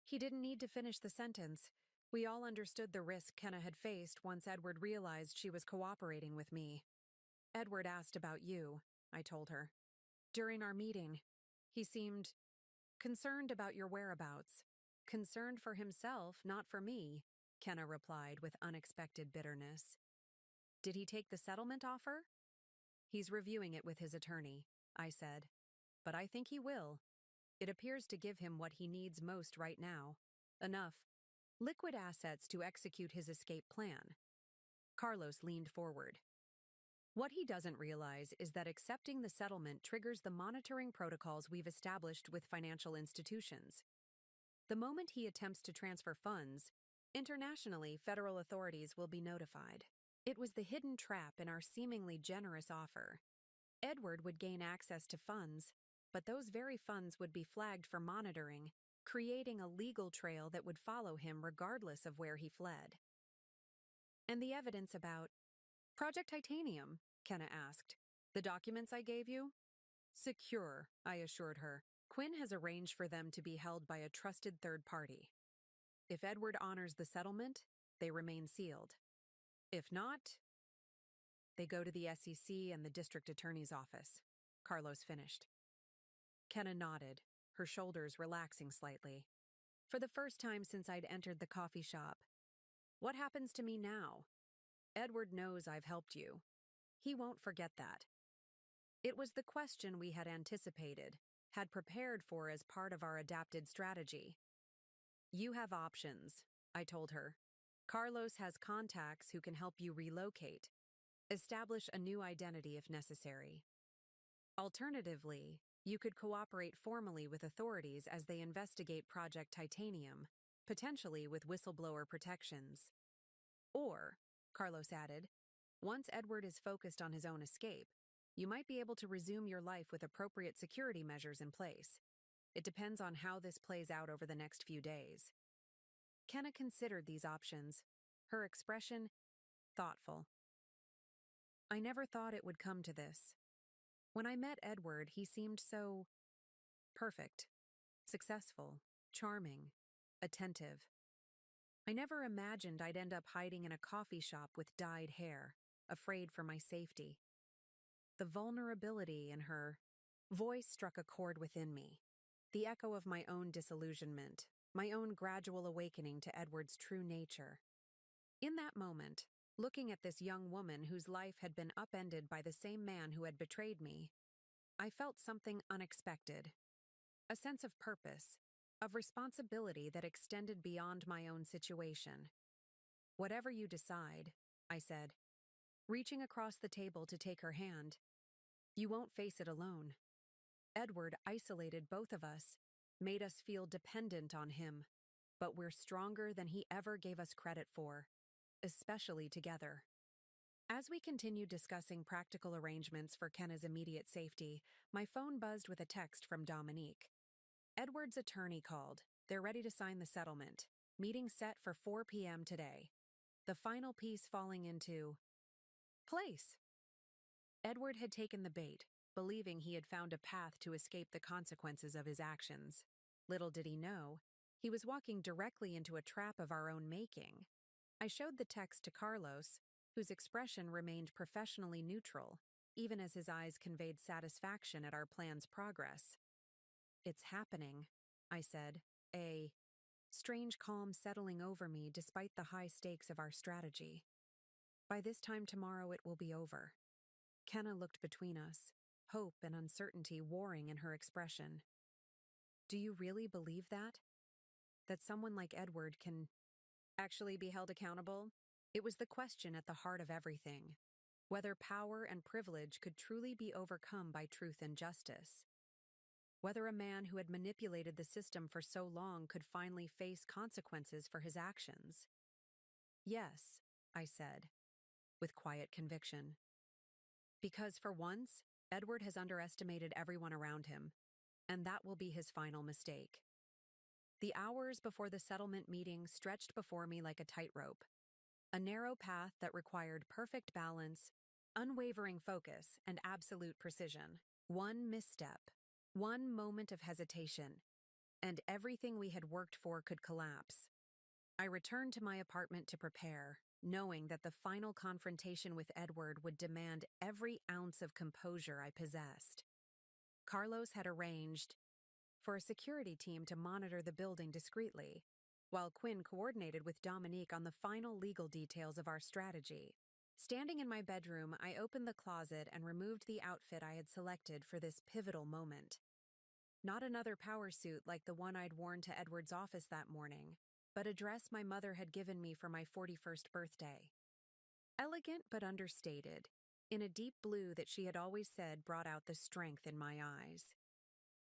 He didn't need to finish the sentence. We all understood the risk Kenna had faced once Edward realized she was cooperating with me. "Edward asked about you," I told her. "During our meeting, he seemed concerned about your whereabouts." "Concerned for himself, not for me," Kenna replied with unexpected bitterness. "Did he take the settlement offer?" "He's reviewing it with his attorney," I said. "But I think he will. It appears to give him what he needs most right now. Enough liquid assets to execute his escape plan." Carlos leaned forward. "What he doesn't realize is that accepting the settlement triggers the monitoring protocols we've established with financial institutions. The moment he attempts to transfer funds, internationally, federal authorities will be notified. It was the hidden trap in our seemingly generous offer. Edward would gain access to funds, but those very funds would be flagged for monitoring, creating a legal trail that would follow him regardless of where he fled." "And the evidence about Project Titanium?" Kenna asked. "The documents I gave you?" "Secure," I assured her. "Quinn has arranged for them to be held by a trusted third party. If Edward honors the settlement, they remain sealed. If not, they go to the SEC and the district attorney's office." Carlos finished. Kenna nodded, her shoulders relaxing slightly. For the first time since I'd entered the coffee shop. "What happens to me now?" Edward knows I've helped you. He won't forget that. It was the question we had anticipated, had prepared for as part of our adapted strategy. You have options, I told her. Carlos has contacts who can help you relocate, establish a new identity if necessary. Alternatively, you could cooperate formally with authorities as they investigate Project Titanium, potentially with whistleblower protections. Or, Carlos added, once Edward is focused on his own escape, you might be able to resume your life with appropriate security measures in place. It depends on how this plays out over the next few days. Kenna considered these options, her expression thoughtful. I never thought it would come to this. When I met Edward, he seemed so perfect, successful, charming, attentive. I never imagined I'd end up hiding in a coffee shop with dyed hair, afraid for my safety. The vulnerability in her voice struck a chord within me, the echo of my own disillusionment, my own gradual awakening to Edward's true nature. In that moment, looking at this young woman whose life had been upended by the same man who had betrayed me, I felt something unexpected, a sense of purpose, of responsibility that extended beyond my own situation. Whatever you decide, I said, reaching across the table to take her hand, you won't face it alone. Edward isolated both of us, made us feel dependent on him, but we're stronger than he ever gave us credit for, especially together. As we continued discussing practical arrangements for Kenna's immediate safety, my phone buzzed with a text from Dominique. Edward's attorney called. They're ready to sign the settlement. Meeting set for 4 p.m. today. The final piece falling into place. Edward had taken the bait, believing he had found a path to escape the consequences of his actions. Little did he know, he was walking directly into a trap of our own making. I showed the text to Carlos, whose expression remained professionally neutral, even as his eyes conveyed satisfaction at our plan's progress. It's happening, I said, a strange calm settling over me despite the high stakes of our strategy. By this time tomorrow it will be over. Kenna looked between us, hope and uncertainty warring in her expression. Do you really believe that? That someone like Edward can actually be held accountable? It was the question at the heart of everything. Whether power and privilege could truly be overcome by truth and justice. Whether a man who had manipulated the system for so long could finally face consequences for his actions. Yes, I said, with quiet conviction. Because for once, Edward has underestimated everyone around him, and that will be his final mistake. The hours before the settlement meeting stretched before me like a tightrope, a narrow path that required perfect balance, unwavering focus, and absolute precision. One misstep, one moment of hesitation, and everything we had worked for could collapse. I returned to my apartment to prepare, knowing that the final confrontation with Edward would demand every ounce of composure I possessed. Carlos had arranged for a security team to monitor the building discreetly, while Quinn coordinated with Dominique on the final legal details of our strategy. Standing in my bedroom, I opened the closet and removed the outfit I had selected for this pivotal moment. Not another power suit like the one I'd worn to Edward's office that morning, but a dress my mother had given me for my 41st birthday. Elegant but understated, in a deep blue that she had always said brought out the strength in my eyes.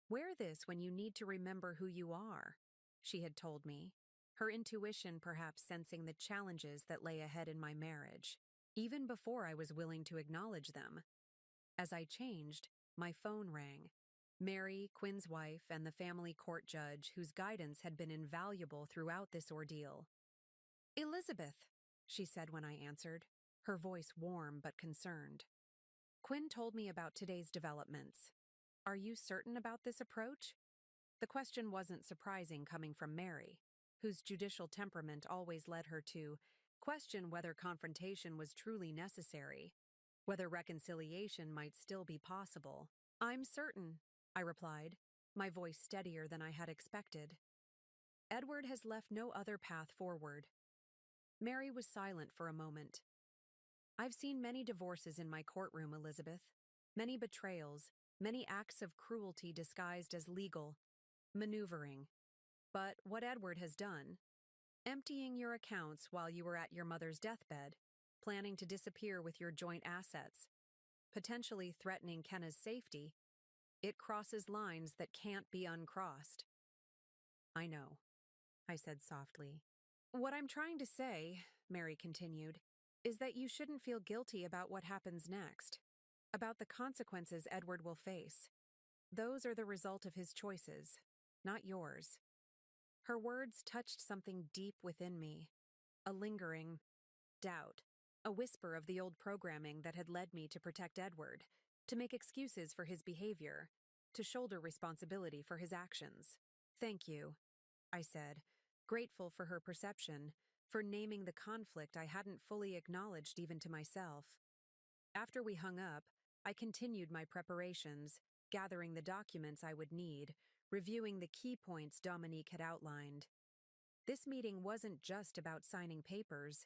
Wear this when you need to remember who you are, she had told me, her intuition perhaps sensing the challenges that lay ahead in my marriage, even before I was willing to acknowledge them. As I changed, my phone rang. Mary, Quinn's wife, and the family court judge whose guidance had been invaluable throughout this ordeal. Elizabeth, she said when I answered, her voice warm but concerned. Quinn told me about today's developments. Are you certain about this approach? The question wasn't surprising coming from Mary, whose judicial temperament always led her to question whether confrontation was truly necessary, whether reconciliation might still be possible. I'm certain, I replied, my voice steadier than I had expected. Edward has left no other path forward. Mary was silent for a moment. I've seen many divorces in my courtroom, Elizabeth. Many betrayals, many acts of cruelty disguised as legal, maneuvering. But what Edward has done, emptying your accounts while you were at your mother's deathbed, planning to disappear with your joint assets, potentially threatening Kenna's safety, it crosses lines that can't be uncrossed. I know, I said softly. What I'm trying to say, Mary continued, is that you shouldn't feel guilty about what happens next, about the consequences Edward will face. Those are the result of his choices, not yours. Her words touched something deep within me, a lingering doubt, a whisper of the old programming that had led me to protect Edward, to make excuses for his behavior, to shoulder responsibility for his actions. Thank you, I said, grateful for her perception, for naming the conflict I hadn't fully acknowledged even to myself. After we hung up, I continued my preparations, gathering the documents I would need, reviewing the key points Dominique had outlined. This meeting wasn't just about signing papers.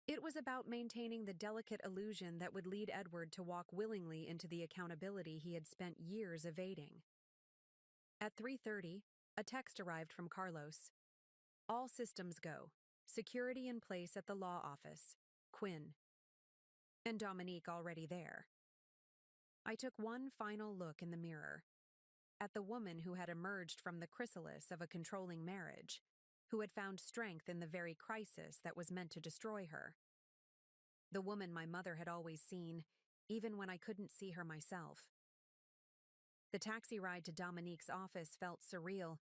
It was about maintaining the delicate illusion that would lead Edward to walk willingly into the accountability he had spent years evading. At 3:30, a text arrived from Carlos. All systems go. Security in place at the law office. Quinn. And Dominique already there. I took one final look in the mirror, at the woman who had emerged from the chrysalis of a controlling marriage, who had found strength in the very crisis that was meant to destroy her. The woman my mother had always seen, even when I couldn't see her myself. The taxi ride to Dominique's office felt surreal,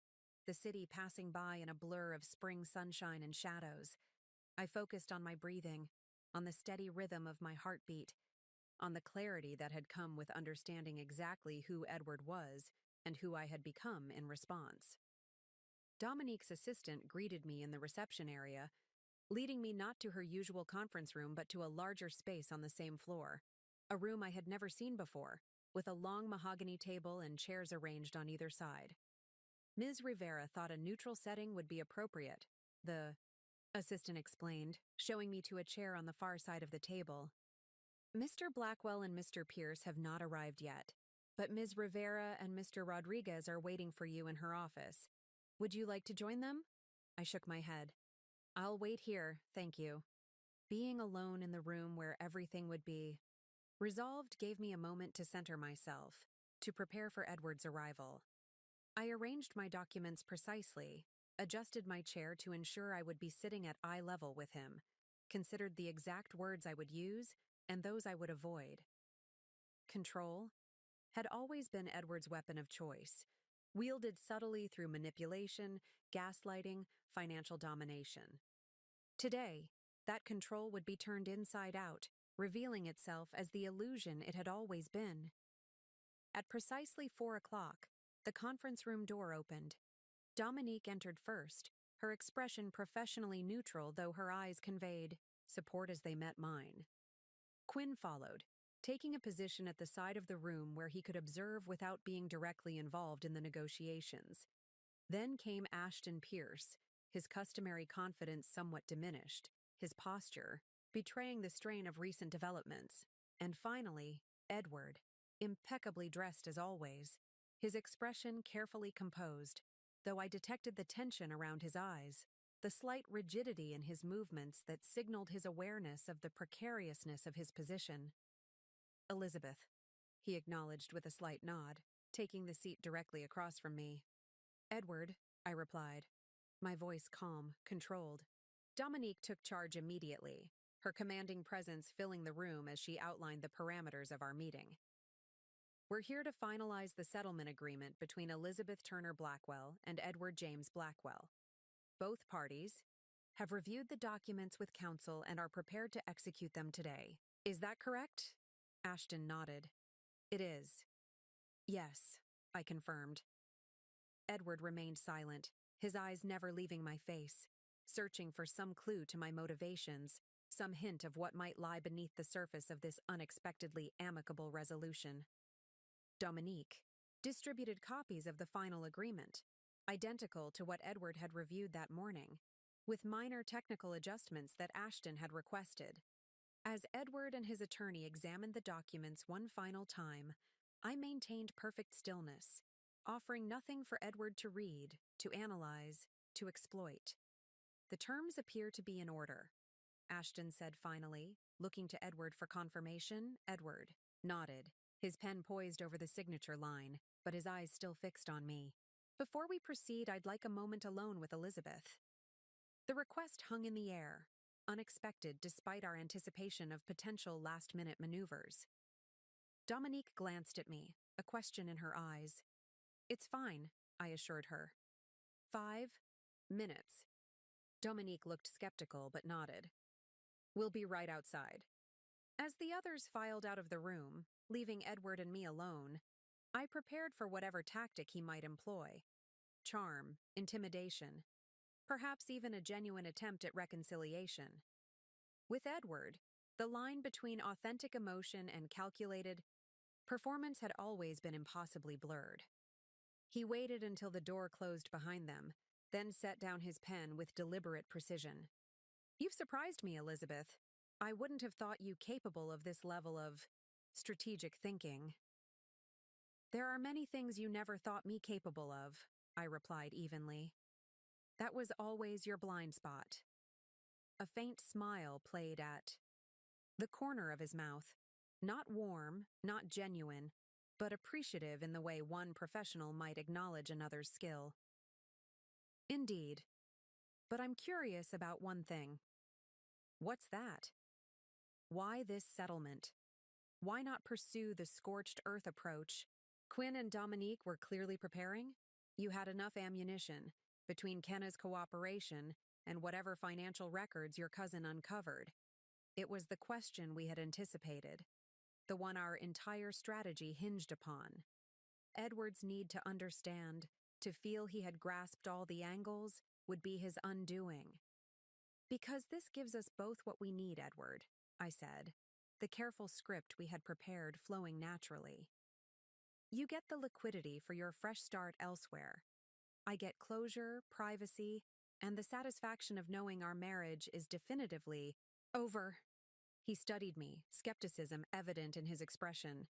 the city passing by in a blur of spring sunshine and shadows. I focused on my breathing, on the steady rhythm of my heartbeat, on the clarity that had come with understanding exactly who Edward was and who I had become in response. Dominique's assistant greeted me in the reception area, leading me not to her usual conference room but to a larger space on the same floor, a room I had never seen before, with a long mahogany table and chairs arranged on either side. Ms. Rivera thought a neutral setting would be appropriate, the assistant explained, showing me to a chair on the far side of the table. Mr. Blackwell and Mr. Pierce have not arrived yet, but Ms. Rivera and Mr. Rodriguez are waiting for you in her office. Would you like to join them? I shook my head. I'll wait here, thank you. Being alone in the room where everything would be resolved gave me a moment to center myself, to prepare for Edward's arrival. I arranged my documents precisely, adjusted my chair to ensure I would be sitting at eye level with him, considered the exact words I would use and those I would avoid. Control had always been Edward's weapon of choice, wielded subtly through manipulation, gaslighting, financial domination. Today, that control would be turned inside out, revealing itself as the illusion it had always been. At precisely 4 o'clock, the conference room door opened. Dominique entered first, her expression professionally neutral though her eyes conveyed support as they met mine. Quinn followed, taking a position at the side of the room where he could observe without being directly involved in the negotiations. Then came Ashton Pierce, his customary confidence somewhat diminished, his posture betraying the strain of recent developments. And finally, Edward, impeccably dressed as always, his expression carefully composed, though I detected the tension around his eyes, the slight rigidity in his movements that signaled his awareness of the precariousness of his position. Elizabeth, he acknowledged with a slight nod, taking the seat directly across from me. Edward, I replied, my voice calm, controlled. Dominique took charge immediately, her commanding presence filling the room as she outlined the parameters of our meeting. We're here to finalize the settlement agreement between Elizabeth Turner Blackwell and Edward James Blackwell. Both parties have reviewed the documents with counsel and are prepared to execute them today. Is that correct? Ashton nodded. It is. Yes, I confirmed. Edward remained silent, his eyes never leaving my face, searching for some clue to my motivations, some hint of what might lie beneath the surface of this unexpectedly amicable resolution. Dominique distributed copies of the final agreement, identical to what Edward had reviewed that morning, with minor technical adjustments that Ashton had requested. As Edward and his attorney examined the documents one final time, I maintained perfect stillness, offering nothing for Edward to read, to analyze, to exploit. The terms appear to be in order, Ashton said finally, looking to Edward for confirmation. Edward nodded, his pen poised over the signature line, but his eyes still fixed on me. Before we proceed, I'd like a moment alone with Elizabeth. The request hung in the air, unexpected despite our anticipation of potential last-minute maneuvers. Dominique glanced at me, a question in her eyes. "It's fine," I assured her. 5 minutes. Dominique looked skeptical but nodded. "We'll be right outside." As the others filed out of the room, leaving Edward and me alone, I prepared for whatever tactic he might employ. Charm, intimidation, perhaps even a genuine attempt at reconciliation. With Edward, the line between authentic emotion and calculated performance had always been impossibly blurred. He waited until the door closed behind them, then set down his pen with deliberate precision. "You've surprised me, Elizabeth. I wouldn't have thought you capable of this level of strategic thinking." "There are many things you never thought me capable of," I replied evenly. "That was always your blind spot." A faint smile played at the corner of his mouth, not warm, not genuine, but appreciative in the way one professional might acknowledge another's skill. "Indeed. But I'm curious about one thing." "What's that?" "Why this settlement? Why not pursue the scorched earth approach? Quinn and Dominique were clearly preparing. You had enough ammunition, between Kenna's cooperation and whatever financial records your cousin uncovered. It was the question we had anticipated, the one our entire strategy hinged upon. Edward's need to understand, to feel he had grasped all the angles, would be his undoing. Because this gives us both what we need, Edward," I said, the careful script we had prepared flowing naturally. "You get the liquidity for your fresh start elsewhere. I get closure, privacy, and the satisfaction of knowing our marriage is definitively over." He studied me, skepticism evident in his expression.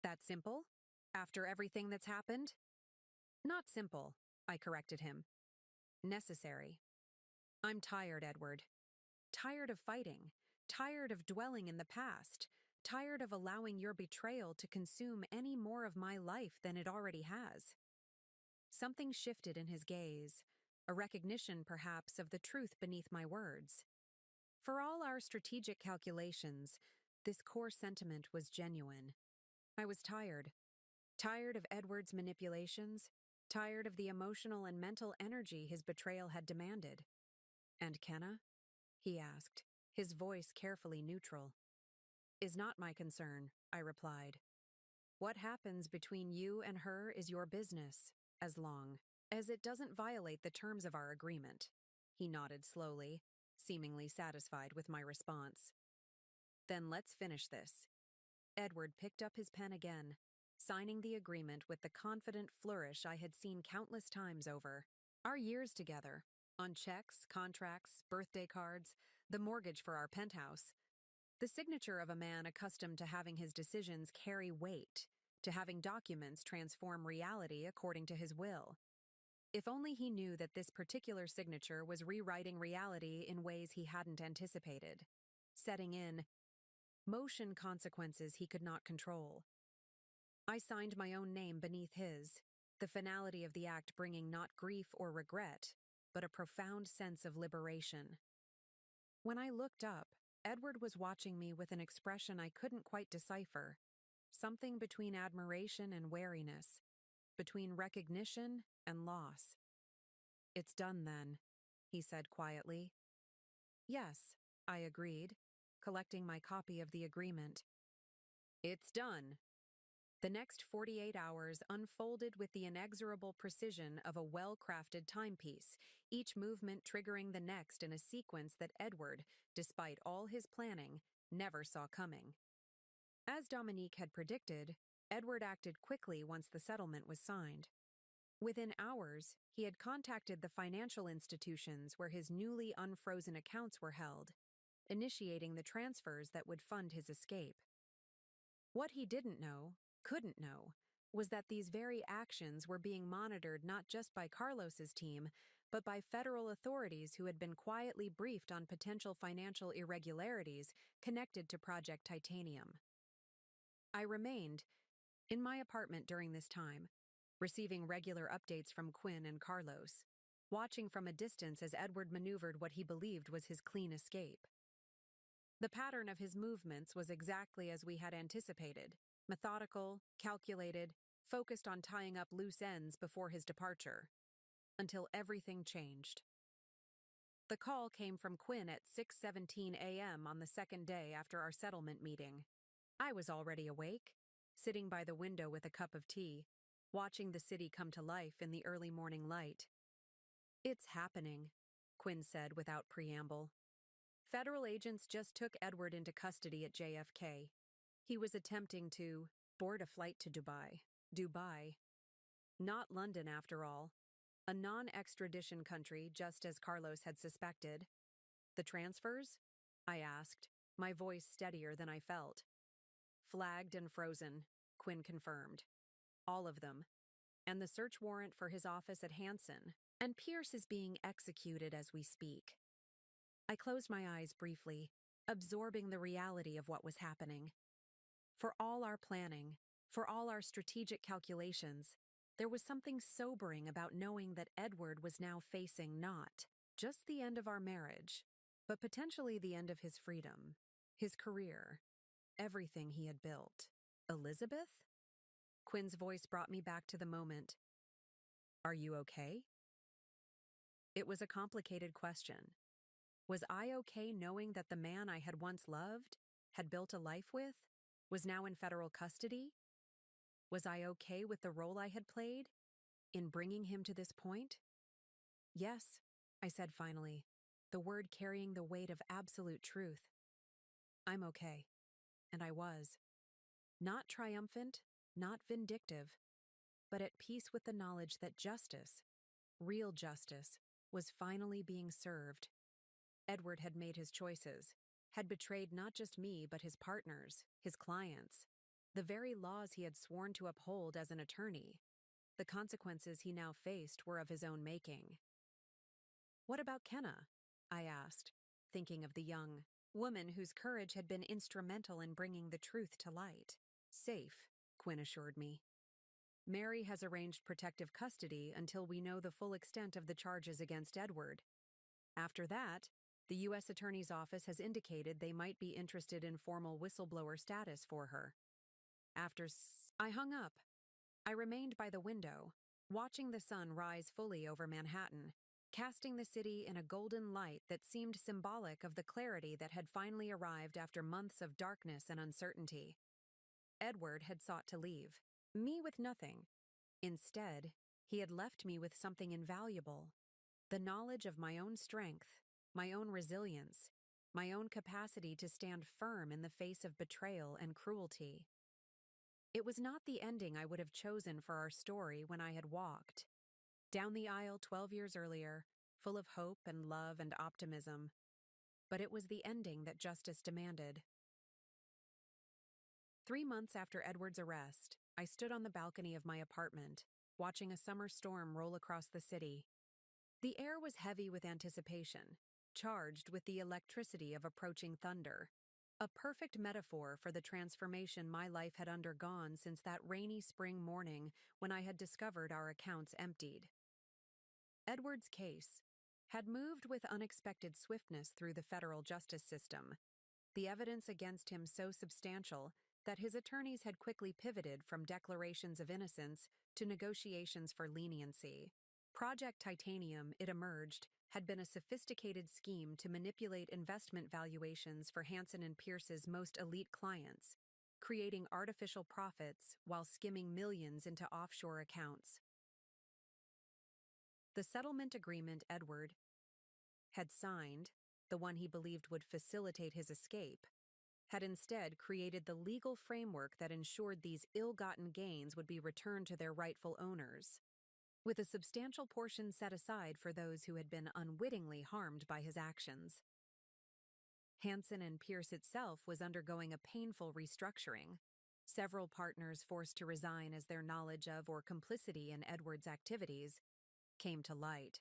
"That simple? After everything that's happened?" "Not simple," I corrected him. "Necessary. I'm tired, Edward. Tired of fighting. Tired of dwelling in the past. Tired of allowing your betrayal to consume any more of my life than it already has." Something shifted in his gaze, a recognition, perhaps, of the truth beneath my words. For all our strategic calculations, this core sentiment was genuine. I was tired. Tired of Edward's manipulations, tired of the emotional and mental energy his betrayal had demanded. "And Kenna?" he asked, his voice carefully neutral. "Is not my concern," I replied. "What happens between you and her is your business, as long as it doesn't violate the terms of our agreement." He nodded slowly, seemingly satisfied with my response. "Then let's finish this." Edward picked up his pen again, signing the agreement with the confident flourish I had seen countless times over. Our years together, on checks, contracts, birthday cards, the mortgage for our penthouse. The signature of a man accustomed to having his decisions carry weight, to having documents transform reality according to his will. If only he knew that this particular signature was rewriting reality in ways he hadn't anticipated, setting in motion consequences he could not control. I signed my own name beneath his, the finality of the act bringing not grief or regret, but a profound sense of liberation. When I looked up, Edward was watching me with an expression I couldn't quite decipher, something between admiration and wariness, between recognition and loss. "It's done then," he said quietly. "Yes," I agreed, collecting my copy of the agreement. "It's done." The next 48 hours unfolded with the inexorable precision of a well-crafted timepiece, each movement triggering the next in a sequence that Edward, despite all his planning, never saw coming. As Dominique had predicted, Edward acted quickly once the settlement was signed. Within hours, he had contacted the financial institutions where his newly unfrozen accounts were held. initiating the transfers that would fund his escape. What he didn't know, couldn't know, was that these very actions were being monitored not just by Carlos's team, but by federal authorities who had been quietly briefed on potential financial irregularities connected to Project Titanium. I remained in my apartment during this time, receiving regular updates from Quinn and Carlos, watching from a distance as Edward maneuvered what he believed was his clean escape. The pattern of his movements was exactly as we had anticipated, methodical, calculated, focused on tying up loose ends before his departure, until everything changed. The call came from Quinn at 6:17 a.m. on the second day after our settlement meeting. I was already awake, sitting by the window with a cup of tea, watching the city come to life in the early morning light. "It's happening," Quinn said without preamble. Federal agents just took Edward into custody at JFK. He was attempting to board a flight to Dubai. Dubai. Not London, after all. A non-extradition country, just as Carlos had suspected. "The transfers?" I asked, my voice steadier than I felt. "Flagged and frozen," Quinn confirmed. "All of them. And the search warrant for his office at Hanson. And Pierce is being executed as we speak." I closed my eyes briefly, absorbing the reality of what was happening. For all our planning, for all our strategic calculations, there was something sobering about knowing that Edward was now facing not just the end of our marriage, but potentially the end of his freedom, his career, everything he had built. "Elizabeth?" Quinn's voice brought me back to the moment. "Are you okay?" It was a complicated question. Was I okay knowing that the man I had once loved, had built a life with, was now in federal custody? Was I okay with the role I had played in bringing him to this point? "Yes," I said finally, the word carrying the weight of absolute truth. "I'm okay." And I was. Not triumphant, not vindictive, but at peace with the knowledge that justice, real justice, was finally being served. Edward had made his choices, had betrayed not just me but his partners, his clients, the very laws he had sworn to uphold as an attorney. The consequences he now faced were of his own making. "What about Kenna?" I asked, thinking of the young woman whose courage had been instrumental in bringing the truth to light. "Safe," Quinn assured me. "Mary has arranged protective custody until we know the full extent of the charges against Edward. After that, the U.S. Attorney's Office has indicated they might be interested in formal whistleblower status for her." I hung up. I remained by the window, watching the sun rise fully over Manhattan, casting the city in a golden light that seemed symbolic of the clarity that had finally arrived after months of darkness and uncertainty. Edward had sought to leave me with nothing. Instead, he had left me with something invaluable: the knowledge of my own strength, my own resilience, my own capacity to stand firm in the face of betrayal and cruelty. It was not the ending I would have chosen for our story when I had walked down the aisle 12 years earlier, full of hope and love and optimism, but it was the ending that justice demanded. 3 months after Edward's arrest, I stood on the balcony of my apartment, watching a summer storm roll across the city. The air was heavy with anticipation, charged with the electricity of approaching thunder, a perfect metaphor for the transformation my life had undergone since that rainy spring morning when I had discovered our accounts emptied. Edward's case had moved with unexpected swiftness through the federal justice system, the evidence against him so substantial that his attorneys had quickly pivoted from declarations of innocence to negotiations for leniency. Project Titanium, it emerged, had been a sophisticated scheme to manipulate investment valuations for Hanson and Pierce's most elite clients, creating artificial profits while skimming millions into offshore accounts. The settlement agreement Edward had signed, the one he believed would facilitate his escape, had instead created the legal framework that ensured these ill-gotten gains would be returned to their rightful owners, with a substantial portion set aside for those who had been unwittingly harmed by his actions. Hansen and Pierce itself was undergoing a painful restructuring. Several partners forced to resign as their knowledge of or complicity in Edward's activities came to light.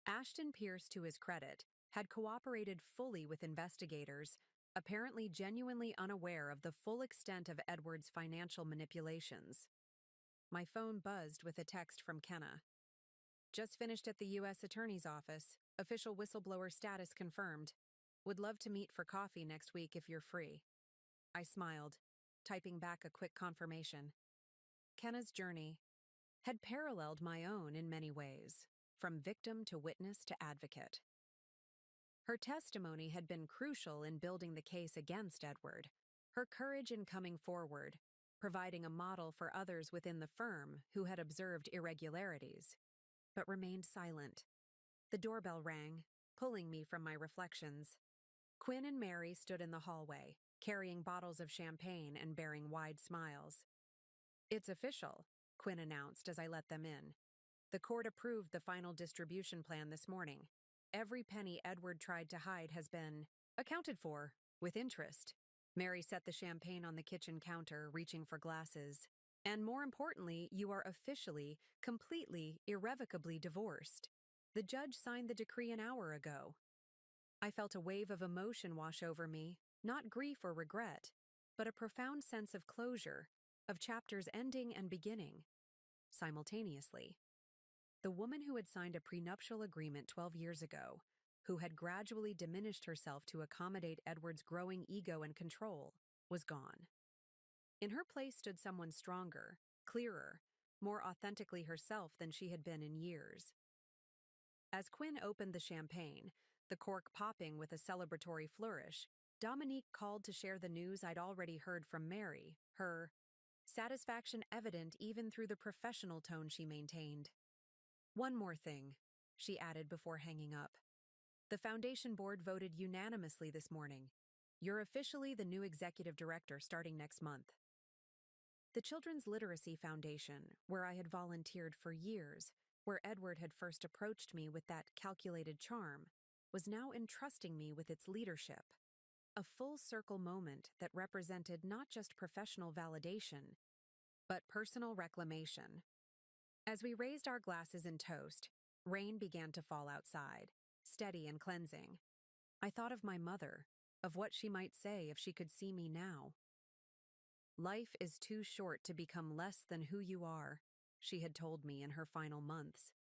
Ashton Pierce, to his credit, had cooperated fully with investigators, apparently genuinely unaware of the full extent of Edward's financial manipulations. My phone buzzed with a text from Kenna. Just finished at the U.S. Attorney's Office. Official whistleblower status confirmed. Would love to meet for coffee next week if you're free. I smiled, typing back a quick confirmation. Kenna's journey had paralleled my own in many ways, from victim to witness to advocate. Her testimony had been crucial in building the case against Edward, her courage in coming forward, providing a model for others within the firm who had observed irregularities, but remained silent. The doorbell rang, pulling me from my reflections. Quinn and Mary stood in the hallway, carrying bottles of champagne and bearing wide smiles. It's official, Quinn announced as I let them in. The court approved the final distribution plan this morning. Every penny Edward tried to hide has been accounted for, with interest. Mary set the champagne on the kitchen counter, reaching for glasses. And more importantly, you are officially, completely, irrevocably divorced. The judge signed the decree an hour ago. I felt a wave of emotion wash over me, not grief or regret, but a profound sense of closure, of chapters ending and beginning, simultaneously. The woman who had signed a prenuptial agreement 12 years ago, who had gradually diminished herself to accommodate Edward's growing ego and control, was gone. In her place stood someone stronger, clearer, more authentically herself than she had been in years. As Quinn opened the champagne, the cork popping with a celebratory flourish, Dominique called to share the news I'd already heard from Mary, her satisfaction evident even through the professional tone she maintained. One more thing, she added before hanging up. The foundation board voted unanimously this morning. You're officially the new executive director starting next month. The Children's Literacy Foundation, where I had volunteered for years, where Edward had first approached me with that calculated charm, was now entrusting me with its leadership. A full-circle moment that represented not just professional validation, but personal reclamation. As we raised our glasses in toast, rain began to fall outside, steady and cleansing. I thought of my mother, of what she might say if she could see me now. Life is too short to become less than who you are, she had told me in her final months.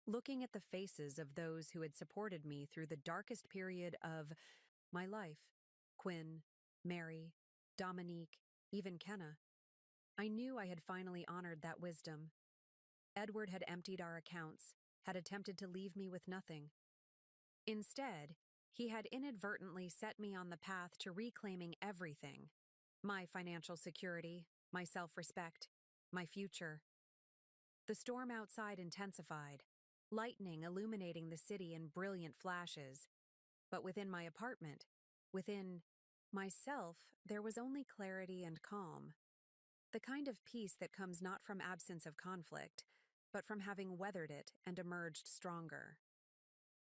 Looking at the faces of those who had supported me through the darkest period of my life, Quinn, Mary, Dominique, even Kenna, I knew I had finally honored that wisdom. Edward had emptied our accounts, had attempted to leave me with nothing. Instead, he had inadvertently set me on the path to reclaiming everything: my financial security, my self-respect, my future. The storm outside intensified, lightning illuminating the city in brilliant flashes. But within my apartment, within myself, there was only clarity and calm. The kind of peace that comes not from absence of conflict, but from having weathered it and emerged stronger.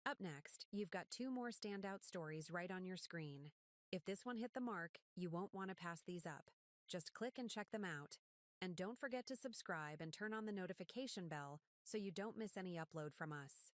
Up next, you've got 2 more standout stories right on your screen. If this one hit the mark, you won't want to pass these up. Just click and check them out. And don't forget to subscribe and turn on the notification bell so you don't miss any upload from us.